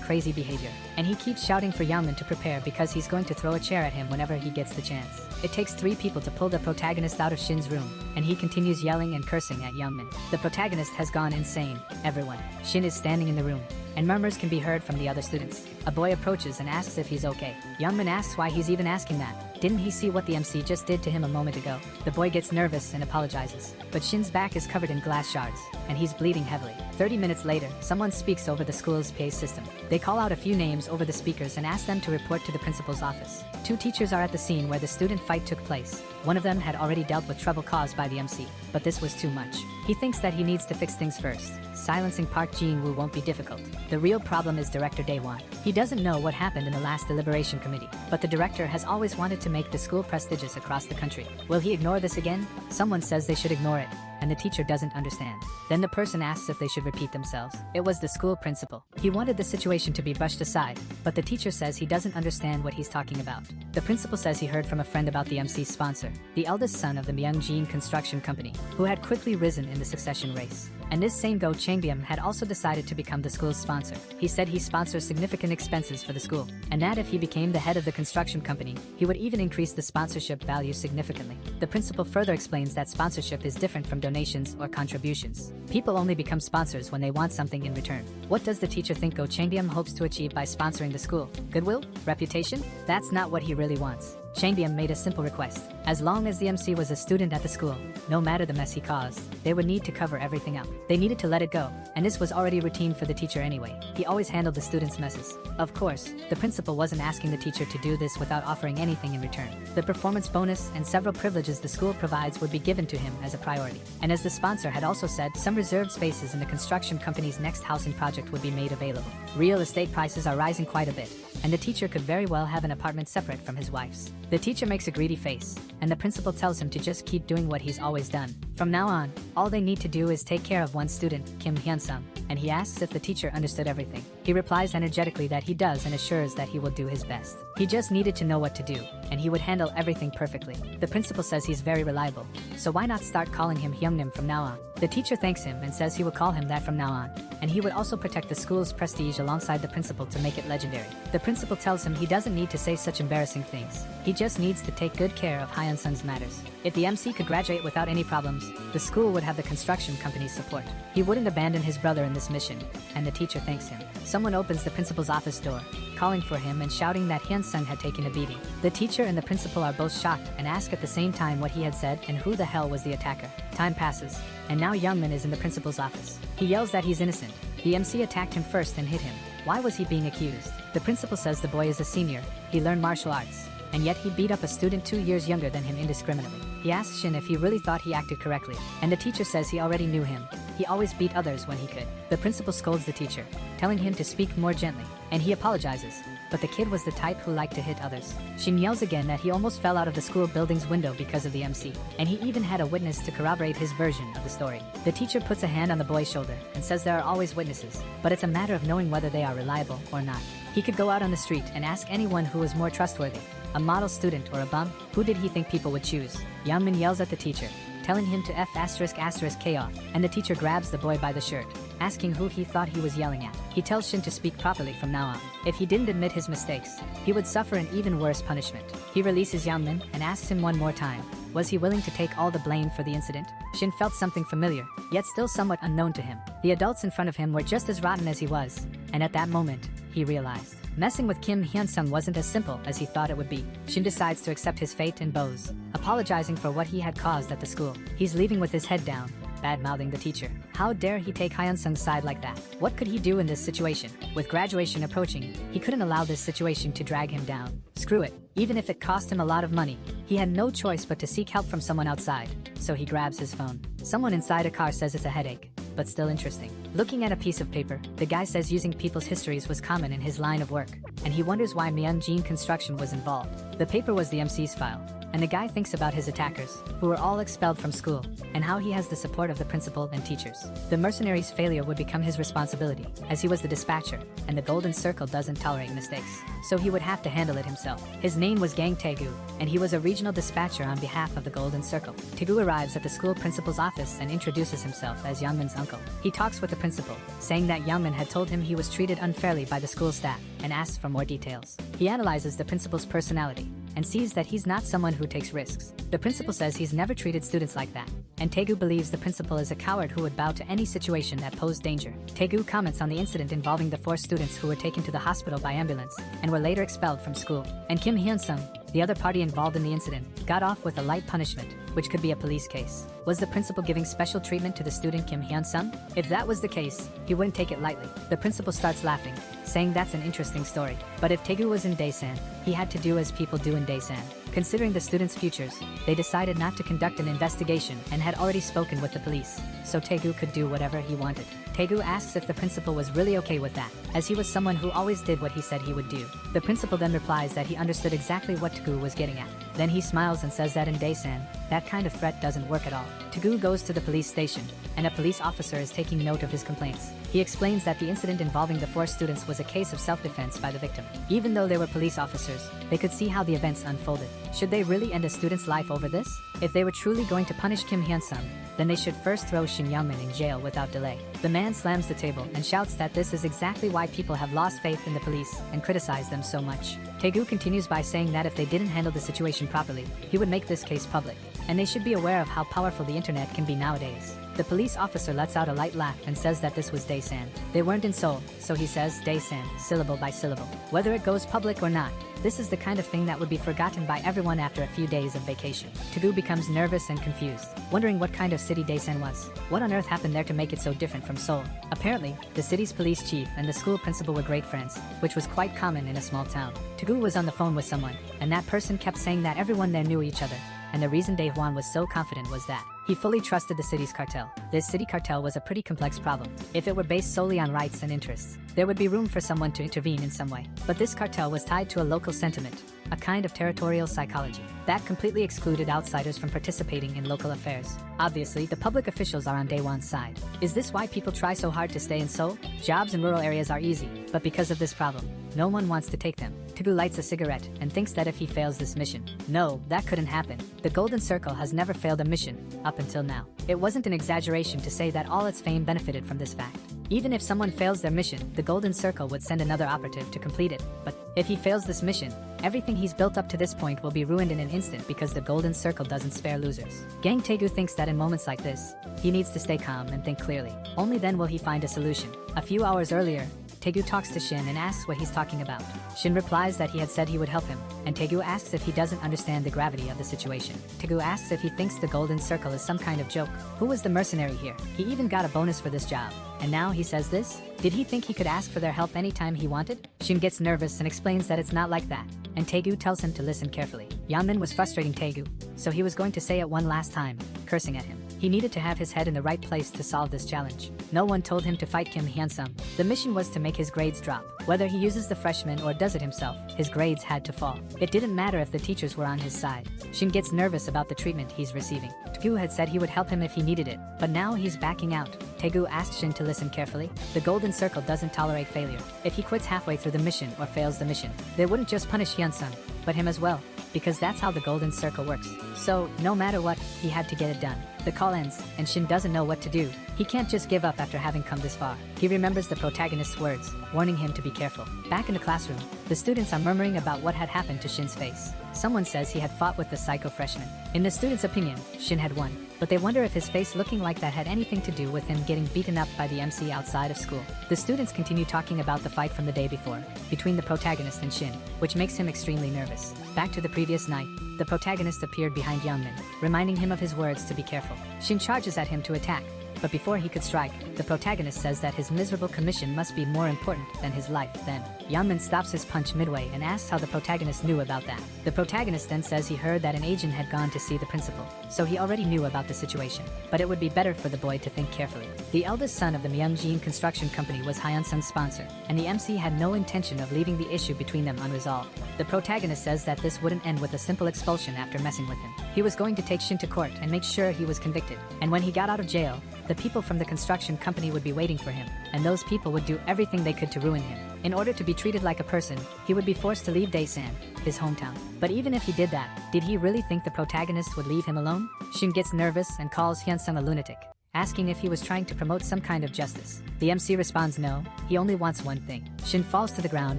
crazy behavior, and he keeps shouting for Youngmin to prepare because he's going to throw a chair at him whenever he gets the chance. It takes 3 people to pull the protagonist out of Shin's room, and he continues yelling and cursing at Youngmin. The protagonist has gone insane, everyone. Shin is standing in the room, and murmurs can be heard from the other students. A boy approaches and asks if he's okay. Youngmin asks why he's even asking that. Didn't he see what the MC just did to him a moment ago? The boy gets nervous and apologizes, but Shin's back is covered in glass shards, and he's bleeding heavily. 30 minutes later, someone speaks over the school's PA system. They call out a few names over the speakers and ask them to report to the principal's office. 2 teachers are at the scene where the student fight took place. One of them had already dealt with trouble caused by the MC, but this was too much. He thinks that he needs to fix things first. Silencing Park Jin-woo won't be difficult. The real problem is Director Daewon. He doesn't know what happened in the last deliberation committee, but the director has always wanted to make the school prestigious across the country. Will he ignore this again? Someone says they should ignore it, and the teacher doesn't understand. Then the person asks if they should repeat themselves. It was the school principal. He wanted the situation to be brushed aside, but the teacher says he doesn't understand what he's talking about. The principal says he heard from a friend about the MC's sponsor, the eldest son of the Myungjin Construction Company, who had quickly risen in the succession race. And this same Go Changbyum had also decided to become the school's sponsor. He said he sponsors significant expenses for the school, and that if he became the head of the construction company, he would even increase the sponsorship value significantly. The principal further explains that sponsorship is different from donations or contributions. People only become sponsors when they want something in return. What does the teacher think Go Changbyum hopes to achieve by sponsoring the school? Goodwill? Reputation? That's not what he really wants. Changbyum made a simple request. As long as the MC was a student at the school, no matter the mess he caused, they would need to cover everything up. They needed to let it go, and this was already routine for the teacher anyway. He always handled the students' messes. Of course, the principal wasn't asking the teacher to do this without offering anything in return. The performance bonus and several privileges the school provides would be given to him as a priority. And as the sponsor had also said, some reserved spaces in the construction company's next housing project would be made available. Real estate prices are rising quite a bit, and the teacher could very well have an apartment separate from his wife's. The teacher makes a greedy face, and the principal tells him to just keep doing what he's always done. From now on, all they need to do is take care of one student, Kim Hyun-sung, and he asks if the teacher understood everything. He replies energetically that he does and assures that he will do his best. He just needed to know what to do, and he would handle everything perfectly. The principal says he's very reliable, so why not start calling him Hyungnim from now on? The teacher thanks him and says he will call him that from now on, and he would also protect the school's prestige alongside the principal to make it legendary. The principal tells him he doesn't need to say such embarrassing things. He just needs to take good care of Hyun-sung's matters. If the MC could graduate without any problems, the school would have the construction company's support. He wouldn't abandon his brother in this mission, and the teacher thanks him. Someone opens the principal's office door, calling for him and shouting that Hyun-sung had taken a beating. The teacher and the principal are both shocked and ask at the same time what he had said and who the hell was the attacker. Time passes, and now Youngmin is in the principal's office. He yells that he's innocent. The MC attacked him first and hit him. Why was he being accused? The principal says the boy is a senior, he learned martial arts, and yet he beat up a student 2 years younger than him indiscriminately. He asks Shin if he really thought he acted correctly, and the teacher says he already knew him. He always beat others when he could. The principal scolds the teacher, telling him to speak more gently, and he apologizes, but the kid was the type who liked to hit others. Shin yells again that he almost fell out of the school building's window because of the MC, and he even had a witness to corroborate his version of the story. The teacher puts a hand on the boy's shoulder and says there are always witnesses, but it's a matter of knowing whether they are reliable or not. He could go out on the street and ask anyone who was more trustworthy, a model student or a bum. Who did he think people would choose? Youngmin yells at the teacher, telling him to F***K off, and the teacher grabs the boy by the shirt, asking who he thought he was yelling at. He tells Shin to speak properly from now on. If he didn't admit his mistakes, he would suffer an even worse punishment. He releases Youngmin and asks him one more time, was he willing to take all the blame for the incident? Shin felt something familiar, yet still somewhat unknown to him. The adults in front of him were just as rotten as he was, and at that moment, he realized messing with Kim Hyun-sung wasn't as simple as he thought it would be. Shin decides to accept his fate and bows, apologizing for what he had caused at the school. He's leaving with his head down, bad-mouthing the teacher. How dare he take Hyun-sung's side like that? What could he do in this situation? With graduation approaching, he couldn't allow this situation to drag him down. Screw it. Even if it cost him a lot of money, he had no choice but to seek help from someone outside, so he grabs his phone. Someone inside a car says it's a headache, but still interesting. Looking at a piece of paper, the guy says using people's histories was common in his line of work, and he wonders why Myungjin Construction was involved. The paper was the MC's file, and the guy thinks about his attackers, who were all expelled from school, and how he has the support of the principal and teachers. The mercenary's failure would become his responsibility, as he was the dispatcher, and the Golden Circle doesn't tolerate mistakes, so he would have to handle it himself. His name was Gang Taegu, and he was a regional dispatcher on behalf of the Golden Circle. Taegu arrives at the school principal's office and introduces himself as Youngmin's uncle. He talks with the principal, saying that Youngmin had told him he was treated unfairly by the school staff, and asks for more details. He analyzes the principal's personality, and sees that he's not someone who takes risks. The principal says he's never treated students like that, and Taegu believes the principal is a coward who would bow to any situation that posed danger. Taegu comments on the incident involving the 4 students who were taken to the hospital by ambulance, and were later expelled from school. And Kim Hyun-sung, the other party involved in the incident, got off with a light punishment, which could be a police case. Was the principal giving special treatment to the student Kim Hyun-sung? If that was the case, he wouldn't take it lightly. The principal starts laughing, saying that's an interesting story. But if Taegu was in Daesan, he had to do as people do in Daesan. Considering the students' futures, they decided not to conduct an investigation and had already spoken with the police, so Taegu could do whatever he wanted. Taegu asks if the principal was really okay with that, as he was someone who always did what he said he would do. The principal then replies that he understood exactly what Taegu was getting at. Then he smiles and says that in Daesan, that kind of threat doesn't work at all. Taegu goes to the police station, and a police officer is taking note of his complaints. He explains that the incident involving the 4 students was a case of self-defense by the victim. Even though they were police officers, they could see how the events unfolded. Should they really end a student's life over this? If they were truly going to punish Kim Hyun-sung, then they should first throw Shin Young-min in jail without delay. The man slams the table and shouts that this is exactly why people have lost faith in the police and criticize them so much. Taegu continues by saying that if they didn't handle the situation properly, he would make this case public, and they should be aware of how powerful the internet can be nowadays. The police officer lets out a light laugh and says that this was Daesan. They weren't in Seoul, so he says Daesan, syllable by syllable. Whether it goes public or not, this is the kind of thing that would be forgotten by everyone after a few days of vacation. Taegu becomes nervous and confused, wondering what kind of city Daesan was. What on earth happened there to make it so different from Seoul? Apparently, the city's police chief and the school principal were great friends, which was quite common in a small town. Taegu was on the phone with someone, and that person kept saying that everyone there knew each other. And the reason Daehwan was so confident was that he fully trusted the city's cartel. This city cartel was a pretty complex problem. If it were based solely on rights and interests, there would be room for someone to intervene in some way. But this cartel was tied to a local sentiment, a kind of territorial psychology, that completely excluded outsiders from participating in local affairs. Obviously, the public officials are on Daewon's side. Is this why people try so hard to stay in Seoul? Jobs in rural areas are easy, but because of this problem, no one wants to take them. Taegu lights a cigarette and thinks that if he fails this mission, no, that couldn't happen. The Golden Circle has never failed a mission, up until now. It wasn't an exaggeration to say that all its fame benefited from this fact. Even if someone fails their mission, the Golden Circle would send another operative to complete it. But if he fails this mission, everything he's built up to this point will be ruined in an instant because the Golden Circle doesn't spare losers. Gang Taegu thinks that in moments like this, he needs to stay calm and think clearly. Only then will he find a solution. A few hours earlier, Taegu talks to Shin and asks what he's talking about. Shin replies that he had said he would help him, and Taegu asks if he doesn't understand the gravity of the situation. Taegu asks if he thinks the Golden Circle is some kind of joke. Who was the mercenary here? He even got a bonus for this job. And now he says this? Did he think he could ask for their help anytime he wanted? Shin gets nervous and explains that it's not like that, and Taegu tells him to listen carefully. Yeonmin was frustrating Taegu, so he was going to say it one last time, cursing at him. He needed to have his head in the right place to solve this challenge. No one told him to fight Kim Hyun-sung. The mission was to make his grades drop. Whether he uses the freshman or does it himself, his grades had to fall. It didn't matter if the teachers were on his side. Shin gets nervous about the treatment he's receiving. Taegu had said he would help him if he needed it, but now he's backing out. Taegu asked Shin to listen carefully. The Golden Circle doesn't tolerate failure. If he quits halfway through the mission or fails the mission, they wouldn't just punish Hyun-sung, but him as well, because that's how the Golden Circle works. So, no matter what, he had to get it done. The call ends, and Shin doesn't know what to do. He can't just give up after having come this far. He remembers the protagonist's words, warning him to be careful. Back in the classroom, the students are murmuring about what had happened to Shin's face. Someone says he had fought with the psycho freshman. In the students' opinion, Shin had won, but they wonder if his face looking like that had anything to do with him getting beaten up by the MC outside of school. The students continue talking about the fight from the day before, between the protagonist and Shin, which makes him extremely nervous. Back to the previous night, the protagonist appeared behind Yeonmin, reminding him of his words to be careful. Shin charges at him to attack, but before he could strike, the protagonist says that his miserable commission must be more important than his life. Then, Yeonmin stops his punch midway and asks how the protagonist knew about that. The protagonist then says he heard that an agent had gone to see the principal, so he already knew about the situation. But it would be better for the boy to think carefully. The eldest son of the Myeongjin construction company was Hyun-sung's sponsor, and the MC had no intention of leaving the issue between them unresolved. The protagonist says that this wouldn't end with a simple expulsion after messing with him. He was going to take Shin to court and make sure he was convicted. And when he got out of jail, the people from the construction company would be waiting for him, and those people would do everything they could to ruin him. In order to be treated like a person, he would be forced to leave Daesan, his hometown. But even if he did that, did he really think the protagonist would leave him alone? Shin gets nervous and calls Hyun-sung a lunatic, asking if he was trying to promote some kind of justice. The MC responds no, he only wants one thing. Shin falls to the ground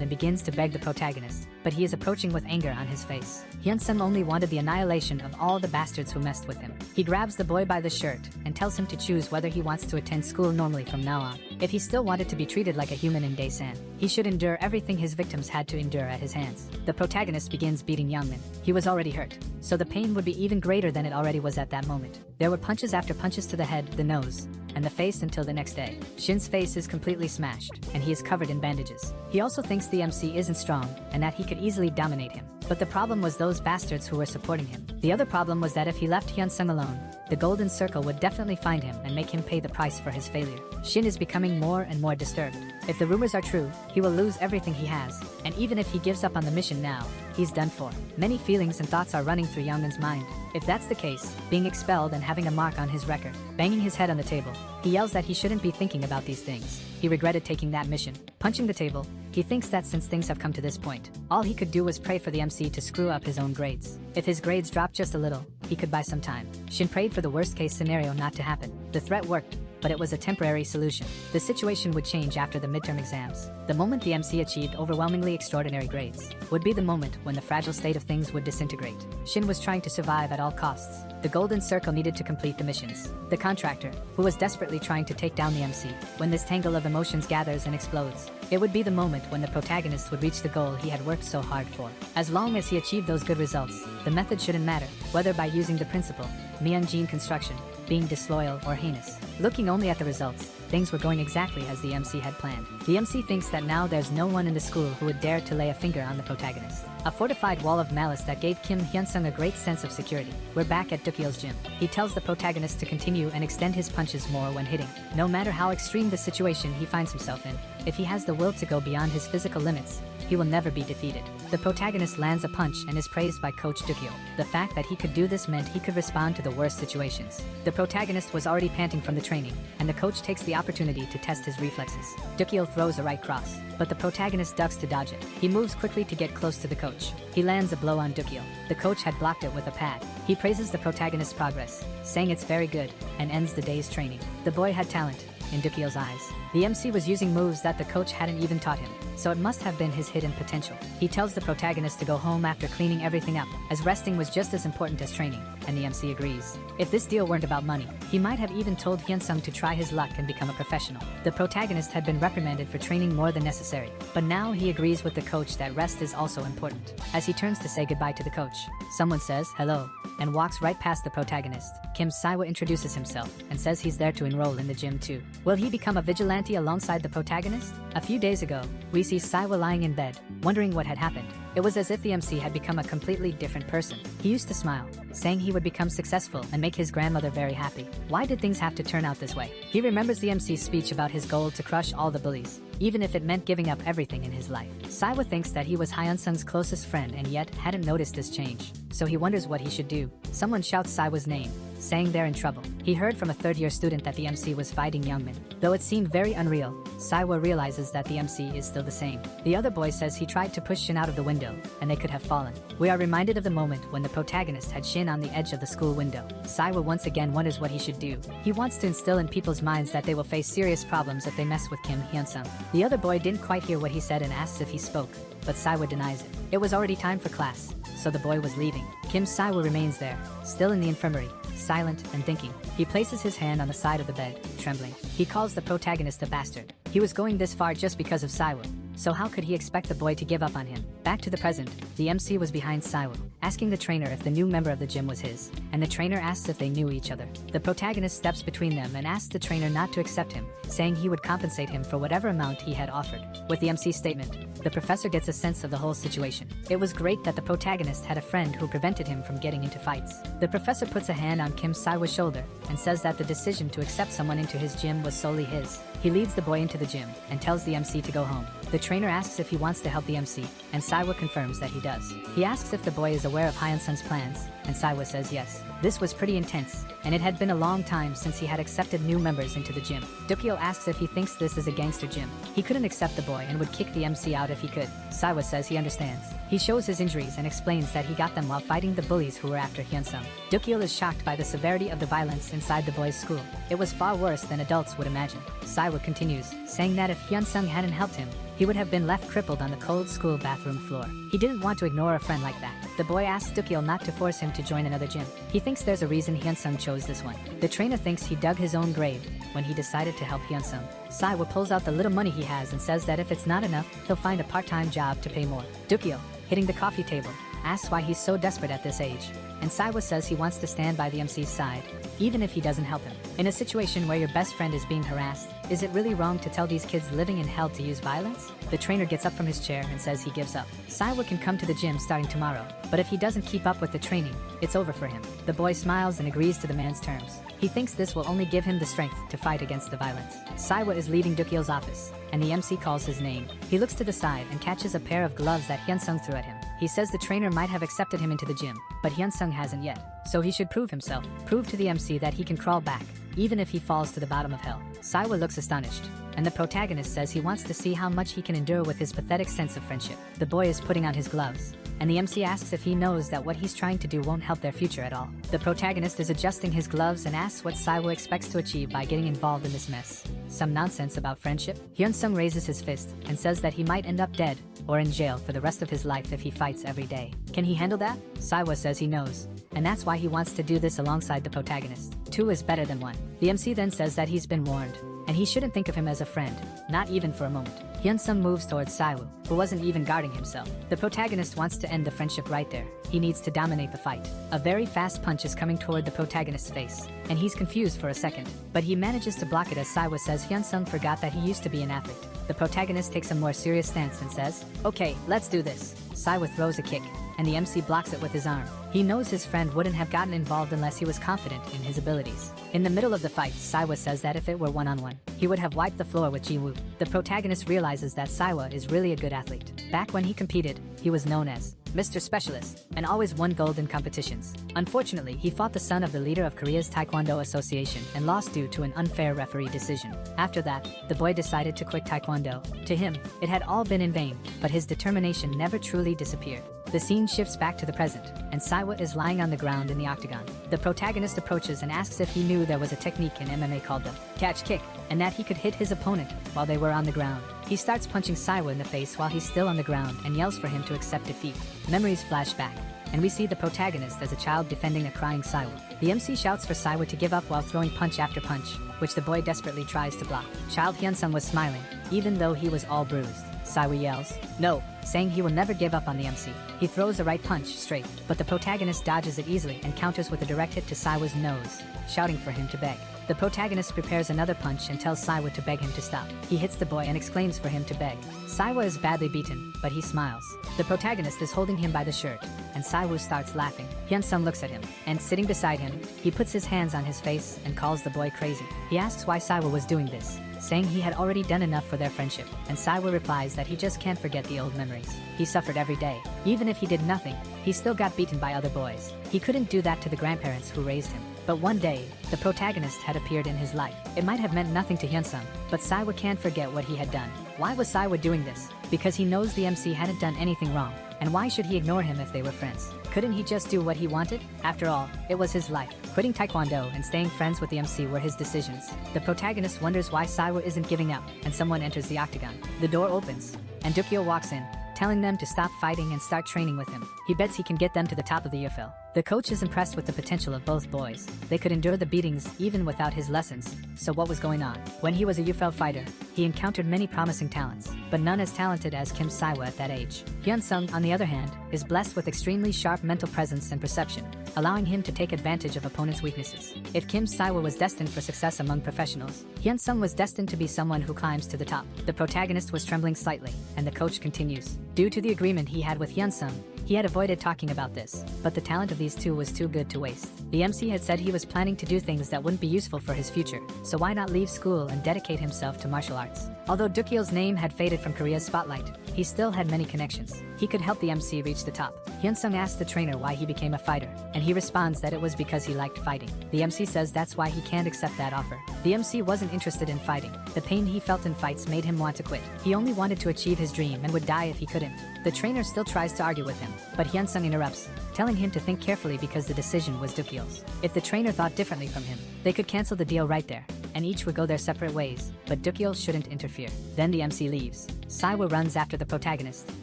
and begins to beg the protagonist, but he is approaching with anger on his face. Hyun-sung only wanted the annihilation of all the bastards who messed with him. He grabs the boy by the shirt and tells him to choose whether he wants to attend school normally from now on. If he still wanted to be treated like a human in Daesan, he should endure everything his victims had to endure at his hands. The protagonist begins beating Yeonmin. He was already hurt, so the pain would be even greater than it already was at that moment. There were punches after punches to the head, the nose, and the face until the next day. Shin's face is completely smashed, and he is covered in bandages. He also thinks the MC isn't strong, and that he could easily dominate him. But the problem was those bastards who were supporting him. The other problem was that if he left Hyunsung alone, the Golden Circle would definitely find him and make him pay the price for his failure. Shin is becoming more and more disturbed. If the rumors are true, he will lose everything he has, and even if he gives up on the mission now, he's done for. Many feelings and thoughts are running through Youngmin's mind. If that's the case, being expelled and having a mark on his record, banging his head on the table, he yells that he shouldn't be thinking about these things. He regretted taking that mission. Punching the table, he thinks that since things have come to this point, all he could do was pray for the MC to screw up his own grades. If his grades dropped just a little, he could buy some time. Shin prayed for the worst case scenario not to happen. The threat worked, but it was a temporary solution. The situation would change after the midterm exams. The moment the MC achieved overwhelmingly extraordinary grades would be the moment when the fragile state of things would disintegrate. Shin was trying to survive at all costs. The Golden Circle needed to complete the missions. The contractor, who was desperately trying to take down the MC, when this tangle of emotions gathers and explodes, it would be the moment when the protagonist would reach the goal he had worked so hard for. As long as he achieved those good results, the method shouldn't matter, whether by using the principle, Myeonjin construction, being disloyal or heinous. Looking only at the results, things were going exactly as the MC had planned. The MC thinks that now there's no one in the school who would dare to lay a finger on the protagonist. A fortified wall of malice that gave Kim Hyunsung a great sense of security. We're back at Dukyeol's gym. He tells the protagonist to continue and extend his punches more when hitting. No matter how extreme the situation he finds himself in, if he has the will to go beyond his physical limits, he will never be defeated. The protagonist lands a punch and is praised by Coach Dukyeol. The fact that he could do this meant he could respond to the worst situations. The protagonist was already panting from the training, and the coach takes the opportunity to test his reflexes. Dukyeol throws a right cross, but the protagonist ducks to dodge it. He moves quickly to get close to the coach. He lands a blow on Dukyeol. The coach had blocked it with a pad. He praises the protagonist's progress, saying it's very good, and ends the day's training. The boy had talent, in Dukyeol's eyes. The MC was using moves that the coach hadn't even taught him, so it must have been his hidden potential. He tells the protagonist to go home after cleaning everything up, as resting was just as important as training, and the MC agrees. If this deal weren't about money, he might have even told Hyunsung to try his luck and become a professional. The protagonist had been reprimanded for training more than necessary, but now he agrees with the coach that rest is also important. As he turns to say goodbye to the coach, someone says hello, and walks right past the protagonist. Kim Saiwa introduces himself and says he's there to enroll in the gym too. Will he become a vigilante alongside the protagonist? A few days ago, we see Saiwa lying in bed, wondering what had happened. It was as if the MC had become a completely different person. He used to smile, saying he would become successful and make his grandmother very happy. Why did things have to turn out this way? He remembers the MC's speech about his goal to crush all the bullies, even if it meant giving up everything in his life. Saiwa thinks that he was Hyunsung's closest friend and yet hadn't noticed this change, so he wonders what he should do. Someone shouts Saiwa's name, saying they're in trouble. He heard from a third-year student that the MC was fighting Youngmin. Though it seemed very unreal, Saiwa realizes that the MC is still the same. The other boy says he tried to push Shin out of the window, and they could have fallen. We are reminded of the moment when the protagonist had Shin on the edge of the school window. Saiwa once again wonders what he should do. He wants to instill in people's minds that they will face serious problems if they mess with Kim Hyunsung. The other boy didn't quite hear what he said and asks if he spoke, but Saiwa denies it. It was already time for class, so the boy was leaving. Kim Saiwa remains there, still in the infirmary, silent and thinking. He places his hand on the side of the bed, trembling. He calls the protagonist a bastard. He was going this far just because of Saiwa, so how could he expect the boy to give up on him? Back to the present, the MC was behind Saiwa, asking the trainer if the new member of the gym was his, and the trainer asks if they knew each other. The protagonist steps between them and asks the trainer not to accept him, saying he would compensate him for whatever amount he had offered. With the MC's statement, the professor gets a sense of the whole situation. It was great that the protagonist had a friend who prevented him from getting into fights. The professor puts a hand on Kim Saiwa's shoulder and says that the decision to accept someone into his gym was solely his. He leads the boy into the gym and tells the MC to go home. The trainer asks if he wants to help the MC, and Saiwa confirms that he does. He asks if the boy is aware of Hyunsung's plans, and Saiwa says yes. This was pretty intense, and it had been a long time since he had accepted new members into the gym. Dukyeol asks if he thinks this is a gangster gym. He couldn't accept the boy and would kick the MC out if he could. Saiwa says he understands. He shows his injuries and explains that he got them while fighting the bullies who were after Hyunsung. Dukyeol is shocked by the severity of the violence inside the boys' school. It was far worse than adults would imagine. Saiwa continues, saying that if Hyunsung hadn't helped him, he would have been left crippled on the cold school bathroom floor. He didn't want to ignore a friend like that. The boy asks Dukyeol not to force him to join another gym. He thinks there's a reason Hyunsung chose this one. The trainer thinks he dug his own grave when he decided to help Hyunsung. Saiwa pulls out the little money he has and says that if it's not enough, he'll find a part-time job to pay more. Dukyeol, hitting the coffee table, asks why he's so desperate at this age, and Saiwa says he wants to stand by the MC's side, even if he doesn't help him. In a situation where your best friend is being harassed, Is it really wrong to tell these kids living in hell to use violence? The trainer gets up from his chair and says he gives up. Saiwa can come to the gym starting tomorrow, but if he doesn't keep up with the training, it's over for him. The boy smiles and agrees to the man's terms. He thinks this will only give him the strength to fight against the violence. Saiwa is leaving Dukyeol's office, and the MC calls his name. He looks to the side and catches a pair of gloves that Hyunsung threw at him. He says the trainer might have accepted him into the gym, but Hyunsung hasn't yet. So he should prove himself, prove to the MC that he can crawl back, even if he falls to the bottom of hell. Saiwa looks astonished, and the protagonist says he wants to see how much he can endure with his pathetic sense of friendship. The boy is putting on his gloves, and the MC asks if he knows that what he's trying to do won't help their future at all. The protagonist is adjusting his gloves and asks what Saiwa expects to achieve by getting involved in this mess. Some nonsense about friendship? Hyunsung raises his fist and says that he might end up dead or in jail for the rest of his life if he fights every day. Can he handle that? Saiwa says he knows, and that's why he wants to do this alongside the protagonist. 2 is better than 1. The MC then says that he's been warned, and he shouldn't think of him as a friend, not even for a moment. Hyunsung moves towards Saiwa, who wasn't even guarding himself. The protagonist wants to end the friendship right there. He needs to dominate the fight. A very fast punch is coming toward the protagonist's face, and he's confused for a second, but he manages to block it as Saiwa says Hyunsung forgot that he used to be an athlete. The protagonist takes a more serious stance and says, "Okay, let's do this." Saiwa throws a kick, and the MC blocks it with his arm. He knows his friend wouldn't have gotten involved unless he was confident in his abilities. In the middle of the fight, Saiwa says that if it were one-on-one, he would have wiped the floor with Ji-woo. The protagonist realizes that Saiwa is really a good athlete. Back when he competed, he was known as Mr. Specialist, and always won gold in competitions. Unfortunately, he fought the son of the leader of Korea's Taekwondo Association and lost due to an unfair referee decision. After that, the boy decided to quit Taekwondo. To him, it had all been in vain, but his determination never truly disappeared. The scene shifts back to the present, and Saiwa is lying on the ground in the octagon. The protagonist approaches and asks if he knew there was a technique in MMA called the catch kick, and that he could hit his opponent while they were on the ground. He starts punching Saiwa in the face while he's still on the ground and yells for him to accept defeat. Memories flash back, and we see the protagonist as a child defending a crying Saiwa. The MC shouts for Saiwa to give up while throwing punch after punch, which the boy desperately tries to block. Child Hyunsung was smiling, even though he was all bruised. Saiwa yells, "No," saying he will never give up on the MC. He throws a right punch straight, but the protagonist dodges it easily and counters with a direct hit to Saiwa's nose, shouting for him to beg. The protagonist prepares another punch and tells Saiwa to beg him to stop. He hits the boy and exclaims for him to beg. Saiwa is badly beaten, but he smiles. The protagonist is holding him by the shirt, and Saiwa starts laughing. Hyunsung looks at him, and sitting beside him, he puts his hands on his face and calls the boy crazy. He asks why Saiwa was doing this, saying he had already done enough for their friendship, and Saiwa replies that he just can't forget the old memories. He suffered every day. Even if he did nothing, he still got beaten by other boys. He couldn't do that to the grandparents who raised him. But one day, the protagonist had appeared in his life. It might have meant nothing to Hyunsung, but Saiwa can't forget what he had done. Why was Saiwa doing this? Because he knows the MC hadn't done anything wrong. And why should he ignore him if they were friends? Couldn't he just do what he wanted? After all, it was his life. Quitting Taekwondo and staying friends with the MC were his decisions. The protagonist wonders why Saiwa isn't giving up, and someone enters the octagon. The door opens, and Dukyeol walks in, telling them to stop fighting and start training with him. He bets he can get them to the top of the UFL. The coach is impressed with the potential of both boys. They could endure the beatings even without his lessons. So what was going on? When he was a UFL fighter, he encountered many promising talents, but none as talented as Kim Saiwa at that age. Hyunsung, on the other hand, is blessed with extremely sharp mental presence and perception, allowing him to take advantage of opponents' weaknesses. If Kim Saiwa was destined for success among professionals, Hyunsung was destined to be someone who climbs to the top. The protagonist was trembling slightly, and the coach continues. Due to the agreement he had with Hyunsung, he had avoided talking about this, but the talent of these two was too good to waste. The MC had said he was planning to do things that wouldn't be useful for his future, so why not leave school and dedicate himself to martial arts? Although Dukyeol's name had faded from Korea's spotlight, he still had many connections. He could help the MC reach the top. Hyunsung asks the trainer why he became a fighter, and he responds that it was because he liked fighting. The MC says that's why he can't accept that offer. The MC wasn't interested in fighting. The pain he felt in fights made him want to quit. He only wanted to achieve his dream and would die if he couldn't. The trainer still tries to argue with him, but Hyunsung interrupts, telling him to think carefully because the decision was Dukyeol's. If the trainer thought differently from him, they could cancel the deal right there, and each would go their separate ways, but Dukyeol shouldn't interfere. Then the MC leaves. Saiwa runs after the protagonist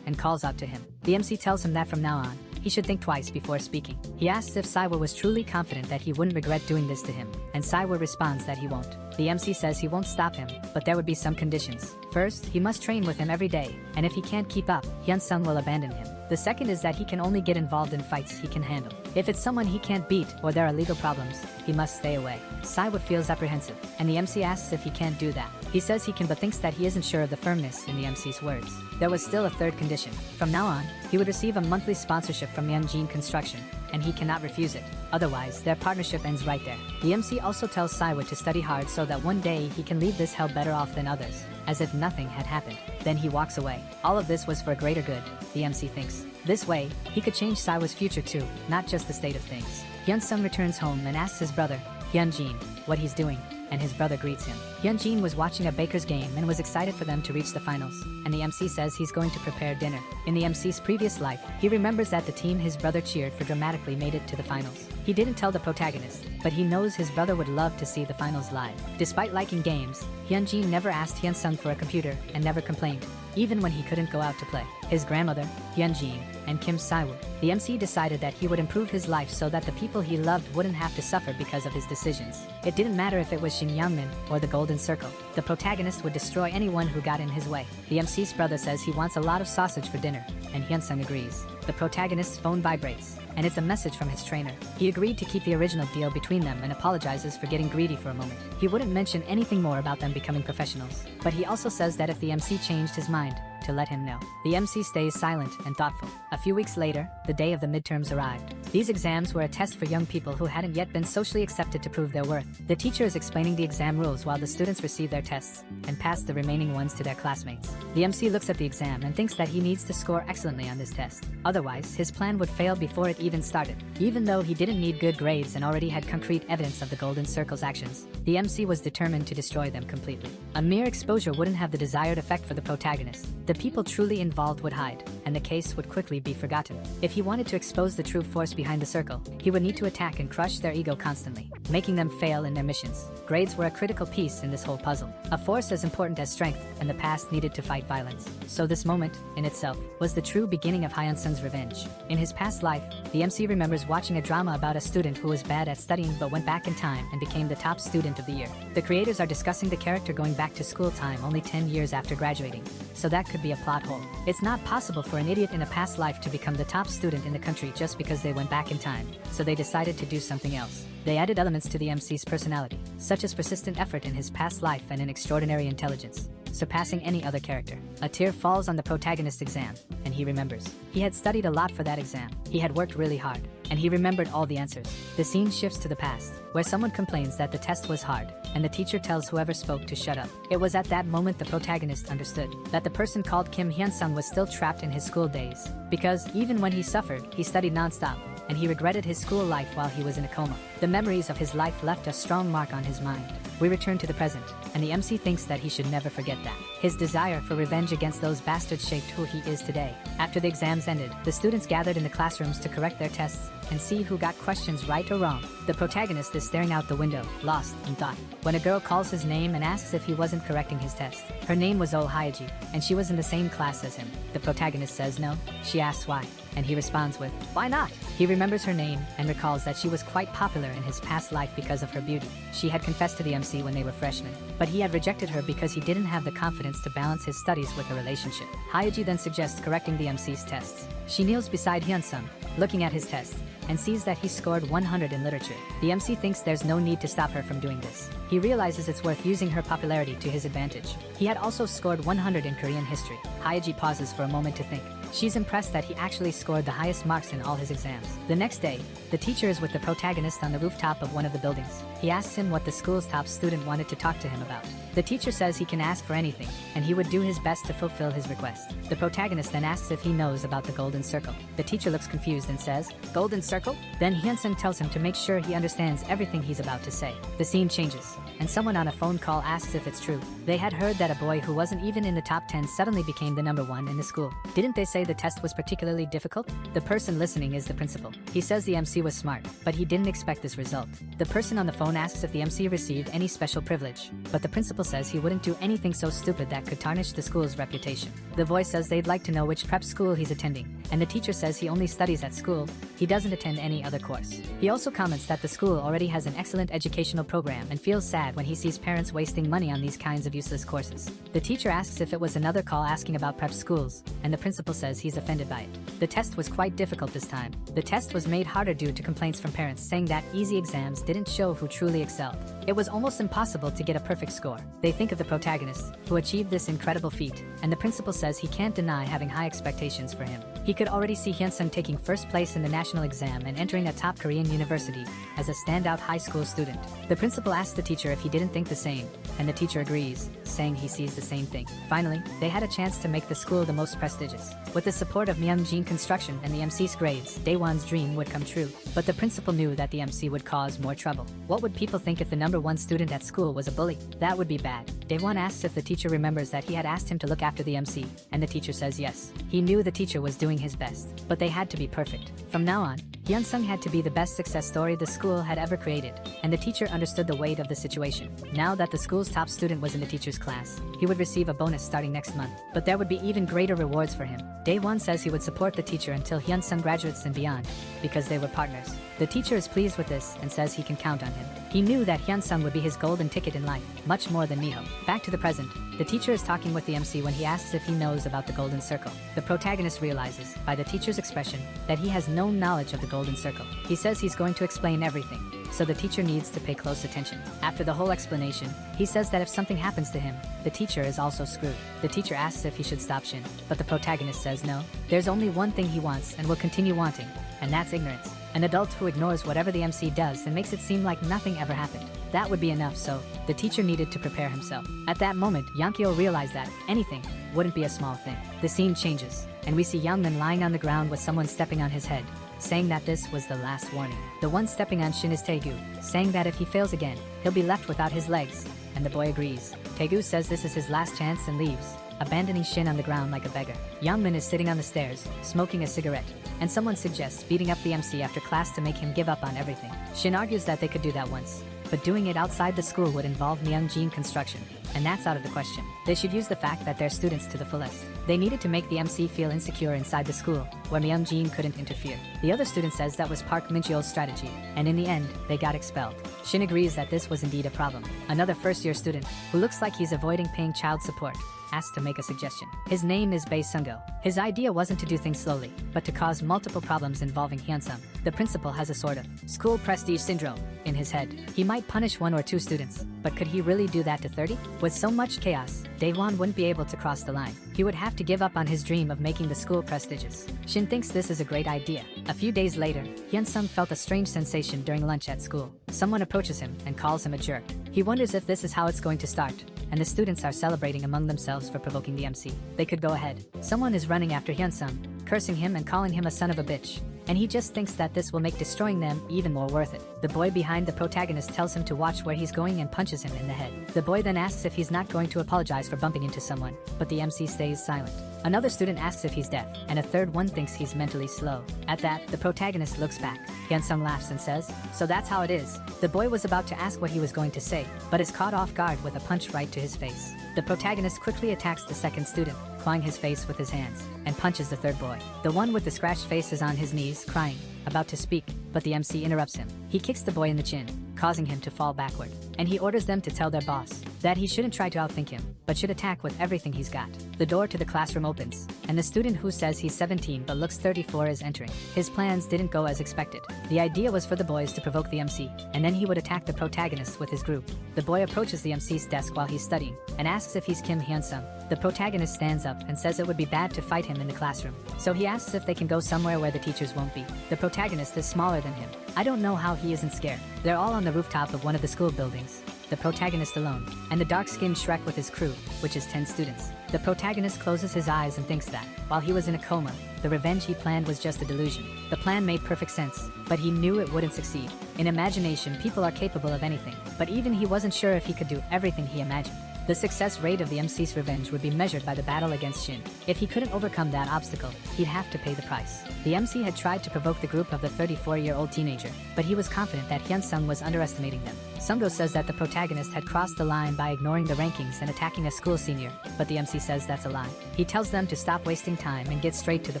and calls out to him. The MC tells him that from now on, he should think twice before speaking. He asks if Saiwa was truly confident that he wouldn't regret doing this to him, and Saiwa responds that he won't. The MC says he won't stop him, but there would be some conditions. First, he must train with him every day, and if he can't keep up, Hyun-sung will abandon him. The second is that he can only get involved in fights he can handle. If it's someone he can't beat or there are legal problems, he must stay away. Saiwood feels apprehensive, and the MC asks if he can't do that. He says he can but thinks that he isn't sure of the firmness in the MC's words. There was still a third condition. From now on, he would receive a monthly sponsorship from Yeonjin Construction, and he cannot refuse it. Otherwise, their partnership ends right there. The MC also tells Saiwood to study hard so that one day he can leave this hell better off than others, as if nothing had happened. Then he walks away. All of this was for a greater good, the MC thinks. This way, he could change Saiwood's future too, not just the state of things. Hyun-sung returns home and asks his brother, Hyunjin, what he's doing, and his brother greets him. Hyunjin was watching a baker's game and was excited for them to reach the finals, and the MC says he's going to prepare dinner. In the MC's previous life, he remembers that the team his brother cheered for dramatically made it to the finals. He didn't tell the protagonist, but he knows his brother would love to see the finals live. Despite liking games, Hyunjin never asked Hyun-sung for a computer and never complained, even when he couldn't go out to play. His grandmother, Hyunjin, and Kim Saiwood. The MC decided that he would improve his life so that the people he loved wouldn't have to suffer because of his decisions. It didn't matter if it was Shin Youngmin or the Golden Circle. The protagonist would destroy anyone who got in his way. The MC's brother says he wants a lot of sausage for dinner, and Hyun-sung agrees. The protagonist's phone vibrates, and it's a message from his trainer. He agreed to keep the original deal between them and apologizes for getting greedy for a moment. He wouldn't mention anything more about them becoming professionals, but he also says that if the MC changed his mind, to let him know. The MC stays silent and thoughtful. A few weeks later, the day of the midterms arrived. These exams were a test for young people who hadn't yet been socially accepted to prove their worth. The teacher is explaining the exam rules while the students receive their tests and pass the remaining ones to their classmates. The MC looks at the exam and thinks that he needs to score excellently on this test. Otherwise, his plan would fail before it even started. Even though he didn't need good grades and already had concrete evidence of the Golden Circle's actions, the MC was determined to destroy them completely. A mere exposure wouldn't have the desired effect for the protagonist. The people truly involved would hide, and the case would quickly be forgotten. If he wanted to expose the true force behind the circle, he would need to attack and crush their ego constantly, making them fail in their missions. Grades were a critical piece in this whole puzzle. A force as important as strength, and the past needed to fight violence. So this moment, in itself, was the true beginning of Hyun-sung's revenge. In his past life, the MC remembers watching a drama about a student who was bad at studying but went back in time and became the top student of the year. The creators are discussing the character going back to school time only 10 years after graduating, so that could be a plot hole. It's not possible for an idiot in a past life to become the top student in the country just because they went back in time, so they decided to do something else. They added elements to the MC's personality, such as persistent effort in his past life and an extraordinary intelligence, surpassing any other character. A tear falls on the protagonist's exam, and he remembers. He had studied a lot for that exam. He had worked really hard, and he remembered all the answers. The scene shifts to the past, where someone complains that the test was hard, and the teacher tells whoever spoke to shut up. It was at that moment the protagonist understood that the person called Kim Hyun-sung was still trapped in his school days, because even when he suffered, he studied non-stop, and he regretted his school life while he was in a coma. The memories of his life left a strong mark on his mind. We return to the present, and the MC thinks that he should never forget that. His desire for revenge against those bastards shaped who he is today. After the exams ended, the students gathered in the classrooms to correct their tests and see who got questions right or wrong. The protagonist is staring out the window, lost in thought, when a girl calls his name and asks if he wasn't correcting his test. Her name was Oh Hyeji, and she was in the same class as him. The protagonist says no. She asks why, and he responds with, "Why not?" He remembers her name and recalls that she was quite popular in his past life because of her beauty. She had confessed to the MC when they were freshmen, but he had rejected her because he didn't have the confidence to balance his studies with a relationship. Hyeji then suggests correcting the MC's tests. She kneels beside Hyun-sung, looking at his tests, and sees that he scored 100 in literature. The MC thinks there's no need to stop her from doing this. He realizes it's worth using her popularity to his advantage. He had also scored 100 in Korean history. Hyeji pauses for a moment to think. She's impressed that he actually scored the highest marks in all his exams. The next day, the teacher is with the protagonist on the rooftop of one of the buildings. He asks him what the school's top student wanted to talk to him about. The teacher says he can ask for anything, and he would do his best to fulfill his request. The protagonist then asks if he knows about the Golden Circle. The teacher looks confused and says, "Golden Circle?" Then Hyun-sung tells him to make sure he understands everything he's about to say. The scene changes, and someone on a phone call asks if it's true. They had heard that a boy who wasn't even in the top 10 suddenly became the number 1 in the school. Didn't they say the test was particularly difficult? The person listening is the principal. He says the MC was smart, but he didn't expect this result. The person on the phone asks if the MC received any special privilege, but the principal says he wouldn't do anything so stupid that could tarnish the school's reputation. The voice says they'd like to know which prep school he's attending, and the teacher says he only studies at school. He doesn't attend attend any other course. He also comments that the school already has an excellent educational program and feels sad when he sees parents wasting money on these kinds of useless courses. The teacher asks if it was another call asking about prep schools, and the principal says he's offended by it. The test was quite difficult this time. The test was made harder due to complaints from parents saying that easy exams didn't show who truly excelled. It was almost impossible to get a perfect score. They think of the protagonist, who achieved this incredible feat, and the principal says he can't deny having high expectations for him. He could already see Hyun-sung taking first place in the national exam and entering a top Korean university as a standout high school student. The principal asks the teacher if he didn't think the same, and the teacher agrees, saying he sees the same thing. Finally, they had a chance to make the school the most prestigious. With the support of Myungjin Construction and the MC's grades, Daewon's dream would come true. But the principal knew that the MC would cause more trouble. What would people think if the #1 student at school was a bully? That would be bad. Daewon asks if the teacher remembers that he had asked him to look after the MC, and the teacher says yes. He knew the teacher was doing his best, but they had to be perfect. From now on, Hyun-sung had to be the best success story the school had ever created, and the teacher understood the weight of the situation. Now that the school's top student was in the teacher's class, he would receive a bonus starting next month, but there would be even greater rewards for him. Daewon says he would support the teacher until Hyun-sung graduates and beyond, because they were partners. The teacher is pleased with this and says he can count on him. He knew that Hyun-sung would be his golden ticket in life, much more than Miho. Back to the present, the teacher is talking with the MC when he asks if he knows about the golden circle. The protagonist realizes, by the teacher's expression, that he has no knowledge of the golden circle. He says he's going to explain everything, so the teacher needs to pay close attention. After the whole explanation, he says that if something happens to him, the teacher is also screwed. The teacher asks if he should stop Shin, but the protagonist says no. There's only one thing he wants and will continue wanting, and that's ignorance. An adult who ignores whatever the MC does and makes it seem like nothing ever happened. That would be enough, so the teacher needed to prepare himself. At that moment, Yonkyo realized that anything wouldn't be a small thing. The scene changes, and we see Youngmin lying on the ground with someone stepping on his head, saying that this was the last warning. The one stepping on Shin is Taegu, saying that if he fails again, he'll be left without his legs, and the boy agrees. Taegu says this is his last chance and leaves, abandoning Shin on the ground like a beggar. Youngmin is sitting on the stairs, smoking a cigarette, and someone suggests beating up the MC after class to make him give up on everything. Shin argues that they could do that once, but doing it outside the school would involve Myungjin Construction, and that's out of the question. They should use the fact that they're students to the fullest. They needed to make the MC feel insecure inside the school, where Myungjin couldn't interfere. The other student says that was Park Min-cheol's strategy, and in the end, they got expelled. Shin agrees that this was indeed a problem. Another first-year student, who looks like he's avoiding paying child support, asked to make a suggestion. His name is Bae Sungo. His idea wasn't to do things slowly, but to cause multiple problems involving Hyun-sung. The principal has a sort of school prestige syndrome in his head. He might punish 1 or 2 students, but could he really do that to 30? With so much chaos, Daewon wouldn't be able to cross the line. He would have to give up on his dream of making the school prestigious. Shin thinks this is a great idea. A few days later, Hyun-sung felt a strange sensation during lunch at school. Someone approaches him and calls him a jerk. He wonders if this is how it's going to start, and the students are celebrating among themselves for provoking the MC. They could go ahead. Someone is running after Hyun-sung, cursing him and calling him a son of a bitch, and he just thinks that this will make destroying them even more worth it. The boy behind the protagonist tells him to watch where he's going and punches him in the head. The boy then asks if he's not going to apologize for bumping into someone, but the MC stays silent. Another student asks if he's deaf, and a third one thinks he's mentally slow. At that, the protagonist looks back. Hyun-sung laughs and says, "So that's how it is." The boy was about to ask what he was going to say, but is caught off guard with a punch right to his face. The protagonist quickly attacks the second student, clawing his face with his hands, and punches the third boy. The one with the scratched face is on his knees, crying, about to speak, but the MC interrupts him. He kicks the boy in the chin, causing him to fall backward, and he orders them to tell their boss that he shouldn't try to outthink him, but should attack with everything he's got. The door to the classroom opens, and the student who says he's 17 but looks 34 is entering. His plans didn't go as expected. The idea was for the boys to provoke the MC, and then he would attack the protagonist with his group. The boy approaches the MC's desk while he's studying, and asks if he's Kim Hyun-sung. The protagonist stands up and says it would be bad to fight him in the classroom, so he asks if they can go somewhere where the teachers won't be. The protagonist is smaller than him. I don't know how he isn't scared. They're all on the rooftop of one of the school buildings, the protagonist alone, and the dark-skinned Shrek with his crew, which is 10 students. The protagonist closes his eyes and thinks that, while he was in a coma, the revenge he planned was just a delusion. The plan made perfect sense, but he knew it wouldn't succeed. In imagination, people are capable of anything, but even he wasn't sure if he could do everything he imagined. The success rate of the MC's revenge would be measured by the battle against Shin. If he couldn't overcome that obstacle, he'd have to pay the price. The MC had tried to provoke the group of the 34-year-old teenager, but he was confident that Hyun-sung was underestimating them. Sungo says that the protagonist had crossed the line by ignoring the rankings and attacking a school senior, but the MC says that's a lie. He tells them to stop wasting time and get straight to the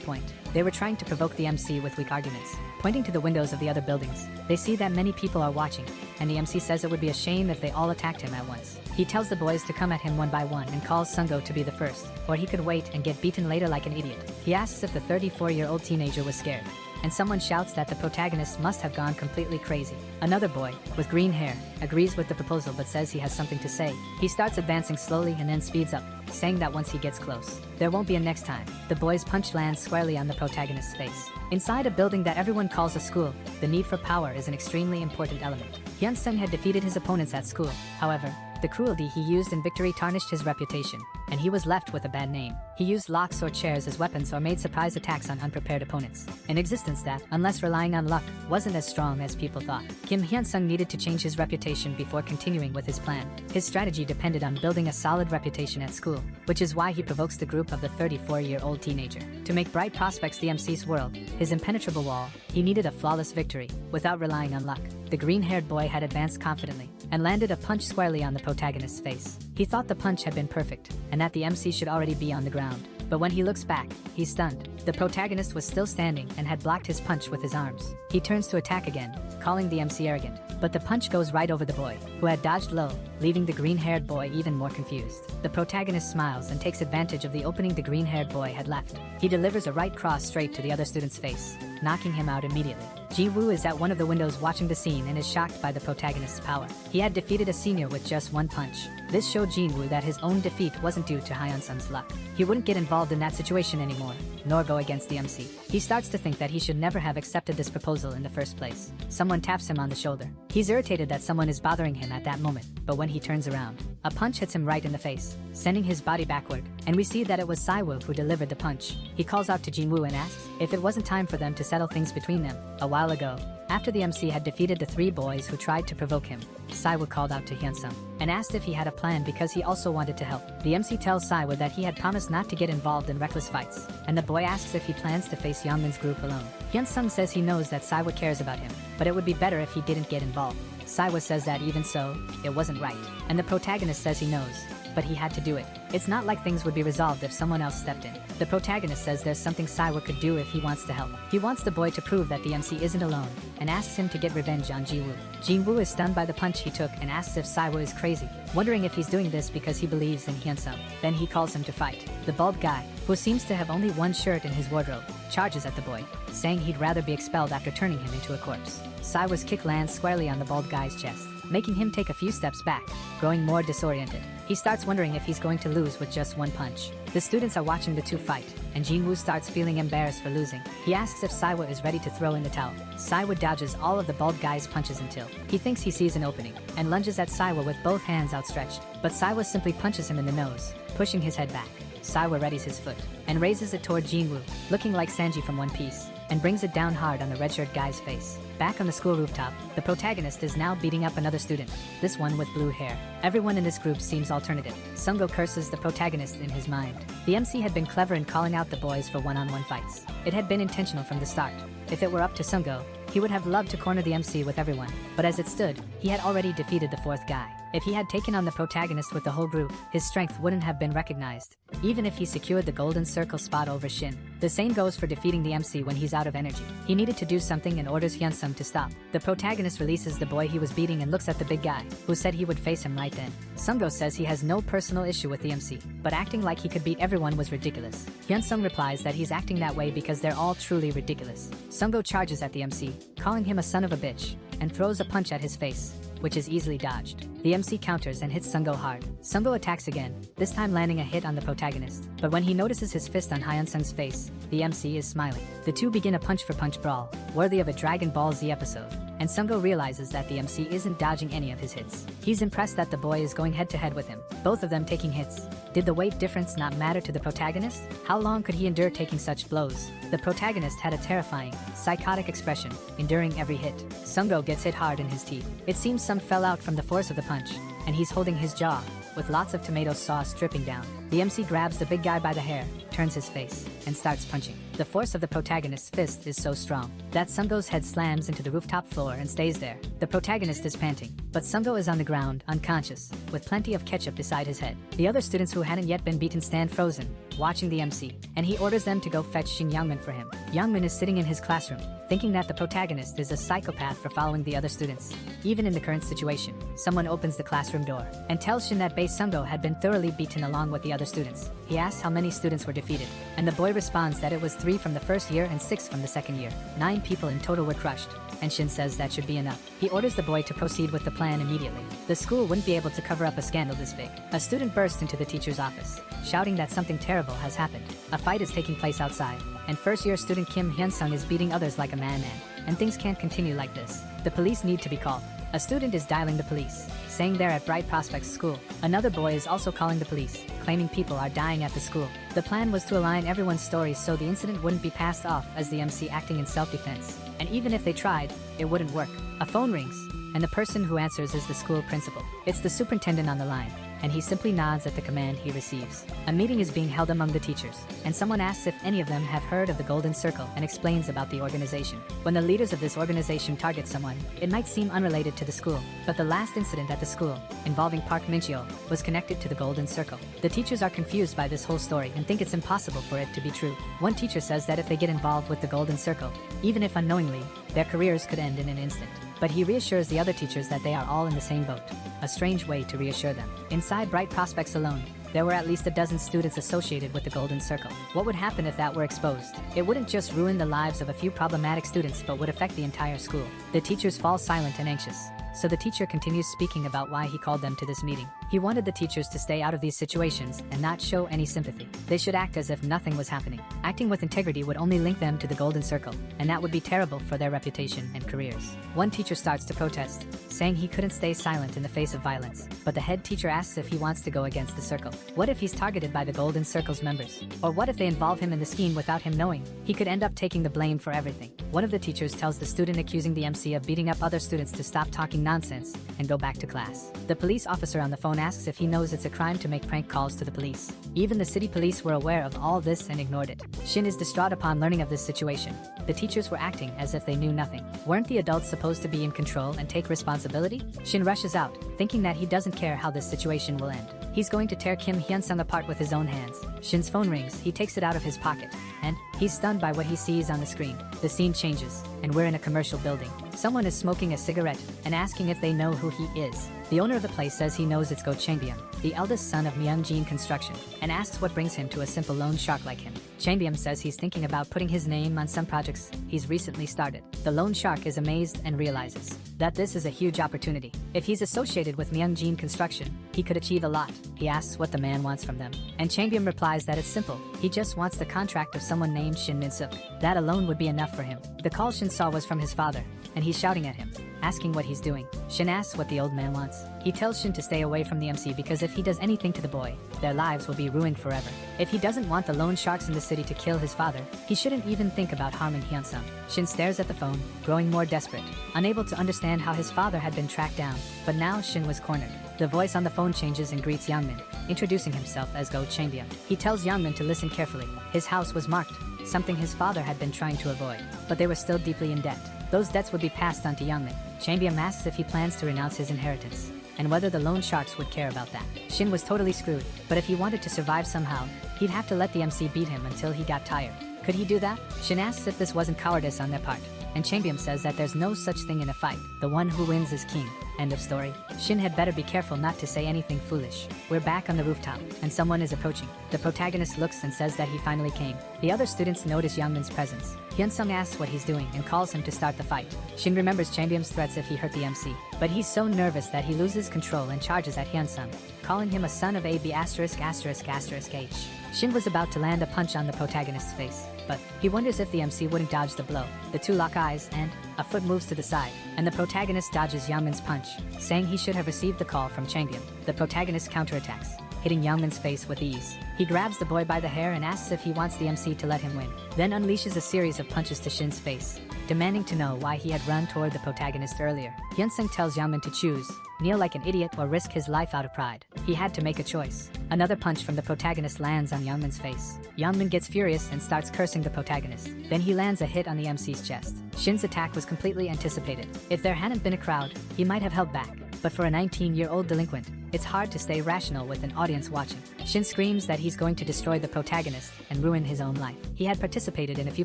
point. They were trying to provoke the MC with weak arguments. Pointing to the windows of the other buildings, they see that many people are watching, and the MC says it would be a shame if they all attacked him at once. He tells the boys to come at him one by one and calls Sungo to be the first, or he could wait and get beaten later like an idiot. He asks if the 34-year-old teenager was scared, and someone shouts that the protagonist must have gone completely crazy. Another boy, with green hair, agrees with the proposal but says he has something to say. He starts advancing slowly and then speeds up, saying that once he gets close, there won't be a next time. The boy's punch lands squarely on the protagonist's face. Inside a building that everyone calls a school, the need for power is an extremely important element. Hyun-sung had defeated his opponents at school. However, the cruelty he used in victory tarnished his reputation, and he was left with a bad name. He used locks or chairs as weapons or made surprise attacks on unprepared opponents, an existence that, unless relying on luck, wasn't as strong as people thought. Kim Hyun-sung needed to change his reputation before continuing with his plan. His strategy depended on building a solid reputation at school, which is why he provokes the group of the 34-year-old teenager. To make bright prospects the MC's world, his impenetrable wall, he needed a flawless victory, without relying on luck. The green-haired boy had advanced confidently, and landed a punch squarely on the protagonist's face. He thought the punch had been perfect, and that the MC should already be on the ground. But when he looks back, he's stunned. The protagonist was still standing and had blocked his punch with his arms. He turns to attack again, calling the MC arrogant, but the punch goes right over the boy, who had dodged low, leaving the green-haired boy even more confused. The protagonist smiles and takes advantage of the opening the green-haired boy had left. He delivers a right cross straight to the other student's face, knocking him out immediately. Ji-woo is at one of the windows watching the scene and is shocked by the protagonist's power. He had defeated a senior with just one punch. This showed Ji-woo that his own defeat wasn't due to Hyun-sung's luck. He wouldn't get involved in that situation anymore, nor go against the MC. He starts to think that he should never have accepted this proposal in the first place. Someone taps him on the shoulder. He's irritated that someone is bothering him at that moment, but when he turns around, a punch hits him right in the face, sending his body backward, and we see that it was Siwoo who delivered the punch. He calls out to Ji-woo and asks if it wasn't time for them to settle things between them. A while ago, after the MC had defeated the three boys who tried to provoke him, Siwoo called out to Hyun-sung and asked if he had a plan because he also wanted to help. The MC tells Siwoo that he had promised not to get involved in reckless fights, and the boy asks if he plans to face Youngmin's group alone. Hyun-sung says he knows that Siwoo cares about him, but it would be better if he didn't get involved. Siwoo says that even so, it wasn't right, and the protagonist says he knows, but he had to do it. It's not like things would be resolved if someone else stepped in. The protagonist says there's something Siwoo could do if he wants to help. He wants the boy to prove that the MC isn't alone, and asks him to get revenge on Ji-woo. Ji-woo is stunned by the punch he took and asks if Siwoo is crazy, wondering if he's doing this because he believes in Hyun-sung. Then he calls him to fight. The bald guy, who seems to have only one shirt in his wardrobe, charges at the boy, saying he'd rather be expelled after turning him into a corpse. Siwoo's kick lands squarely on the bald guy's chest, making him take a few steps back, growing more disoriented. He starts wondering if he's going to lose with just one punch. The students are watching the two fight, and Ji-woo starts feeling embarrassed for losing. He asks if Siwoo is ready to throw in the towel. Siwoo dodges all of the bald guy's punches until he thinks he sees an opening, and lunges at Siwoo with both hands outstretched. But Siwoo simply punches him in the nose, pushing his head back. Siwoo readies his foot, and raises it toward Ji-woo, looking like Sanji from One Piece, and brings it down hard on the red-shirt guy's face. Back on the school rooftop, the protagonist is now beating up another student, this one with blue hair. Everyone in this group seems alternative. Sungo curses the protagonist in his mind. The MC had been clever in calling out the boys for one-on-one fights. It had been intentional from the start. If it were up to Sungo, he would have loved to corner the MC with everyone, but as it stood, he had already defeated the fourth guy. If he had taken on the protagonist with the whole group, his strength wouldn't have been recognized, even if he secured the golden circle spot over Shin. The same goes for defeating the MC when he's out of energy. He needed to do something and orders Hyun-sung to stop. The protagonist releases the boy he was beating and looks at the big guy, who said he would face him right then. Sungo says he has no personal issue with the MC, but acting like he could beat everyone was ridiculous. Hyun-sung replies that he's acting that way because they're all truly ridiculous. Sungo charges at the MC, calling him a son of a bitch, and throws a punch at his face, which is easily dodged. The MC counters and hits Sungo hard. Sungo attacks again, this time landing a hit on the protagonist. But when he notices his fist on Hyun-sung's face, the MC is smiling. The two begin a punch-for-punch brawl, worthy of a Dragon Ball Z episode, and Sungo realizes that the MC isn't dodging any of his hits. He's impressed that the boy is going head-to-head with him, both of them taking hits. Did the weight difference not matter to the protagonist? How long could he endure taking such blows? The protagonist had a terrifying, psychotic expression, enduring every hit. Sungo gets hit hard in his teeth. It seems some fell out from the force of the punch, and he's holding his jaw, with lots of tomato sauce dripping down. The MC grabs the big guy by the hair, turns his face, and starts punching. The force of the protagonist's fist is so strong that Sunggo's head slams into the rooftop floor and stays there. The protagonist is panting, but Sunggo is on the ground, unconscious, with plenty of ketchup beside his head. The other students who hadn't yet been beaten stand frozen, watching the MC, and he orders them to go fetch Shin Youngmin for him. Youngmin is sitting in his classroom, thinking that the protagonist is a psychopath for following the other students. Even in the current situation, someone opens the classroom door and tells Shin that Bae Sunggo had been thoroughly beaten along with the other students. He asks how many students were defeated, and the boy responds that it was 3 from the first year and 6 from the second year. 9 people in total were crushed, and Shin says that should be enough. He orders the boy to proceed with the plan immediately. The school wouldn't be able to cover up a scandal this big. A student bursts into the teacher's office, shouting that something terrible has happened. A fight is taking place outside, and first-year student Kim Hyun-sung is beating others like a madman, and things can't continue like this. The police need to be called. A student is dialing the police, saying they're at Bright Prospects School. Another boy is also calling the police, claiming people are dying at the school. The plan was to align everyone's stories so the incident wouldn't be passed off as the MC acting in self-defense. And even if they tried, it wouldn't work. A phone rings, and the person who answers is the school principal. It's the superintendent on the line, and he simply nods at the command he receives. A meeting is being held among the teachers, and someone asks if any of them have heard of the Golden Circle and explains about the organization. When the leaders of this organization target someone, it might seem unrelated to the school, but the last incident at the school, involving Park Min-cheo, was connected to the Golden Circle. The teachers are confused by this whole story and think it's impossible for it to be true. One teacher says that if they get involved with the Golden Circle, even if unknowingly, their careers could end in an instant. But he reassures the other teachers that they are all in the same boat. A strange way to reassure them. Inside Bright Prospects alone, there were at least a dozen students associated with the Golden Circle. What would happen if that were exposed? It wouldn't just ruin the lives of a few problematic students but would affect the entire school. The teachers fall silent and anxious, so the teacher continues speaking about why he called them to this meeting. He wanted the teachers to stay out of these situations and not show any sympathy. They should act as if nothing was happening. Acting with integrity would only link them to the Golden Circle, and that would be terrible for their reputation and careers. One teacher starts to protest, saying he couldn't stay silent in the face of violence, but the head teacher asks if he wants to go against the circle. What if he's targeted by the Golden Circle's members? Or what if they involve him in the scheme without him knowing? He could end up taking the blame for everything. One of the teachers tells the student accusing the MC of beating up other students to stop talking nonsense and go back to class. The police officer on the phone asks if he knows it's a crime to make prank calls to the police. Even the city police were aware of all this and ignored it. Shin is distraught upon learning of this situation. The teachers were acting as if they knew nothing. Weren't the adults supposed to be in control and take responsibility? Shin rushes out, thinking that he doesn't care how this situation will end. He's going to tear Kim Hyun-sung apart with his own hands. Shin's phone rings, he takes it out of his pocket, and he's stunned by what he sees on the screen. The scene changes, and we're in a commercial building. Someone is smoking a cigarette and asking if they know who he is. The owner of the place says he knows it's Go Changbyum, the eldest son of Myungjin Construction, and asks what brings him to a simple loan shark like him. Changbyum says he's thinking about putting his name on some projects he's recently started. The loan shark is amazed and realizes that this is a huge opportunity. If he's associated with Myungjin Construction, he could achieve a lot. He asks what the man wants from them, and Changbyum replies that it's simple. He just wants the contract of someone named Shin Min-suk. That alone would be enough for him. The call Shin saw was from his father, and he's shouting at him, asking what he's doing. Shin asks what the old man wants. He tells Shin to stay away from the MC because if he does anything to the boy, their lives will be ruined forever. If he doesn't want the loan sharks in the city to kill his father, he shouldn't even think about harming Hyun-sung. Shin stares at the phone, growing more desperate, unable to understand how his father had been tracked down, but now Shin was cornered. The voice on the phone changes and greets Youngmin, introducing himself as Go Changbyum. He tells Youngmin to listen carefully. His house was marked, something his father had been trying to avoid, but they were still deeply in debt. Those debts would be passed on to Youngmin. Changbyum asks if he plans to renounce his inheritance, and whether the loan sharks would care about that. Shin was totally screwed, but if he wanted to survive somehow, he'd have to let the MC beat him until he got tired. Could he do that? Shin asks if this wasn't cowardice on their part, and Changbyum says that there's no such thing in a fight. The one who wins is king. End of story. Shin had better be careful not to say anything foolish. We're back on the rooftop, and someone is approaching. The protagonist looks and says that he finally came. The other students notice Youngmin's presence. Hyun-sung asks what he's doing and calls him to start the fight. Shin remembers Changbyum's threats if he hurt the MC, but he's so nervous that he loses control and charges at Hyun-sung, calling him a son of AB*********H. Shin was about to land a punch on the protagonist's face, but he wonders if the MC wouldn't dodge the blow. The two lock eyes and a foot moves to the side, and the protagonist dodges Youngmin's punch, saying he should have received the call from Changbyum. The protagonist counterattacks, hitting Youngmin's face with ease. He grabs the boy by the hair and asks if he wants the MC to let him win, then unleashes a series of punches to Shin's face, demanding to know why he had run toward the protagonist earlier. Hyunsung tells Yangmin to choose, kneel like an idiot or risk his life out of pride. He had to make a choice. Another punch from the protagonist lands on Youngmin's face. Youngmin gets furious and starts cursing the protagonist. Then he lands a hit on the MC's chest. Shin's attack was completely anticipated. If there hadn't been a crowd, he might have held back. But for a 19-year-old delinquent, it's hard to stay rational with an audience watching. Shin screams that he's going to destroy the protagonist and ruin his own life. He had participated in a few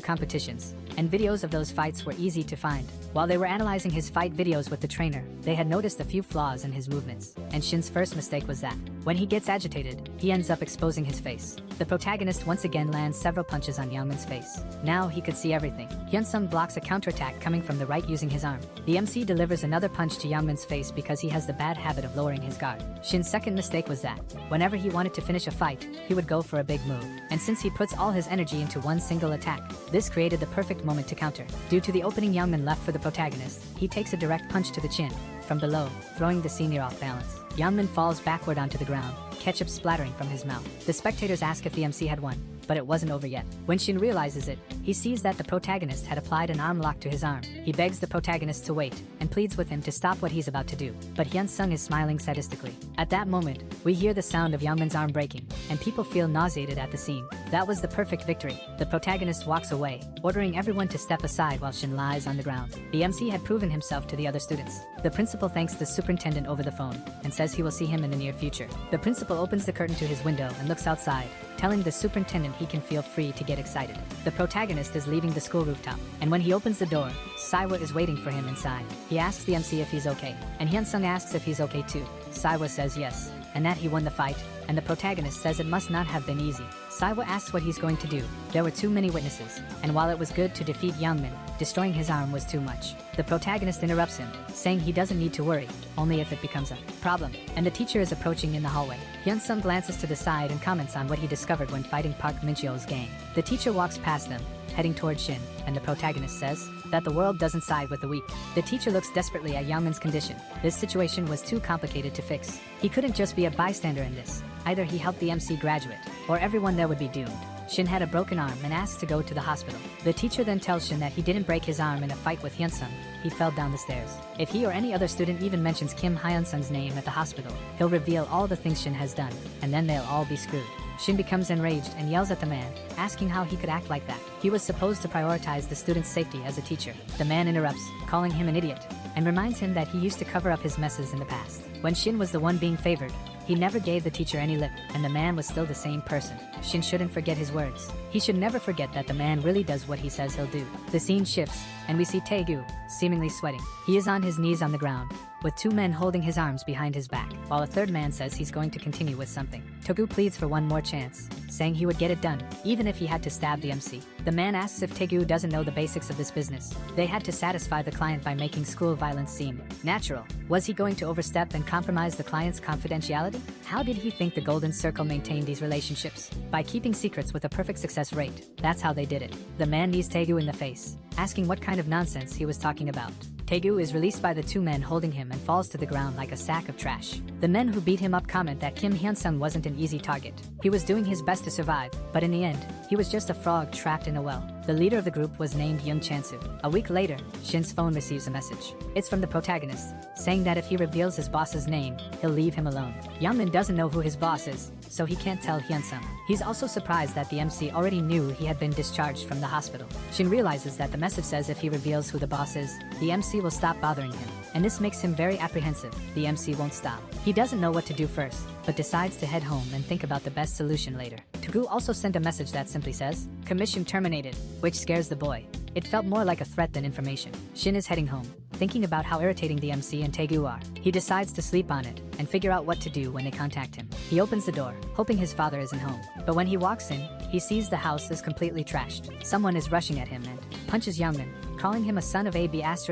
competitions, and videos of those fights were easy to find. While they were analyzing his fight videos with the trainer, they had noticed a few flaws in his movements. And Shin's first mistake was that, when he gets agitated, he ends up exposing his face. The protagonist once again lands several punches on Youngmin's face. Now he could see everything. Hyunsung blocks a counterattack coming from the right using his arm. The MC delivers another punch to Youngmin's face because he has the bad habit of lowering his guard. Shin's second mistake was that, whenever he wanted to finish a fight, he would go for a big move. And since he puts all his energy into one single attack, this created the perfect moment to counter. Due to the opening Youngmin left for the protagonist, he takes a direct punch to the chin, from below, throwing the senior off balance. Youngmin falls backward onto the ground, ketchup splattering from his mouth. The spectators ask if the MC had won, but it wasn't over yet. When Shin realizes it, he sees that the protagonist had applied an arm lock to his arm. He begs the protagonist to wait, and pleads with him to stop what he's about to do. But Hyunsung is smiling sadistically. At that moment, we hear the sound of Youngmin's arm breaking, and people feel nauseated at the scene. That was the perfect victory. The protagonist walks away, ordering everyone to step aside while Shin lies on the ground. The MC had proven himself to the other students. The principal thanks the superintendent over the phone, and says he will see him in the near future. The principal opens the curtain to his window and looks outside, telling the superintendent he can feel free to get excited. The protagonist is leaving the school rooftop, and when he opens the door, Saiwa is waiting for him inside. He asks the MC if he's okay, and Hyunsung asks if he's okay too. Saiwa says yes, and that he won the fight, and the protagonist says it must not have been easy. Saiwa asks what he's going to do. There were too many witnesses, and while it was good to defeat Youngmin, destroying his arm was too much. The protagonist interrupts him, saying he doesn't need to worry, only if it becomes a problem, and the teacher is approaching in the hallway. Hyunsung glances to the side and comments on what he discovered when fighting Park Min-cheol's gang. The teacher walks past them, heading toward Shin, and the protagonist says that the world doesn't side with the weak. The teacher looks desperately at Youngmin's condition. This situation was too complicated to fix. He couldn't just be a bystander in this. Either he helped the MC graduate, or everyone there would be doomed. Shin had a broken arm and asked to go to the hospital. The teacher then tells Shin that he didn't break his arm in a fight with Hyunsung. He fell down the stairs. If he or any other student even mentions Kim Hyunsung's name at the hospital, he'll reveal all the things Shin has done, and then they'll all be screwed. Shin becomes enraged and yells at the man, asking how he could act like that. He was supposed to prioritize the student's safety as a teacher. The man interrupts, calling him an idiot, and reminds him that he used to cover up his messes in the past. When Shin was the one being favored, he never gave the teacher any lip, and the man was still the same person. Shin shouldn't forget his words. He should never forget that the man really does what he says he'll do. The scene shifts, and we see Taegu, seemingly sweating. He is on his knees on the ground, with two men holding his arms behind his back, while a third man says he's going to continue with something. Taegu pleads for one more chance, saying he would get it done, even if he had to stab the MC. The man asks if Taegu doesn't know the basics of this business. They had to satisfy the client by making school violence seem natural. Was he going to overstep and compromise the client's confidentiality? How did he think the Golden Circle maintained these relationships? By keeping secrets with a perfect success rate. That's how they did it. The man knees Taegu in the face, asking what kind of nonsense he was talking about. Taegu is released by the two men holding him and falls to the ground like a sack of trash. The men who beat him up comment that Kim Hyunsung wasn't an easy target. He was doing his best to survive, but in the end, he was just a frog trapped in a well. The leader of the group was named Young Chansu. A week later, Shin's phone receives a message. It's from the protagonist, saying that if he reveals his boss's name, he'll leave him alone. Youngmin doesn't know who his boss is, so he can't tell Hyunsung. He's also surprised that the MC already knew he had been discharged from the hospital. Shin realizes that the message says if he reveals who the boss is, the MC will stop bothering him, and this makes him very apprehensive. The MC won't stop. He doesn't know what to do first, but decides to head home and think about the best solution later. Taegu also sent a message that simply says, "Commission terminated," which scares the boy. It felt more like a threat than information. Shin is heading home, thinking about how irritating the MC and Taegu are. He decides to sleep on it and figure out what to do when they contact him. He opens the door, hoping his father isn't home. But when he walks in, he sees the house is completely trashed. Someone is rushing at him and punches Youngmin, calling him a son of AB********H.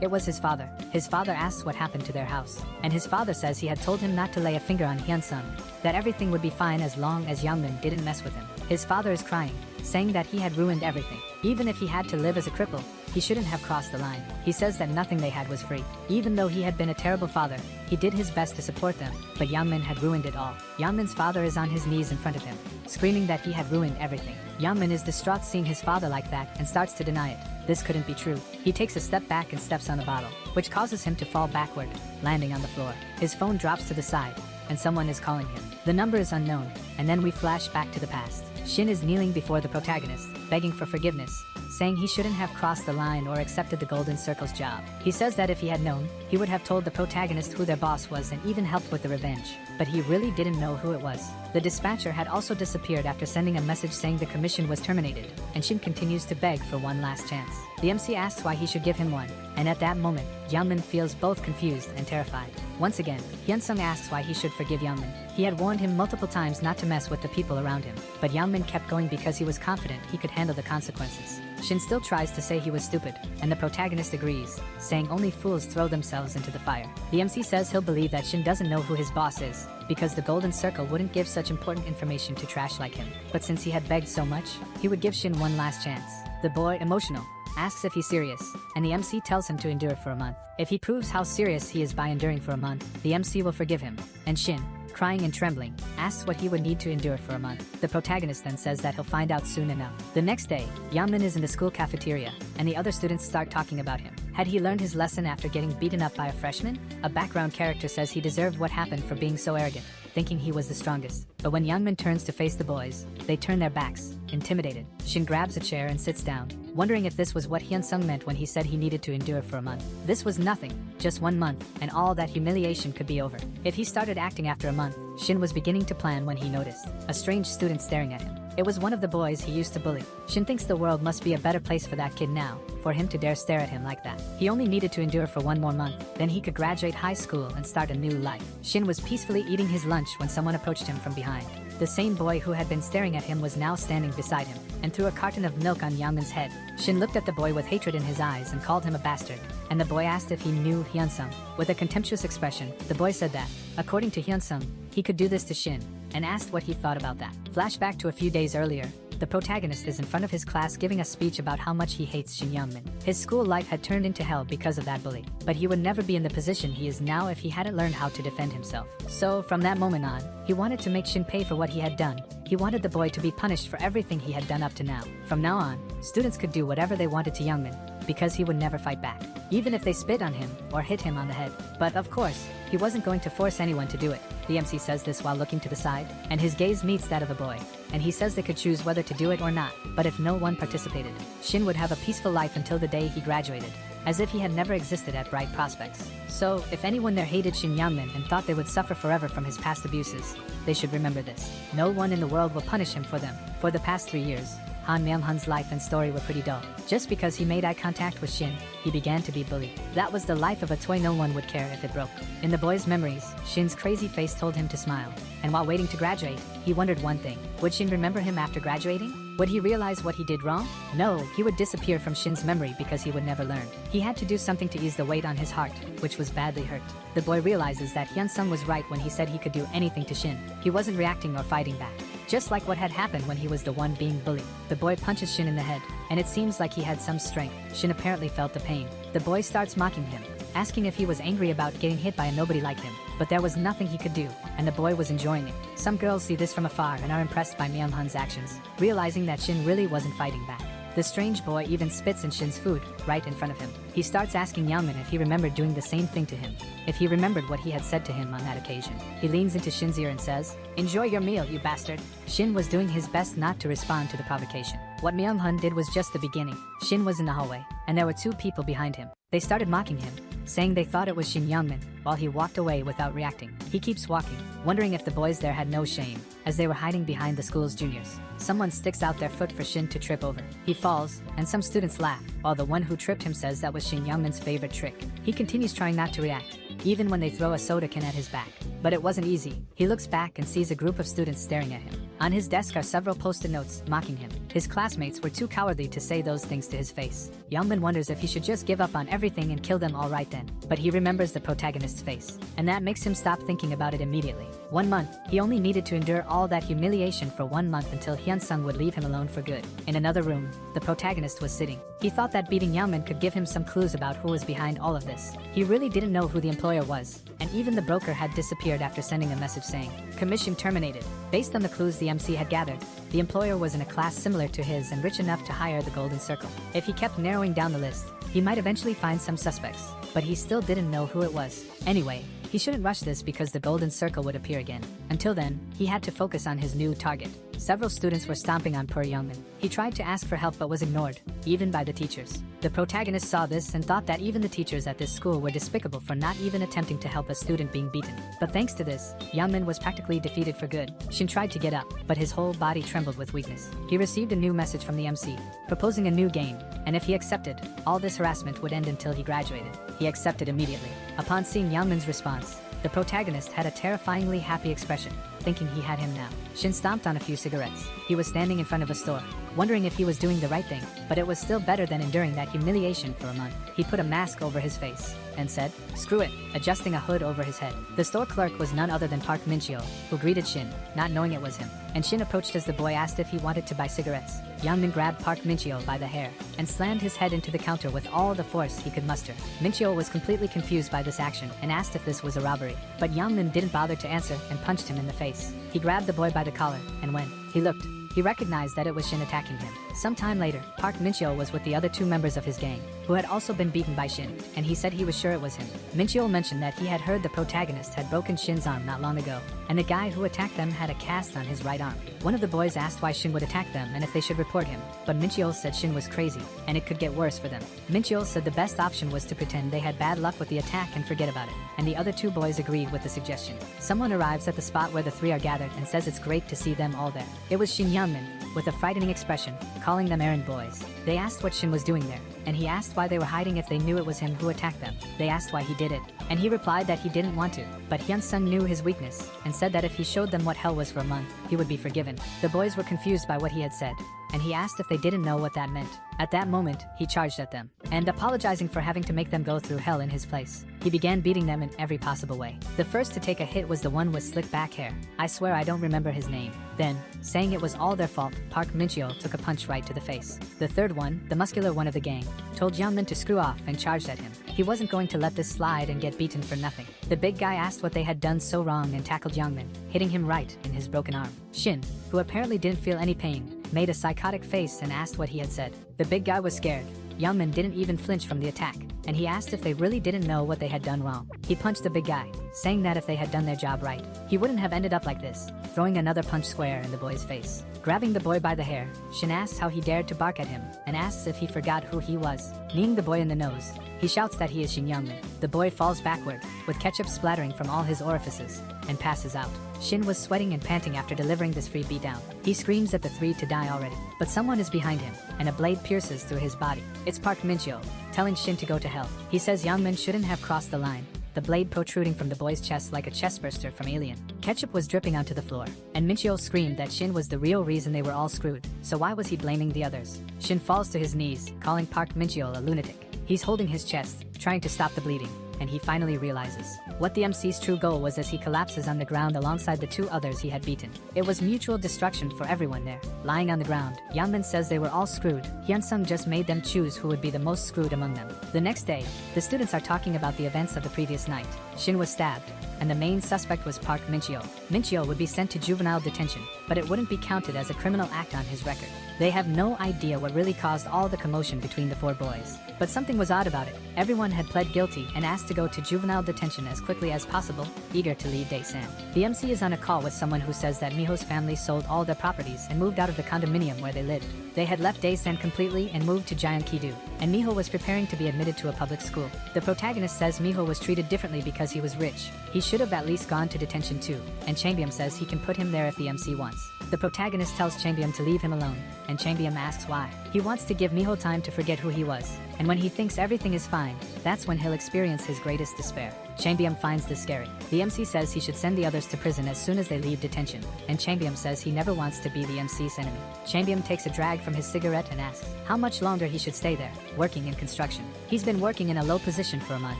It was his father. His father asks what happened to their house, and his father says he had told him not to lay a finger on Hyunsung, that everything would be fine as long as Youngmin didn't mess with him. His father is crying, saying that he had ruined everything. Even if he had to live as a cripple, he shouldn't have crossed the line. He says that nothing they had was free. Even though he had been a terrible father, he did his best to support them, but Yangmin had ruined it all. Yangmin's father is on his knees in front of him, screaming that he had ruined everything. Yangmin is distraught seeing his father like that and starts to deny it. This couldn't be true. He takes a step back and steps on a bottle, which causes him to fall backward, landing on the floor. His phone drops to the side, and someone is calling him. The number is unknown, and then we flash back to the past. Shin is kneeling before the protagonist, begging for forgiveness, saying he shouldn't have crossed the line or accepted the Golden Circle's job. He says that if he had known, he would have told the protagonist who their boss was and even helped with the revenge. But he really didn't know who it was. The dispatcher had also disappeared after sending a message saying the commission was terminated, and Shin continues to beg for one last chance. The MC asks why he should give him one, and at that moment, Yangmin feels both confused and terrified. Once again, Hyunsung asks why he should forgive Yangmin. He had warned him multiple times not to mess with the people around him, but Yangmin kept going because he was confident he could handle the consequences. Shin still tries to say he was stupid, and the protagonist agrees, saying only fools throw themselves into the fire. The MC says he'll believe that Shin doesn't know who his boss is, because the Golden Circle wouldn't give such important information to trash like him. But since he had begged so much, he would give Shin one last chance. The boy, emotional, asks if he's serious, and the MC tells him to endure for a month. If he proves how serious he is by enduring for a month, the MC will forgive him, and Shin, crying and trembling, asks what he would need to endure for a month. The protagonist then says that he'll find out soon enough. The next day, Yangmin is in the school cafeteria, and the other students start talking about him. Had he learned his lesson after getting beaten up by a freshman? A background character says he deserved what happened for being so arrogant, thinking he was the strongest. But when Yangmin turns to face the boys, they turn their backs, intimidated. Shin grabs a chair and sits down, wondering if this was what Hyunsung meant when he said he needed to endure for a month. This was nothing, just 1 month, and all that humiliation could be over. If he started acting after a month, Shin was beginning to plan when he noticed a strange student staring at him. It was one of the boys he used to bully. Shin thinks the world must be a better place for that kid now, for him to dare stare at him like that. He only needed to endure for 1 more month, then he could graduate high school and start a new life. Shin was peacefully eating his lunch when someone approached him from behind. The same boy who had been staring at him was now standing beside him, and threw a carton of milk on Yangmin's head. Shin looked at the boy with hatred in his eyes and called him a bastard, and the boy asked if he knew Hyunsung. With a contemptuous expression, the boy said that, according to Hyunsung, he could do this to Shin, and asked what he thought about that. Flashback to a few days earlier. The protagonist is in front of his class giving a speech about how much he hates Shin Yangmin. His school life had turned into hell because of that bully, but he would never be in the position he is now if he hadn't learned how to defend himself. So, from that moment on, he wanted to make Shin pay for what he had done. He wanted the boy to be punished for everything he had done up to now. From now on, students could do whatever they wanted to Yangmin, because he would never fight back, even if they spit on him or hit him on the head. But of course, he wasn't going to force anyone to do it. The MC says this while looking to the side, and his gaze meets that of a boy, and he says they could choose whether to do it or not, but if no one participated, Shin would have a peaceful life until the day he graduated, as if he had never existed at Bright Prospects. So, if anyone there hated Shin Yangmin and thought they would suffer forever from his past abuses, they should remember this. No one in the world will punish him for them. For the past 3 years, Han Myung-hun's life and story were pretty dull. Just because he made eye contact with Shin, he began to be bullied. That was the life of a toy. No one would care if it broke. In the boy's memories, Shin's crazy face told him to smile. And while waiting to graduate, he wondered one thing. Would Shin remember him after graduating? Would he realize what he did wrong? No, he would disappear from Shin's memory because he would never learn. He had to do something to ease the weight on his heart, which was badly hurt. The boy realizes that Hyunsung was right when he said he could do anything to Shin. He wasn't reacting or fighting back, just like what had happened when he was the one being bullied. The boy punches Shin in the head, and it seems like he had some strength. Shin apparently felt the pain. The boy starts mocking him, asking if he was angry about getting hit by a nobody like him, but there was nothing he could do, and the boy was enjoying it. Some girls see this from afar and are impressed by Myung-hun's actions, realizing that Shin really wasn't fighting back. The strange boy even spits in Shin's food, right in front of him. He starts asking Yangmin if he remembered doing the same thing to him, if he remembered what he had said to him on that occasion. He leans into Shin's ear and says, "Enjoy your meal, you bastard." Shin was doing his best not to respond to the provocation. What Myung-hun did was just the beginning. Shin was in the hallway, and there were 2 people behind him. They started mocking him, saying they thought it was Shin Yangmin, while he walked away without reacting. He keeps walking, wondering if the boys there had no shame, as they were hiding behind the school's juniors. Someone sticks out their foot for Shin to trip over. He falls, and some students laugh, while the one who tripped him says that was Shin Yangmin's favorite trick. He continues trying not to react, even when they throw a soda can at his back. But it wasn't easy. He looks back and sees a group of students staring at him. On his desk are several post-it notes mocking him. His classmates were too cowardly to say those things to his face. Youngmin wonders if he should just give up on everything and kill them all right then. But he remembers the protagonist's face, and that makes him stop thinking about it immediately. 1 month, he only needed to endure all that humiliation for 1 month until Hyun-sung would leave him alone for good. In another room, the protagonist was sitting. He thought that beating Youngmin could give him some clues about who was behind all of this. He really didn't know who the employer was, and even the broker had disappeared after sending a message saying, "Commission terminated." Based on the clues the MC had gathered, the employer was in a class similar to his and rich enough to hire the Golden Circle. If he kept narrowing down the list, he might eventually find some suspects, but he still didn't know who it was. Anyway, he shouldn't rush this because the Golden Circle would appear again. Until then, he had to focus on his new target. Several students were stomping on poor Youngmin. He tried to ask for help but was ignored, even by the teachers. The protagonist saw this and thought that even the teachers at this school were despicable for not even attempting to help a student being beaten. But thanks to this, Youngmin was practically defeated for good. Shin tried to get up, but his whole body trembled with weakness. He received a new message from the MC, proposing a new game, and if he accepted, all this harassment would end until he graduated. He accepted immediately. Upon seeing Youngmin's response, the protagonist had a terrifyingly happy expression, thinking he had him now. Shin stomped on a few cigarettes. He was standing in front of a store, wondering if he was doing the right thing, but it was still better than enduring that humiliation for a month. He put a mask over his face and said, "Screw it," adjusting a hood over his head. The store clerk was none other than Park Min-cheo, who greeted Shin, not knowing it was him. And Shin approached as the boy asked if he wanted to buy cigarettes. Youngmin grabbed Park Min-cheo by the hair and slammed his head into the counter with all the force he could muster. Min-cheo was completely confused by this action and asked if this was a robbery, but Youngmin didn't bother to answer and punched him in the face. He grabbed the boy by the collar, and when he looked, he recognized that it was Shin attacking him. Sometime later, Park Min-cheo was with the other 2 members of his gang, who had also been beaten by Shin, and he said he was sure it was him. Min-cheo mentioned that he had heard the protagonist had broken Shin's arm not long ago, and the guy who attacked them had a cast on his right arm. One of the boys asked why Shin would attack them and if they should report him, but Min-cheo said Shin was crazy, and it could get worse for them. Min-cheo said the best option was to pretend they had bad luck with the attack and forget about it, and the other 2 boys agreed with the suggestion. Someone arrives at the spot where the 3 are gathered and says it's great to see them all there. It was Shin Youngmin, with a frightening expression, calling them errand boys. They asked what Shin was doing there, and he asked why they were hiding if they knew it was him who attacked them. They asked why he did it, and he replied that he didn't want to, but Hyun-sung knew his weakness, and said that if he showed them what hell was for a month, he would be forgiven. The boys were confused by what he had said, and he asked if they didn't know what that meant. At that moment, he charged at them, and apologizing for having to make them go through hell in his place, he began beating them in every possible way. The first to take a hit was the one with slick back hair. I swear I don't remember his name. Then, saying it was all their fault, Park Min-cheo took a punch right to the face. The third one, the muscular one of the gang, told Youngmin to screw off and charged at him. He wasn't going to let this slide and get beaten for nothing. The big guy asked what they had done so wrong and tackled Youngmin, hitting him right in his broken arm. Shin, who apparently didn't feel any pain, made a psychotic face and asked what he had said. The big guy was scared. Youngmin didn't even flinch from the attack, and he asked if they really didn't know what they had done wrong. He punched the big guy, saying that if they had done their job right, he wouldn't have ended up like this, throwing another punch square in the boy's face. Grabbing the boy by the hair, Shin asks how he dared to bark at him, and asks if he forgot who he was. Kneeing the boy in the nose, he shouts that he is Shin Youngmin. The boy falls backward, with ketchup splattering from all his orifices, and passes out. Shin was sweating and panting after delivering this free beatdown. He screams at the 3 to die already, but someone is behind him, and a blade pierces through his body. It's Park Min-cheo, telling Shin to go to hell. He says Youngmin shouldn't have crossed the line, the blade protruding from the boy's chest like a chestburster from Alien. Ketchup was dripping onto the floor, and Min-cheo screamed that Shin was the real reason they were all screwed, so why was he blaming the others? Shin falls to his knees, calling Park Min-cheo a lunatic. He's holding his chest, trying to stop the bleeding, and he finally realizes what the MC's true goal was as he collapses on the ground alongside the 2 others he had beaten. It was mutual destruction for everyone there. Lying on the ground, Youngmin says they were all screwed. Hyun-sung just made them choose who would be the most screwed among them. The next day, the students are talking about the events of the previous night. Shin was stabbed, and the main suspect was Park Min-cheo. Min-cheo would be sent to juvenile detention, but it wouldn't be counted as a criminal act on his record. They have no idea what really caused all the commotion between the 4 boys. But something was odd about it. Everyone had pled guilty and asked to go to juvenile detention as quickly as possible, eager to leave Daesan. The MC is on a call with someone who says that Miho's family sold all their properties and moved out of the condominium where they lived. They had left Daesan completely and moved to Gyeonggi-do, and Miho was preparing to be admitted to a public school. The protagonist says Miho was treated differently because he was rich. He should have at least gone to detention too, and Changbyeom says he can put him there if the MC wants. The protagonist tells Changbyeom to leave him alone, and Changbyeom asks why. He wants to give Miho time to forget who he was, and when he thinks everything is fine, that's when he'll experience his greatest despair. Chambyum finds this scary. The MC says he should send the others to prison as soon as they leave detention, and Chambyum says he never wants to be the MC's enemy. Chambyum takes a drag from his cigarette and asks how much longer he should stay there, working in construction. He's been working in a low position for a month,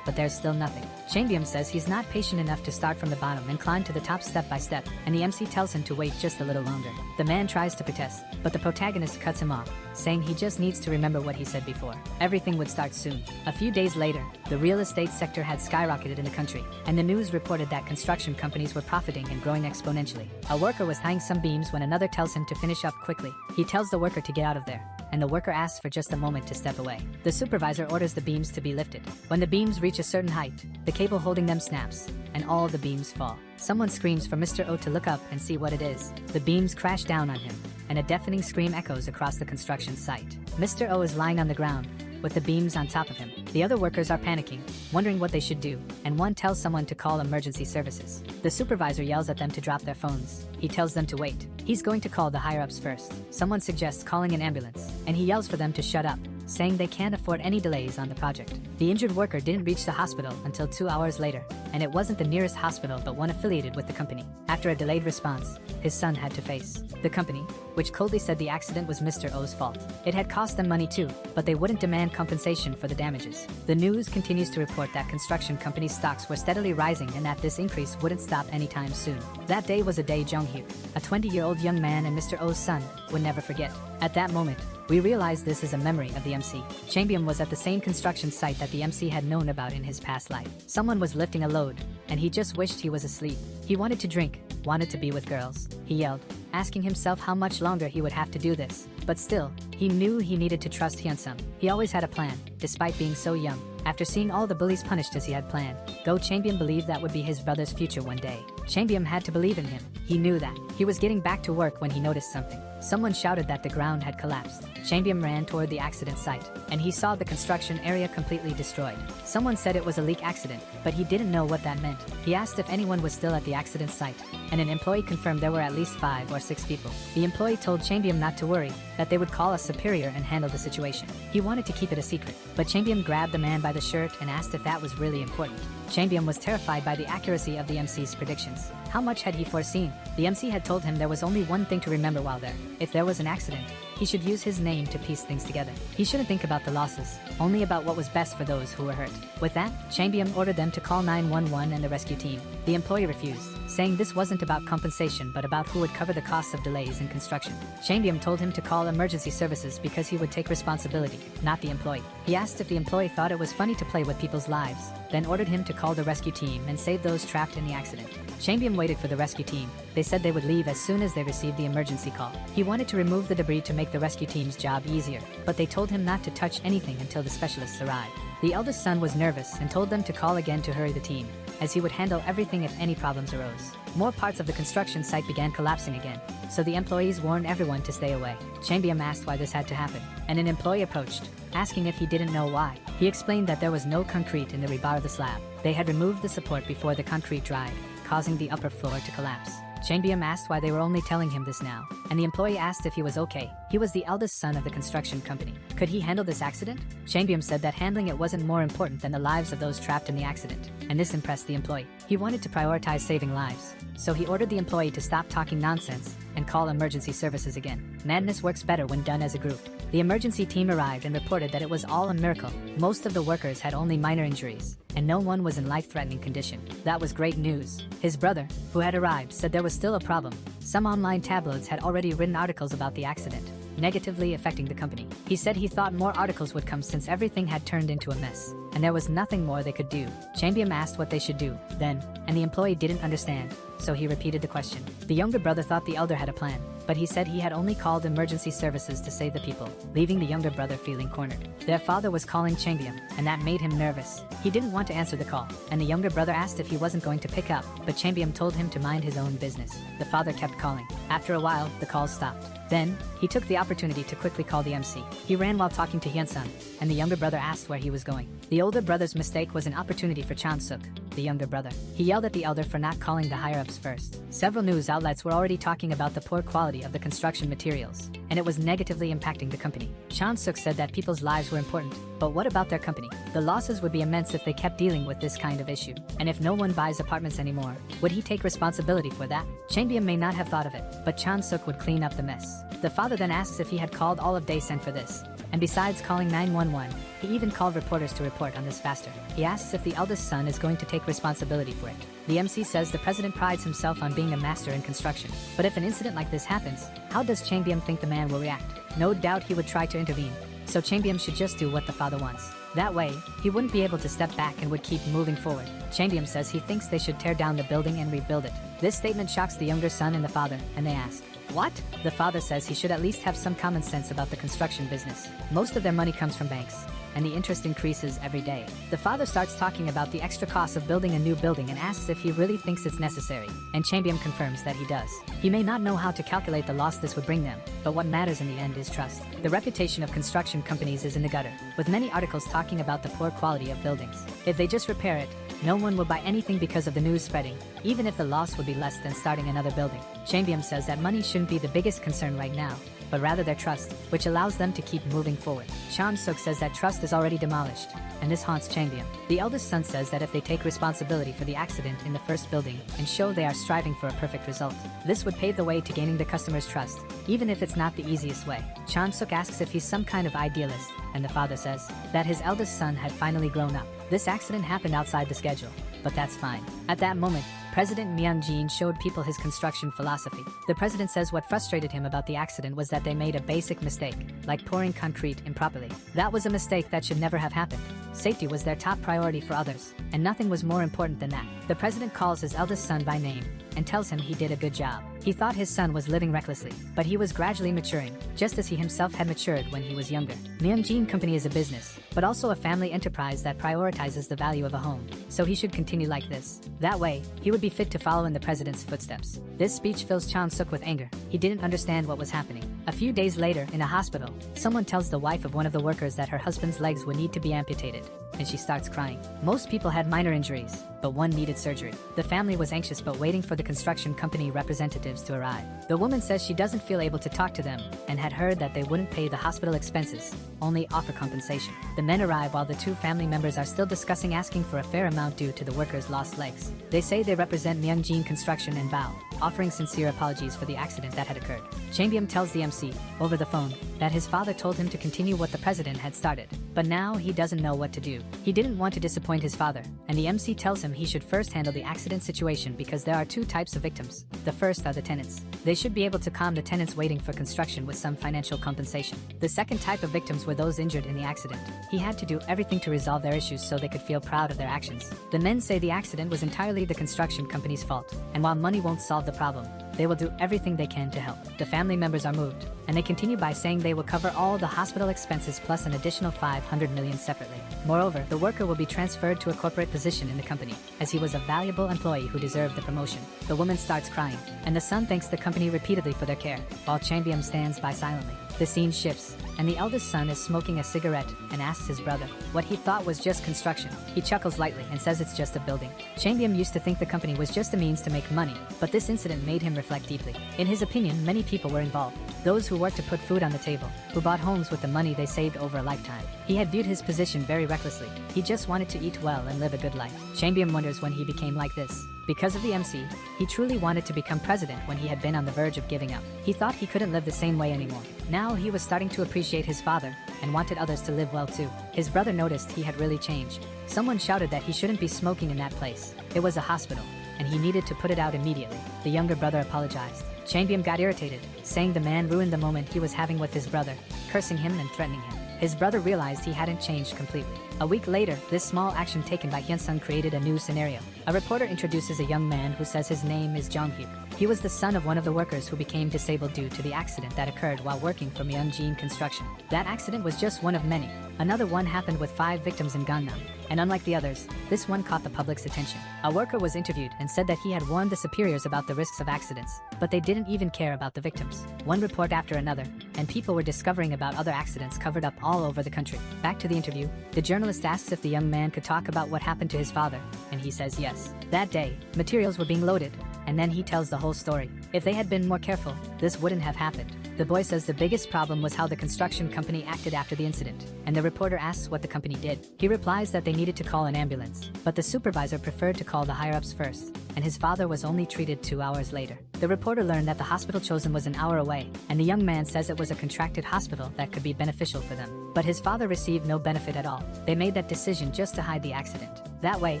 but there's still nothing. Chambyum says he's not patient enough to start from the bottom and climb to the top step by step, and the MC tells him to wait just a little longer. The man tries to protest, but the protagonist cuts him off, saying he just needs to remember what he said before. Everything would start soon. A few days later, the real estate sector had skyrocketed in the country, and the news reported that construction companies were profiting and growing exponentially. A worker was tying some beams when another tells him to finish up quickly. He tells the worker to get out of there, and the worker asks for just a moment to step away. The supervisor orders the beams to be lifted. When the beams reach a certain height, the cable holding them snaps, and all the beams fall. Someone screams for Mr. O to look up and see what it is. The beams crash down on him, and a deafening scream echoes across the construction site. Mr. O is lying on the ground, with the beams on top of him. The other workers are panicking, wondering what they should do, and one tells someone to call emergency services. The supervisor yells at them to drop their phones. He tells them to wait. He's going to call the higher-ups first. Someone suggests calling an ambulance, and he yells for them to shut up, saying they can't afford any delays on the project. The injured worker didn't reach the hospital until 2 hours later, and it wasn't the nearest hospital but one affiliated with the company. After a delayed response, his son had to face the company, which coldly said the accident was Mr. O's fault. It had cost them money too, but they wouldn't demand compensation for the damages. The news continues to report that construction companies' stocks were steadily rising and that this increase wouldn't stop anytime soon. That day was a day Jung-hyo, a 20-year-old young man and Mr. O's son, would never forget. At that moment, we realize this is a memory of the MC. Chambyum was at the same construction site that the MC had known about in his past life. Someone was lifting a load, and he just wished he was asleep. He wanted to drink, wanted to be with girls. He yelled, asking himself how much longer he would have to do this. But still, he knew he needed to trust Hyunsung. He always had a plan, despite being so young. After seeing all the bullies punished as he had planned, though Chambyum believed that would be his brother's future one day. Chambyum had to believe in him. He knew that. He was getting back to work when he noticed something. Someone shouted that the ground had collapsed. Chambyum ran toward the accident site, and he saw the construction area completely destroyed. Someone said it was a leak accident, but he didn't know what that meant. He asked if anyone was still at the accident site, and an employee confirmed there were at least 5 or 6 people. The employee told Chambyum not to worry, that they would call a superior and handle the situation. He wanted to keep it a secret, but Chambyum grabbed the man by the shirt and asked if that was really important. Chambyum was terrified by the accuracy of the MC's predictions. How much had he foreseen? The MC had told him there was only one thing to remember while there. If there was an accident, he should use his name to piece things together. He shouldn't think about the losses, only about what was best for those who were hurt. With that, Chambyum ordered them to call 911 and the rescue team. The employee refused, saying this wasn't about compensation but about who would cover the costs of delays in construction. Chambyum told him to call emergency services because he would take responsibility, not the employee. He asked if the employee thought it was funny to play with people's lives, then ordered him to call the rescue team and save those trapped in the accident. Chambyum waited for the rescue team. They said they would leave as soon as they received the emergency call. He wanted to remove the debris to make the rescue team's job easier, but they told him not to touch anything until the specialists arrived. The eldest son was nervous and told them to call again to hurry the team, as he would handle everything if any problems arose. More parts of the construction site began collapsing again, so the employees warned everyone to stay away. Chambyum asked why this had to happen, and an employee approached, asking if he didn't know why. He explained that there was no concrete in the rebar of the slab. They had removed the support before the concrete dried, causing the upper floor to collapse. Chambyum asked why they were only telling him this now, and the employee asked if he was okay. He was the eldest son of the construction company. Could he handle this accident? Chambyum said that handling it wasn't more important than the lives of those trapped in the accident, and this impressed the employee. He wanted to prioritize saving lives, so he ordered the employee to stop talking nonsense and call emergency services again. Madness works better when done as a group. The emergency team arrived and reported that it was all a miracle. Most of the workers had only minor injuries, and no one was in life-threatening condition. That was great news. His brother, who had arrived, said there was still a problem. Some online tabloids had already written articles about the accident, negatively affecting the company. He said he thought more articles would come since everything had turned into a mess, and there was nothing more they could do. Chambyum asked what they should do, then, and the employee didn't understand, so he repeated the question. The younger brother thought the elder had a plan, but he said he had only called emergency services to save the people, leaving the younger brother feeling cornered. Their father was calling Chambyum, and that made him nervous. He didn't want to answer the call, and the younger brother asked if he wasn't going to pick up, but Chambyum told him to mind his own business. The father kept calling. After a while, the calls stopped. Then, he took the opportunity to quickly call the MC. He ran while talking to Hyunsung, and the younger brother asked where he was going. The older brother's mistake was an opportunity for Chansuk, the younger brother. He yelled at the elder for not calling the higher-ups first. Several news outlets were already talking about the poor quality of the construction materials, and it was negatively impacting the company. Chan-suk said that people's lives were important, but what about their company? The losses would be immense if they kept dealing with this kind of issue. And if no one buys apartments anymore, would he take responsibility for that? Changbyeom may not have thought of it, but Chan-suk would clean up the mess. The father then asks if he had called all of Daesan for this. And besides calling 911, he even called reporters to report on this faster. He asks if the eldest son is going to take responsibility for it. The MC says the president prides himself on being a master in construction. But if an incident like this happens, how does Changbyeom think the man will react? No doubt he would try to intervene. So Changbyeom should just do what the father wants. That way, he wouldn't be able to step back and would keep moving forward. Changbyeom says he thinks they should tear down the building and rebuild it. This statement shocks the younger son and the father, and they ask, "What?" The father says he should at least have some common sense about the construction business. Most of their money comes from banks, and the interest increases every day. The father starts talking about the extra costs of building a new building and asks if he really thinks it's necessary, and Changbyeom confirms that he does. He may not know how to calculate the loss this would bring them, but what matters in the end is trust. The reputation of construction companies is in the gutter, with many articles talking about the poor quality of buildings. If they just repair it, no one will buy anything because of the news spreading, even if the loss would be less than starting another building. Changbyeom says that money shouldn't be the biggest concern right now, but rather their trust, which allows them to keep moving forward. Chan-suk says that trust is already demolished, and this haunts Changbyeom. The eldest son says that if they take responsibility for the accident in the first building and show they are striving for a perfect result, this would pave the way to gaining the customer's trust, even if it's not the easiest way. Chan-suk asks if he's some kind of idealist, and the father says that his eldest son had finally grown up. This accident happened outside the schedule, but that's fine. At that moment, President Myung-jin showed people his construction philosophy. The president says what frustrated him about the accident was that they made a basic mistake, like pouring concrete improperly. That was a mistake that should never have happened. Safety was their top priority for others, and nothing was more important than that. The president calls his eldest son by name and tells him he did a good job. He thought his son was living recklessly, but he was gradually maturing, just as he himself had matured when he was younger. Myung-jin Company is a business, but also a family enterprise that prioritizes the value of a home, so he should continue like this. That way, he would be fit to follow in the president's footsteps. This speech fills Chan-suk with anger. He didn't understand what was happening. A few days later, in a hospital, someone tells the wife of one of the workers that her husband's legs would need to be amputated, and she starts crying. Most people had minor injuries, but one needed surgery. The family was anxious but waiting for the construction company representatives to arrive. The woman says she doesn't feel able to talk to them and had heard that they wouldn't pay the hospital expenses, only offer compensation. The men arrive while the two family members are still discussing asking for a fair amount due to the workers' lost legs. They say they represent Myung-jin Construction and bow, offering sincere apologies for the accident that had occurred. Changbyeom tells the MC, over the phone, that his father told him to continue what the president had started, but now he doesn't know what to do. He didn't want to disappoint his father, and the MC tells him he should first handle the accident situation because there are two types of victims. The first are the tenants. They should be able to calm the tenants waiting for construction with some financial compensation. The second type of victims were those injured in the accident. He had to do everything to resolve their issues so they could feel proud of their actions. The men say the accident was entirely the construction company's fault, and while money won't solve the problem, they will do everything they can to help. The family members are moved, and they continue by saying they will cover all the hospital expenses plus an additional 500 million separately. Moreover, the worker will be transferred to a corporate position in the company, as he was a valuable employee who deserved the promotion. The woman starts crying, and the son thanks the company repeatedly for their care, while Changbyeom stands by silently. The scene shifts, and the eldest son is smoking a cigarette and asks his brother what he thought was just construction. He chuckles lightly and says it's just a building. Changbyeom used to think the company was just a means to make money, but this incident made him reflect deeply. In his opinion, many people were involved. Those who worked to put food on the table, who bought homes with the money they saved over a lifetime. He had viewed his position very recklessly. He just wanted to eat well and live a good life. Changbyeom wonders when he became like this. Because of the MC, he truly wanted to become president when he had been on the verge of giving up. He thought he couldn't live the same way anymore. Now he was starting to appreciate his father and wanted others to live well too. His brother noticed he had really changed. Someone shouted that he shouldn't be smoking in that place. It was a hospital, and he needed to put it out immediately. The younger brother apologized. Changbyeom got irritated, saying the man ruined the moment he was having with his brother, cursing him and threatening him. His brother realized he hadn't changed completely. A week later, this small action taken by Hyun-sung created a new scenario. A reporter introduces a young man who says his name is Jong-hyuk. He was the son of one of the workers who became disabled due to the accident that occurred while working for Myung-jin Construction. That accident was just one of many. Another one happened with 5 victims in Gangnam, and unlike the others, this one caught the public's attention. A worker was interviewed and said that he had warned the superiors about the risks of accidents, but they didn't even care about the victims. One report after another, and people were discovering about other accidents covered up all over the country. Back to the interview, the journalist asks if the young man could talk about what happened to his father, and he says yes. That day, materials were being loaded, and then he tells the whole story. If they had been more careful, this wouldn't have happened. The boy says the biggest problem was how the construction company acted after the incident, and the reporter asks what the company did. He replies that they needed to call an ambulance, but the supervisor preferred to call the higher-ups first, and his father was only treated 2 hours later. The reporter learned that the hospital chosen was an hour away, and the young man says it was a contracted hospital that could be beneficial for them. But his father received no benefit at all. They made that decision just to hide the accident. That way,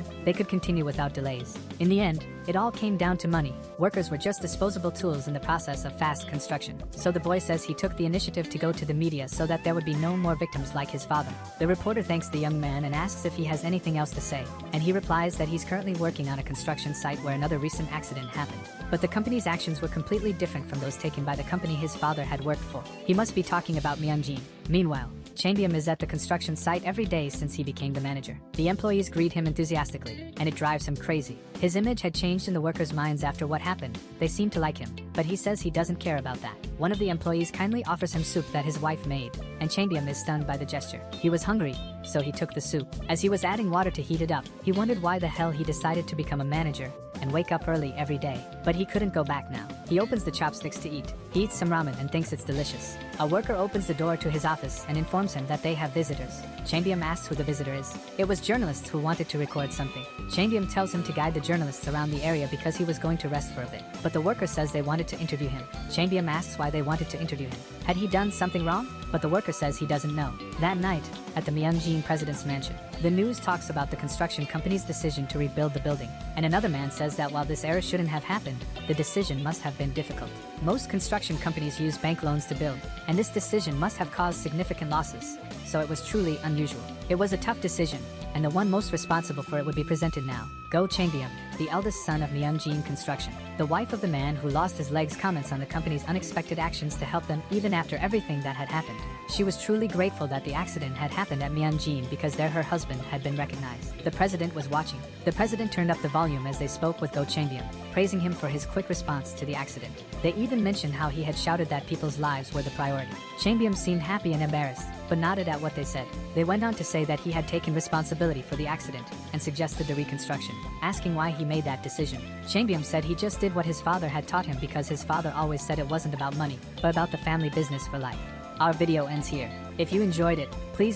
they could continue without delays. In the end, it all came down to money. Workers were just disposable tools in the process of fast construction. So the boy says he took the initiative to go to the media so that there would be no more victims like his father. The reporter thanks the young man and asks if he has anything else to say, and he replies that he's currently working on a construction site where another recent accident happened. But the company's actions were completely different from those taken by the company his father had worked for. He must be talking about Myunjin. Meanwhile, Changyum is at the construction site every day since he became the manager. The employees greet him enthusiastically, and it drives him crazy. His image had changed in the workers' minds after what happened. They seem to like him, but he says he doesn't care about that. One of the employees kindly offers him soup that his wife made, and Changyum is stunned by the gesture. He was hungry, so he took the soup. As he was adding water to heat it up, he wondered why the hell he decided to become a manager and wake up early every day. But he couldn't go back now. He opens the chopsticks to eat. He eats some ramen and thinks it's delicious. A worker opens the door to his office and informs him that they have visitors. Changyum asks who the visitor is. It was journalists who wanted to record something. Changyum tells him to guide the journalists around the area because he was going to rest for a bit. But the worker says they wanted to interview him. Changyum asks why they wanted to interview him. Had he done something wrong? But the worker says he doesn't know. That night, at the Myunjin president's mansion, the news talks about the construction company's decision to rebuild the building, and another man says that while this error shouldn't have happened, the decision must have been difficult. Most construction companies use bank loans to build, and this decision must have caused significant losses, so it was truly unusual. It was a tough decision, and the one most responsible for it would be presented now. Go Changyum, the eldest son of Myunjin Construction. The wife of the man who lost his legs comments on the company's unexpected actions to help them even after everything that had happened. She was truly grateful that the accident had happened at Myunjin because there her husband had been recognized. The president was watching. The president turned up the volume as they spoke with Go Changyum, praising him for his quick response to the accident. They even mentioned how he had shouted that people's lives were the priority. Changyum seemed happy and embarrassed, but nodded at what they said. They went on to say that he had taken responsibility for the accident and suggested the reconstruction, asking why he made that decision. Changyum said he just did what his father had taught him because his father always said it wasn't about money, but about the family business for life. Our video ends here. If you enjoyed it, please